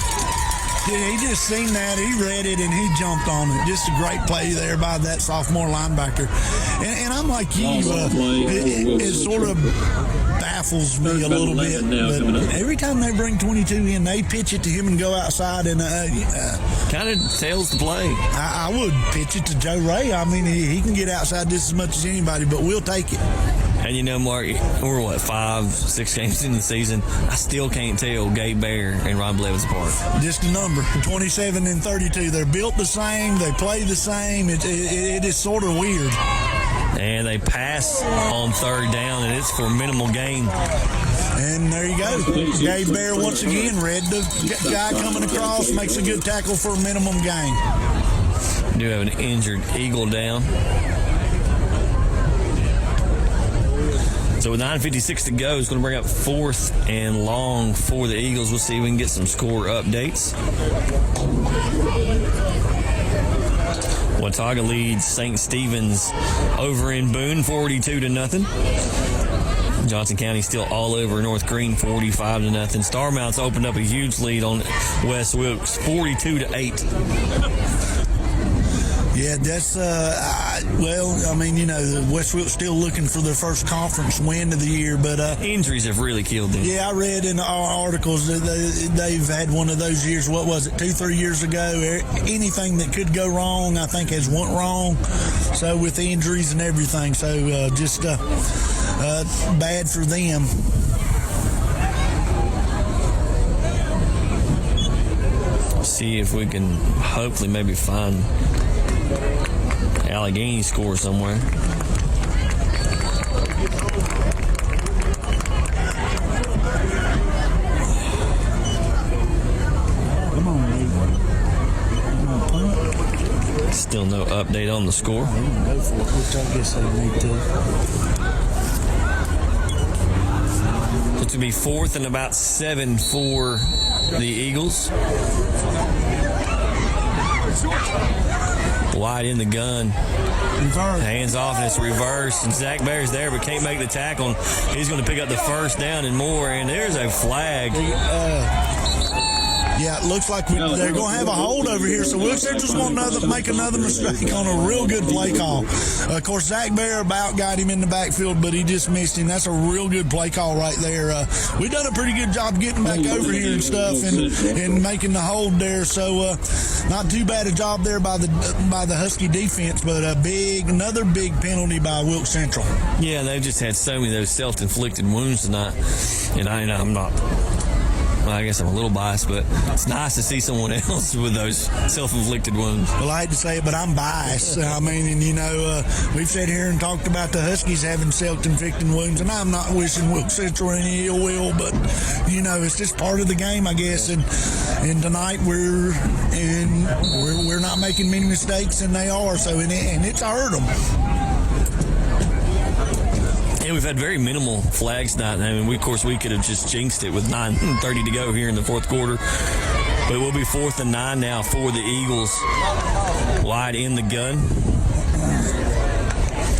He just seen that, he read it, and he jumped on it. Just a great play there by that sophomore linebacker. And I'm like you, it sort of baffles me a little bit. But every time they bring 22 in, they pitch it to him and go outside, and kind of tails the play. I would pitch it to Joe Ray. I mean, he can get outside just as much as anybody, but we'll take it. And you know, Mark, we're 5-6 games in the season. I still can't tell Gabe Bear and Ron Blevins apart. Just a number, 27 and 32. They're built the same. They play the same. It is sort of weird. And they pass on third down, and it's for minimal gain. And there you go. Gabe Bear once again read the guy coming across, makes a good tackle for a minimum gain. We do have an injured Eagle down. So with 9:56 to go, it's going to bring up 4th and long for the Eagles. We'll see if we can get some score updates. Watauga leads St. Stephen's over in Boone 42-0. Johnson County still all over North Green 45-0. Starmount's opened up a huge lead on West Wilkes 42-8. Yeah, that's West Wilkes still looking for their first conference win of the year, but injuries have really killed them. Yeah, I read in our articles that they've had one of those years. What was it, 2-3 years ago? Anything that could go wrong, I think, has went wrong. So with injuries and everything, so just bad for them. See if we can hopefully maybe find Allegheny score somewhere. Come on, Still no update on the score. Go for it, which I guess they need to. To be 4th and about 7 for the Eagles. Wide in the gun. Hands off, and it's reversed. And Zach Bear's there, but can't make the tackle. He's going to pick up the first down and more. And there's a flag. Yeah, it looks like they're going to have a hold over here. So Wilkes Central's going to make another mistake on a real good play call. Of course, Zach Bear about got him in the backfield, but he just missed him. That's a real good play call right there. We've done a pretty good job getting back over here and stuff and making the hold there. So not too bad a job there by the Husky defense, but another big penalty by Wilkes Central. Yeah, they've just had so many of those self-inflicted wounds tonight. And I'm not... Well, I guess I'm a little biased, but it's nice to see someone else with those self-inflicted wounds. Well, I hate to say it, but I'm biased. I mean, and we've sat here and talked about the Huskies having self-inflicted wounds, and I'm not wishing Wilkes Central any ill will, but it's just part of the game, I guess. And tonight we're not making many mistakes, and they are. So and it's hurt them. Yeah, we've had very minimal flags tonight. I mean, we could have just jinxed it with 9:30 to go here in the fourth quarter. But it will be 4th and 9 now for the Eagles. Wide in the gun.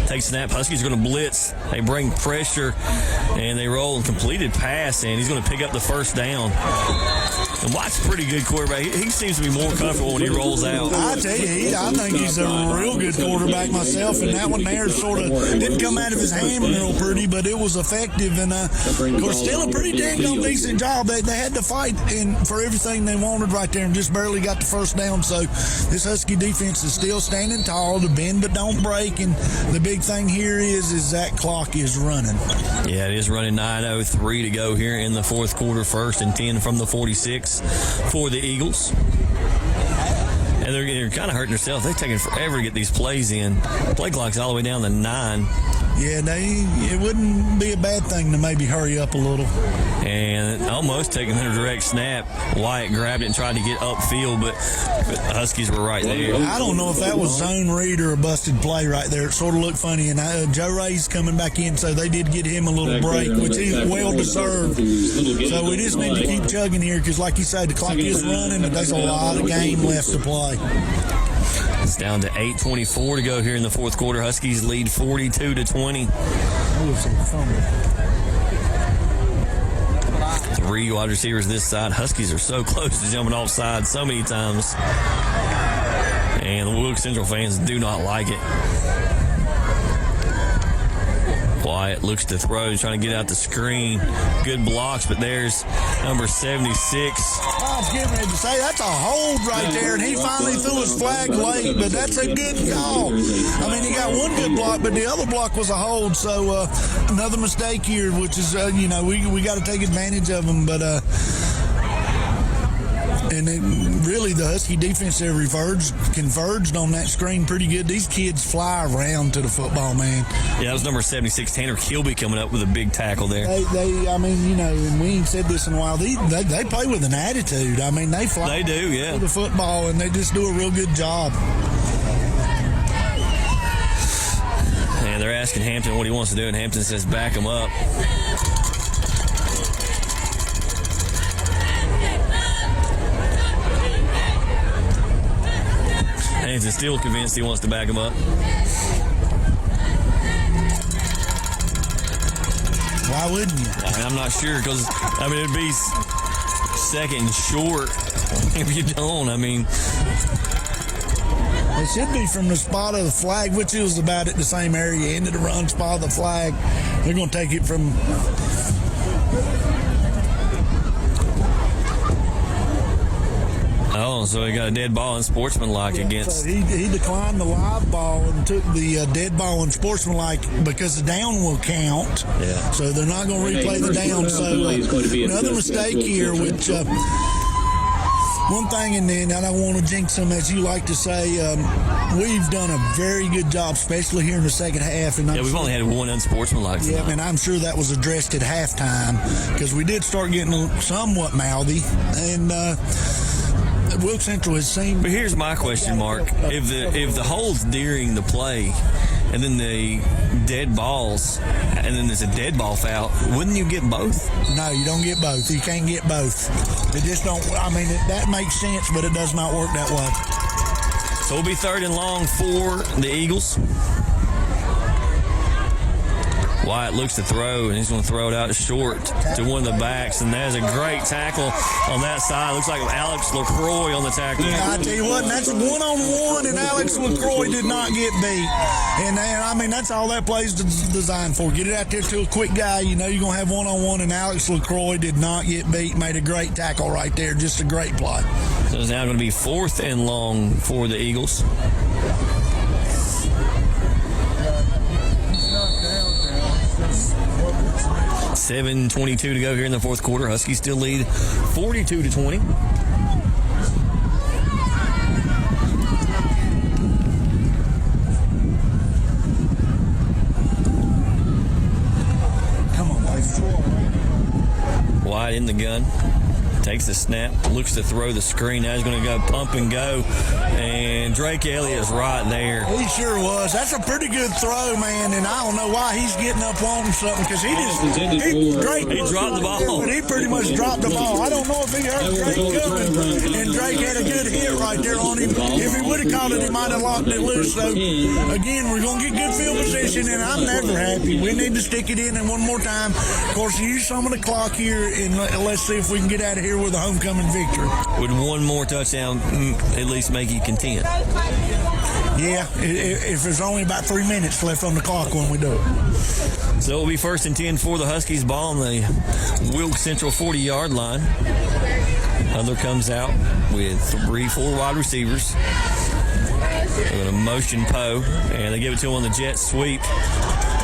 Take snap. Huskies are going to blitz. They bring pressure, and they roll a completed pass, and he's going to pick up the first down. And Watt's a pretty good quarterback. He seems to be more comfortable when he rolls out. I tell you, I think he's a real good quarterback myself, and that one there sort of didn't come out of his hand real pretty, but it was effective, and of course, still a pretty dang decent job. They had to fight for everything they wanted right there and just barely got the first down. So this Husky defense is still standing tall to bend but don't break, and the big thing here is that clock is running. Yeah, it is running. 9:03 to go here in the fourth quarter. 1st and 10 from the 46 for the Eagles. And they're kind of hurting themselves. They're taking forever to get these plays in. Play clock's all the way down to 9. Yeah, it wouldn't be a bad thing to maybe hurry up a little. And almost taking a direct snap. Wyatt grabbed it and tried to get upfield, but the Huskies were right there. I don't know if that was zone read or a busted play right there. It sort of looked funny. And Joe Ray's coming back in, so they did get him a little break, which is well-deserved. So we just need to keep chugging here because, like you said, the clock is running, but there's a lot of game left to play. It's down to 8:24 to go here in the fourth quarter. Huskies lead 42-20. 3 wide receivers this side. Huskies are so close to jumping offside so many times. And the Wilkes Central fans do not like it. Wyatt looks to throw, trying to get out the screen. Good blocks, but there's number 76. I was getting ready to say, that's a hold right there, and he finally threw his flag late, but that's a good call. I mean, he got one good block, but the other block was a hold, so another mistake here, which is, we got to take advantage of them, but... And really, the Husky defense there converged on that screen pretty good. These kids fly around to the football, man. Yeah, that was number 76, Tanner Kilby, coming up with a big tackle there. And we ain't said this in a while. They play with an attitude. I mean, they fly They do, yeah. to the football, and they just do a real good job. And they're asking Hampton what he wants to do, and Hampton says back him up. Hampton's still convinced he wants to back him up. Why wouldn't you? I'm not sure because, it'd be second and short if you don't. It should be from the spot of the flag, which is about at the same area, into the run spot of the flag. They're going to take it from... Oh, so he got a dead ball and sportsmanlike against. So he declined the live ball and took the dead ball and sportsmanlike because the down will count. Yeah. So they're not going to replay the down. So another mistake here, which one thing, and then I don't want to jinx them, as you like to say, we've done a very good job, especially here in the second half. And we've only had one unsportsmanlike tonight. Yeah, and I'm sure that was addressed at halftime because we did start getting somewhat mouthy. And Wilkes Central has seen. But here's my question, Mark: if the holds during the play, and then the dead balls, and then there's a dead ball foul, wouldn't you get both? No, you don't get both. You can't get both. It just don't. I mean, that makes sense, but it does not work that way. So it'll be 3rd and long for the Eagles. Wyatt looks to throw, and he's going to throw it out short to one of the backs, and there's a great tackle on that side. Looks like Alex LaCroix on the tackle. I tell you what, that's a one-on-one, and Alex LaCroix did not get beat. And I mean, that's all that play's designed for. Get it out there to a quick guy. You know you're going to have one-on-one, and Alex LaCroix did not get beat. Made a great tackle right there. Just a great play. So it's now going to be 4th and long for the Eagles. 7:22 to go here in the fourth quarter. Huskies still lead 42-20. Come on, boys. Wide in the gun. Takes the snap, looks to throw the screen. Now he's going to go pump and go. And Drake Elliott's right there. He sure was. That's a pretty good throw, man. And I don't know why he's getting up wanting something because He dropped the ball. But he pretty much dropped the ball. I don't know if he heard Drake coming. And Drake had a good hit right there on him. If he would have caught it, he might have locked it loose. So, again, we're going to get good field position, and I'm never happy. We need to stick it in, and one more time. Of course, use some of the clock here, and let's see if we can get out of here with a homecoming victory. Would one more touchdown at least make you content? Yeah, if there's only about 3 minutes left on the clock when we do it. So it'll be 1st and 10 for the Huskies. Ball on the Wilkes Central 40-yard line. Hudler comes out with 4 wide receivers. They're going to motion Poe, and they give it to him on the jet sweep.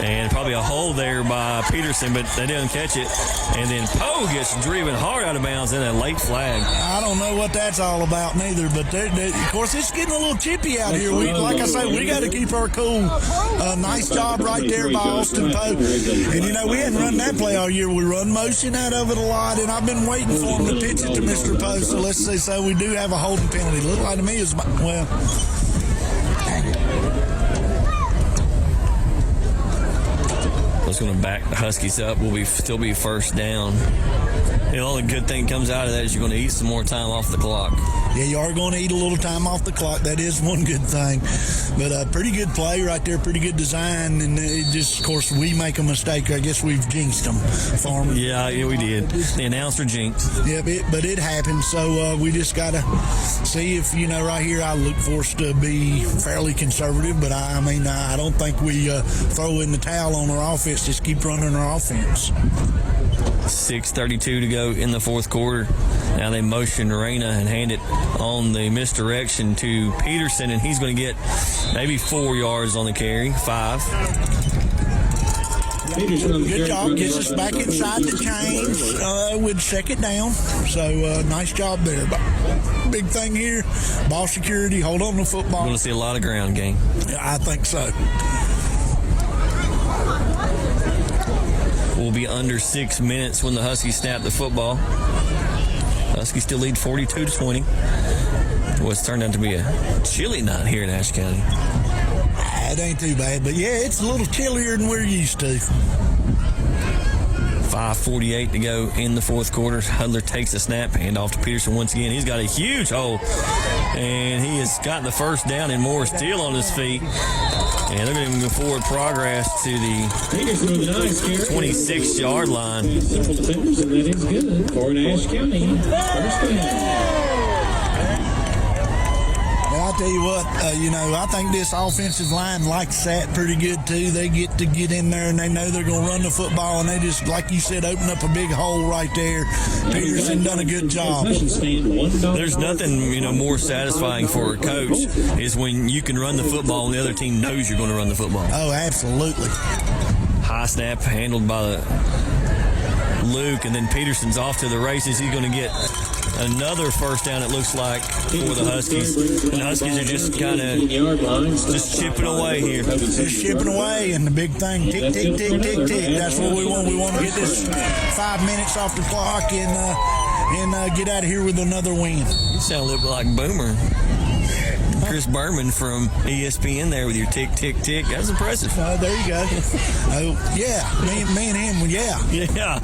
And probably a hold there by Peterson, but they didn't catch it. And then Poe gets driven hard out of bounds in a late flag. I don't know what that's all about neither, but of course it's getting a little chippy out here. Like I say, we got to keep our cool. Nice job right there by Austin Poe. And you know, we hadn't run that play all year. We run motion out of it a lot, and I've been waiting for him to pitch it to Mr. Poe. So let's see. So we do have a holding penalty. Look like to me is well. It's going to back the Huskies up. Will still be 1st down. The only good thing comes out of that is you're going to eat some more time off the clock. Yeah, you are going to eat a little time off the clock. That is one good thing. But pretty good play right there, pretty good design. And it just, of course, we make a mistake. I guess we've jinxed them. Yeah, we did. The announcer jinxed. Yeah, but it happened. So we just got to see if, right here, I look for us to be fairly conservative. But, I mean, I don't think we throw in the towel on our offense. Just keep running our offense. 6:32 to go in the fourth quarter. Now they motion Reyna and hand it on the misdirection to Peterson, and he's going to get maybe 4 yards on the carry, 5. Good job. Gets us back inside the chains with 2nd down. So nice job there. Big thing here, ball security, hold on to the football. We're going to see a lot of ground game. I think so. Will be under 6 minutes when the Huskies snap the football. Huskies still lead 42-20. What's turned out to be a chilly night here in Ashe County. It ain't too bad, but yeah, it's a little chillier than we're used to. 5:48 to go in the fourth quarter. Hudler takes the snap, hand off to Peterson once again. He's got a huge hole, and he has got the 1st down, and Moore still on his feet. And they're going to move forward progress to the 26-yard line. Central defenders, and that is good for Ashe County. 1st down. I tell you what, I think this offensive line likes that pretty good too. They get to get in there and they know they're going to run the football, and they just, like you said, open up a big hole right there. Peterson done a good job. There's nothing, more satisfying for a coach is when you can run the football and the other team knows you're going to run the football. Oh, absolutely. High snap handled by Luke, and then Peterson's off to the races. He's going to get another first down, it looks like, for the Huskies. And the Huskies are just kind of just chipping away here. Just chipping away, and the big thing, tick, tick, tick, tick, tick. That's what we want. We want to get this 5 minutes off the clock and get out of here with another win. You sound a little bit like Boomer. Chris Berman from ESPN there with your tick, tick, tick. That's impressive. There you go. Oh, yeah. Me and him, yeah. Yeah.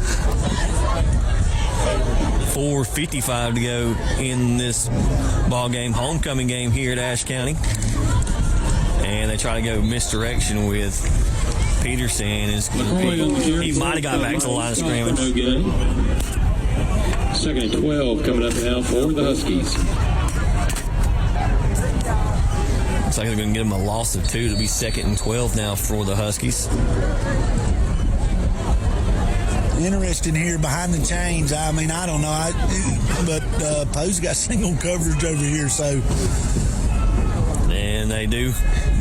4:55 to go in this ball game, homecoming game here at Ashe County. And they try to go misdirection with Peterson. He might have got back to the line of scrimmage. Second and 12 coming up now for the Huskies. Looks like they're going to get them a loss of 2. It'll be second and 12 now for the Huskies. Interesting here behind the chains. I mean, I don't know. But Poe's got single coverage over here, so. And they do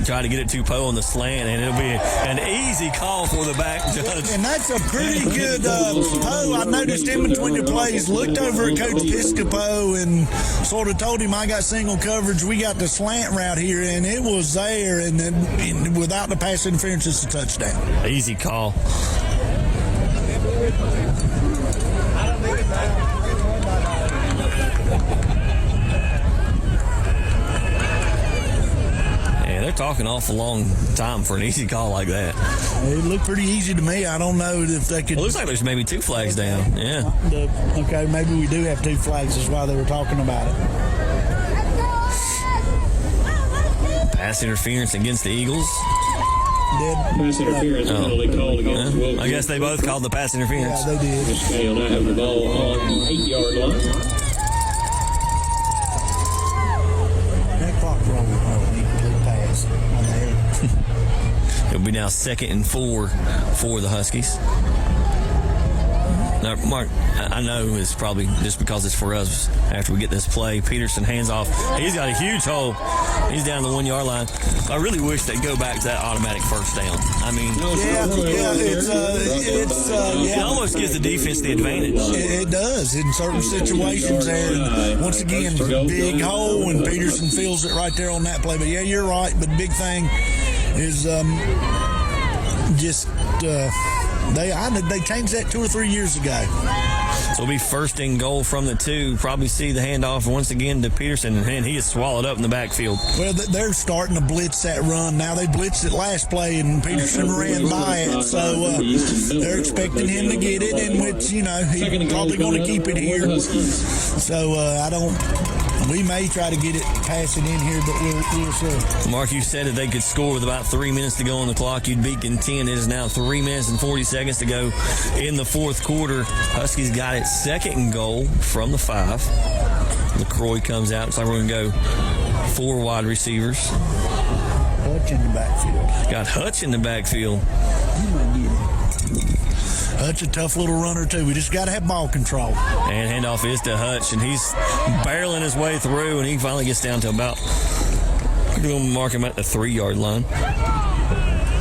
try to get it to Poe on the slant, and it'll be an easy call for the back judge. And that's a pretty good Poe. I noticed in between the plays, looked over at Coach Piscopo and sort of told him, I got single coverage. We got the slant route here, and it was there. And then without the pass interference, it's a touchdown. Easy call. They're talking awful long time for an easy call like that. It looked pretty easy to me. I don't know if they could. It looks like there's maybe 2 flags down. Yeah. Okay, maybe we do have 2 flags. That's why they were talking about it. Pass interference against the Eagles. Pass interference penalty called against Wilkes. I guess they both called the pass interference. Yeah, they did. They will now have the ball on the 8-yard line. That clock rolling. Pass on there. It'll be now second and 4 for the Huskies. Now, Mark, I know it's probably just because it's for us after we get this play. Peterson hands off. He's got a huge hole. He's down the 1-yard line. I really wish they'd go back to that automatic first down. I mean, it almost gives the defense the advantage. It does in certain situations there. And once again, big hole, and Peterson fills it right there on that play. But yeah, you're right. But the big thing is they changed that 2 or 3 years ago. So it'll be first and goal from the 2. Probably see the handoff once again to Peterson, and he is swallowed up in the backfield. Well, they're starting to blitz that run now. They blitzed it last play, and Peterson ran by it. So they're expecting him to get it, in which, he's probably going to keep it here. So we may try to get it, pass it in here, but we'll see. Mark, you said that they could score with about 3 minutes to go on the clock. You'd be content. It is now 3 minutes and 40 seconds to go in the fourth quarter. Huskies got it second and goal from the 5. LaCroix comes out. Looks like we're going to go 4 wide receivers. Hutch in the backfield. Got Hutch in the backfield. You might get it. Hutch a tough little runner, too. We just got to have ball control. And handoff is to Hutch, and he's barreling his way through, and he finally gets down to about, we're going to mark him at the 3-yard line.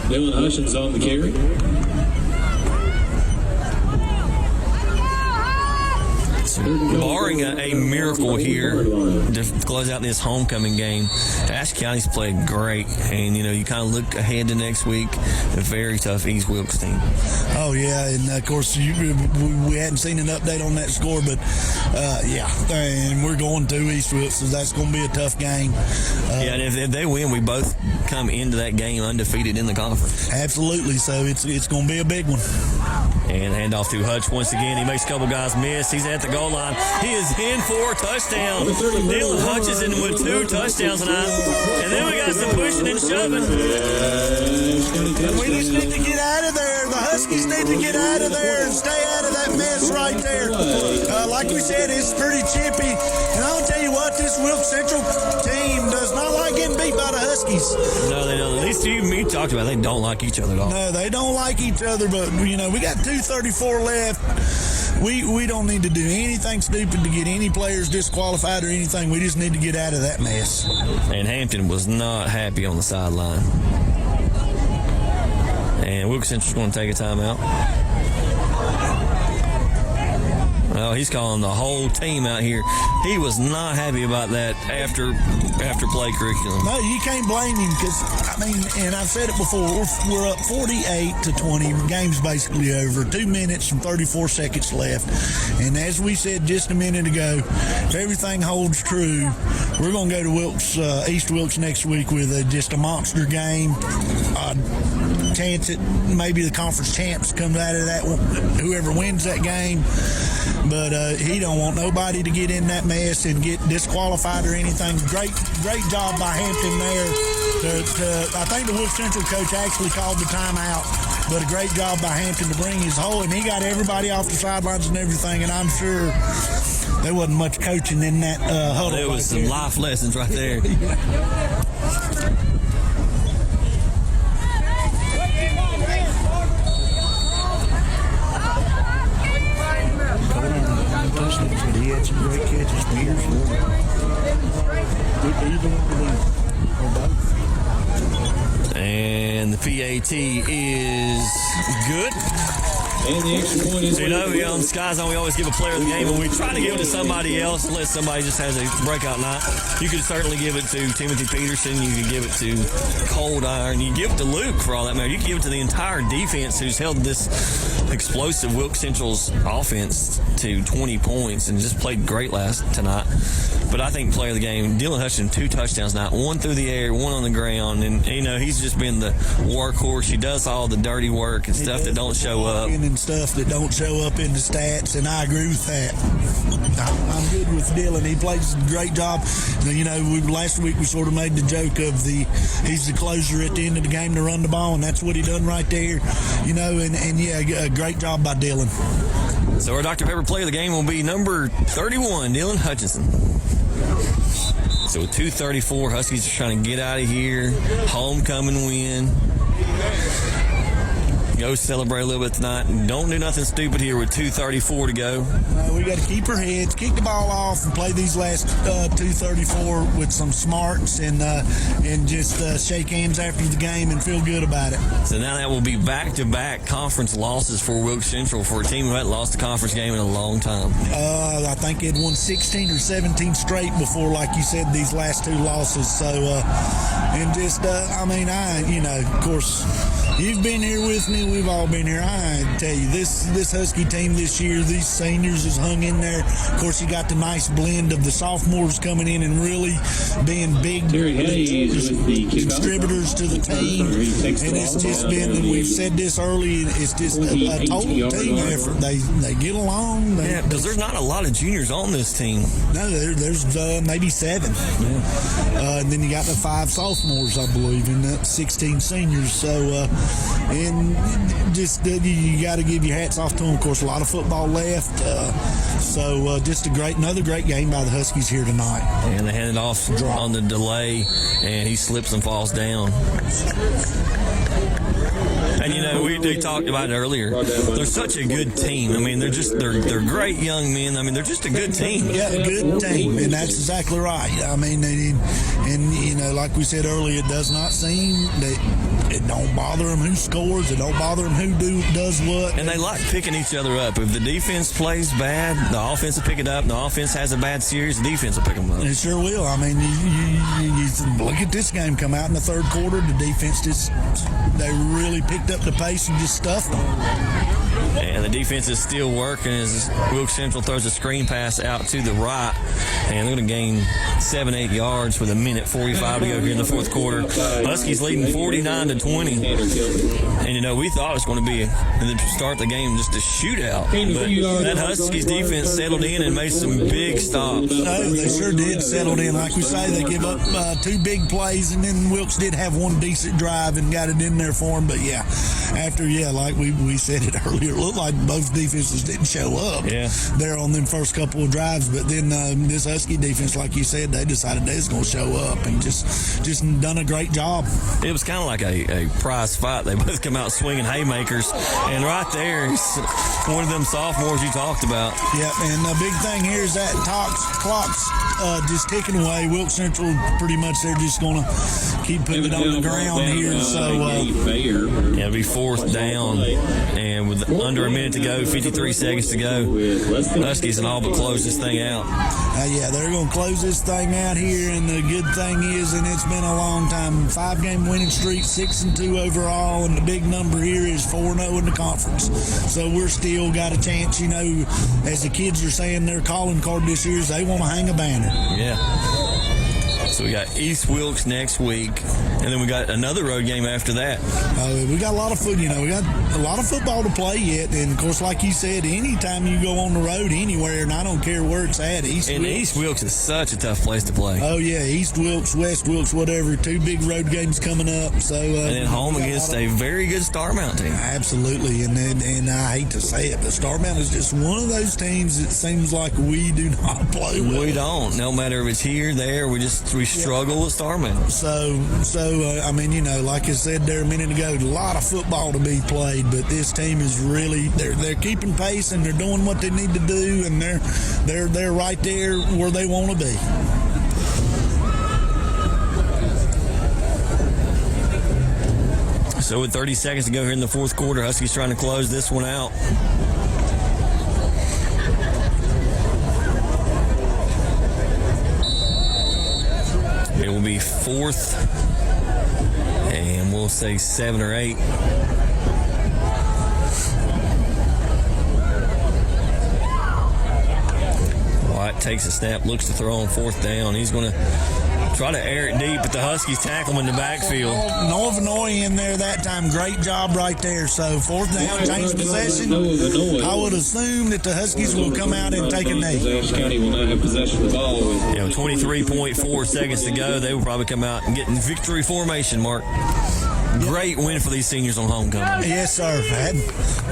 Dylan Hutchins on the carry. Barring a miracle here to close out this homecoming game, Ashe County's played great, and you kind of look ahead to next week. A very tough East Wilkes team. Oh yeah, and of course we hadn't seen an update on that score, but and we're going to East Wilkes, so that's going to be a tough game. And if they win, we both come into that game undefeated in the conference. Absolutely, so it's going to be a big one. And handoff to Hutch once again. He makes a couple guys miss. He's at the goal line. He is in for a touchdown. Dylan Hutch is in with 2 touchdowns tonight. And then we got some pushing and shoving. We just need to get out of there. The Huskies need to get out of there and stay out of that that mess right there. Like we said, it's pretty chippy. And I'll tell you what, this Wilkes Central team does not like getting beat by the Huskies. No, they don't. At least you and me talked about it. They don't like each other at all. No, they don't like each other, but, we got 2:34 left. We don't need to do anything stupid to get any players disqualified or anything. We just need to get out of that mess. And Hampton was not happy on the sideline. And Wilkes Central's going to take a timeout. Well, he's calling the whole team out here. He was not happy about that after play curriculum. No, you can't blame him because, and I've said it before, we're up 48-20. The game's basically over. 2 minutes and 34 seconds left. And as we said just a minute ago, if everything holds true, we're going to go to Wilkes, East Wilkes next week with just a monster game. Chance that maybe the conference champs comes out of that one, whoever wins that game. But he don't want nobody to get in that mess and get disqualified or anything. Great job by Hampton there. I think the Wilkes Central coach actually called the timeout, but a great job by Hampton to bring his whole, and he got everybody off the sidelines and everything, and I'm sure there wasn't much coaching in that huddle. There was some life lessons right there. He had some great catches for years. And the PAT is good. And the extra point is... On Sky Zone, we always give a player of the game, and we try to give it to somebody else unless somebody just has a breakout night. You could certainly give it to Timothy Peterson. You could give it to Cold Iron. You give it to Luke, for all that matter. You can give it to the entire defense who's held this explosive Wilkes Central's offense to 20 points and just played great tonight. But I think player of the game, Dylan Hutchinson, 2 touchdowns tonight, 1 through the air, 1 on the ground. And, he's just been the workhorse. He does all the dirty work and stuff that don't show up. And stuff that don't show up in the stats, and I agree with that. I'm good with Dylan. He plays a great job. Last week we sort of made the joke of he's the closer at the end of the game to run the ball, and that's what he done right there. A great job by Dylan. So our Dr. Pepper player of the game will be number 31, Dylan Hutchinson. So with 2:34, Huskies are trying to get out of here. Homecoming win. Go celebrate a little bit tonight. Don't do nothing stupid here with 2:34 to go. We got to keep our heads, kick the ball off, and play these last 2:34 with some smarts and just shake hands after the game and feel good about it. So now that will be back-to-back conference losses for Wilkes Central, for a team who hadn't lost a conference game in a long time. I think it won 16 or 17 straight before, like you said, these last 2 losses. So, of course, you've been here with me. We've all been here. I tell you, this Husky team this year, these seniors has hung in there. Of course, you got the nice blend of the sophomores coming in and really being big contributors to the team. And it's just been, and we've said this early, it's just a total team effort. They get along. Because there's not a lot of juniors on this team. No, there's maybe 7. Yeah. And then you got the 5 sophomores, I believe, and 16 seniors. So, you got to give your hats off to them. Of course, a lot of football left. Just another great game by the Huskies here tonight. And they hand it off on the delay, and he slips and falls down. And we talked about it earlier. They're such a good team. They're great young men. They're just a good team. Yeah, a good team, and that's exactly right. Like we said earlier, it does not seem that it don't bother them who scores. It don't bother them who does what. And they like picking each other up. If the defense plays bad, the offense will pick it up. The offense has a bad series, the defense will pick them up. It sure will. You look at this game come out in the third quarter. The defense they really picked up the pace and just stuffed them. And the defense is still working as Wilkes Central throws a screen pass out to the right. And they're going to gain 7-8 yards with 1:45 to go here in the fourth quarter. Huskies leading 49-20. And, we thought it was going to be, to start the game, just a shootout. But that Huskies defense settled in and made some big stops. No, they sure did settle in. Like we say, they give up 2 big plays, and then Wilkes did have 1 decent drive and got it in there for them. But, yeah, like we said it earlier, it looked like both defenses didn't show up there on them first couple of drives. But then this Husky defense, like you said, they decided they was going to show up and just done a great job. It was kind of like a prize fight. They both come out swinging haymakers, and right there is one of them sophomores you talked about. Yep, and the big thing here is that clock's just ticking away. Wilkes Central, pretty much they're just going to keep putting it on the ground here. So it'll be fourth down, and with under a minute to go, 53 seconds to go, Huskies and all but close this thing out. They're going to close this thing out here, and the good thing is, and it's been a long time, 5-game winning streak, 6-2 overall, and the big number here is 4-0 in the conference. So we're still got a chance, as the kids are saying, their calling card this year is they want to hang a banner. Yeah. So we got East Wilkes next week, and then we got another road game after that. We got a lot of we got a lot of football to play yet, and of course, like you said, anytime you go on the road anywhere, and I don't care where it's at, East Wilkes is such a tough place to play. Oh yeah, East Wilkes, West Wilkes, whatever. 2 big road games coming up. So and then home against a very good Star Mountain team. Absolutely, and I hate to say it, but Star Mountain is just one of those teams that seems like we do not play well. We don't. No matter if it's here, there, we struggle with Star Mountain. So like I said there a minute ago, a lot of football to be played, but this team is really they're keeping pace and they're doing what they need to do, and they're right there where they want to be. So with 30 seconds to go here in the fourth quarter, Huskies trying to close this one out. It will be fourth, and we'll say 7 or 8. White takes a snap, looks to throw on fourth down. He's going to try to air it deep, but the Huskies tackle him in the backfield. Norvinoy in there that time. Great job right there. So fourth down, change possession. I would assume that the Huskies will come out and take a knee. Ashe County will not have possession of the ball. 23.4 seconds to go. They will probably come out and get in victory formation, Mark. Great win for these seniors on homecoming. Yes, sir. I had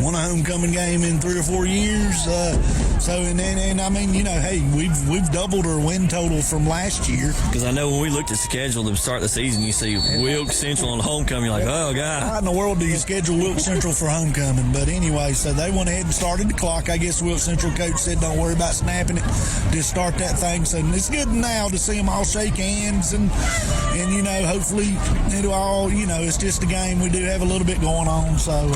won a homecoming game in 3 or 4 years. We've doubled our win total from last year. Because I know when we looked at the schedule to start the season, you see Wilkes Central on homecoming. You're like, oh, God. How in the world do you schedule Wilkes Central for homecoming? But anyway, so they went ahead and started the clock. I guess Wilkes Central coach said, don't worry about snapping it. Just start that thing. So it's good now to see them all shake hands and hopefully it'll all, it's just a game. We do have a little bit going on. So,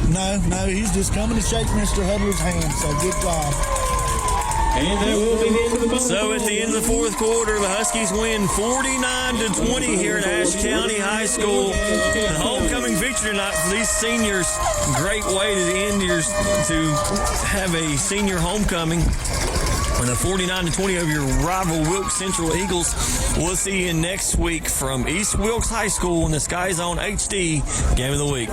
no, he's just coming to shake Mr. Huddler's hand. So good job. And that will be the end of the ball. So at the end of the fourth quarter, the Huskies win 49-20 here at Ashe County High School. The homecoming victory tonight for these seniors. Great way to end to have a senior homecoming. And a 49-20 over your rival Wilkes Central Eagles. We'll see you next week from East Wilkes High School in the Sky Zone HD Game of the Week.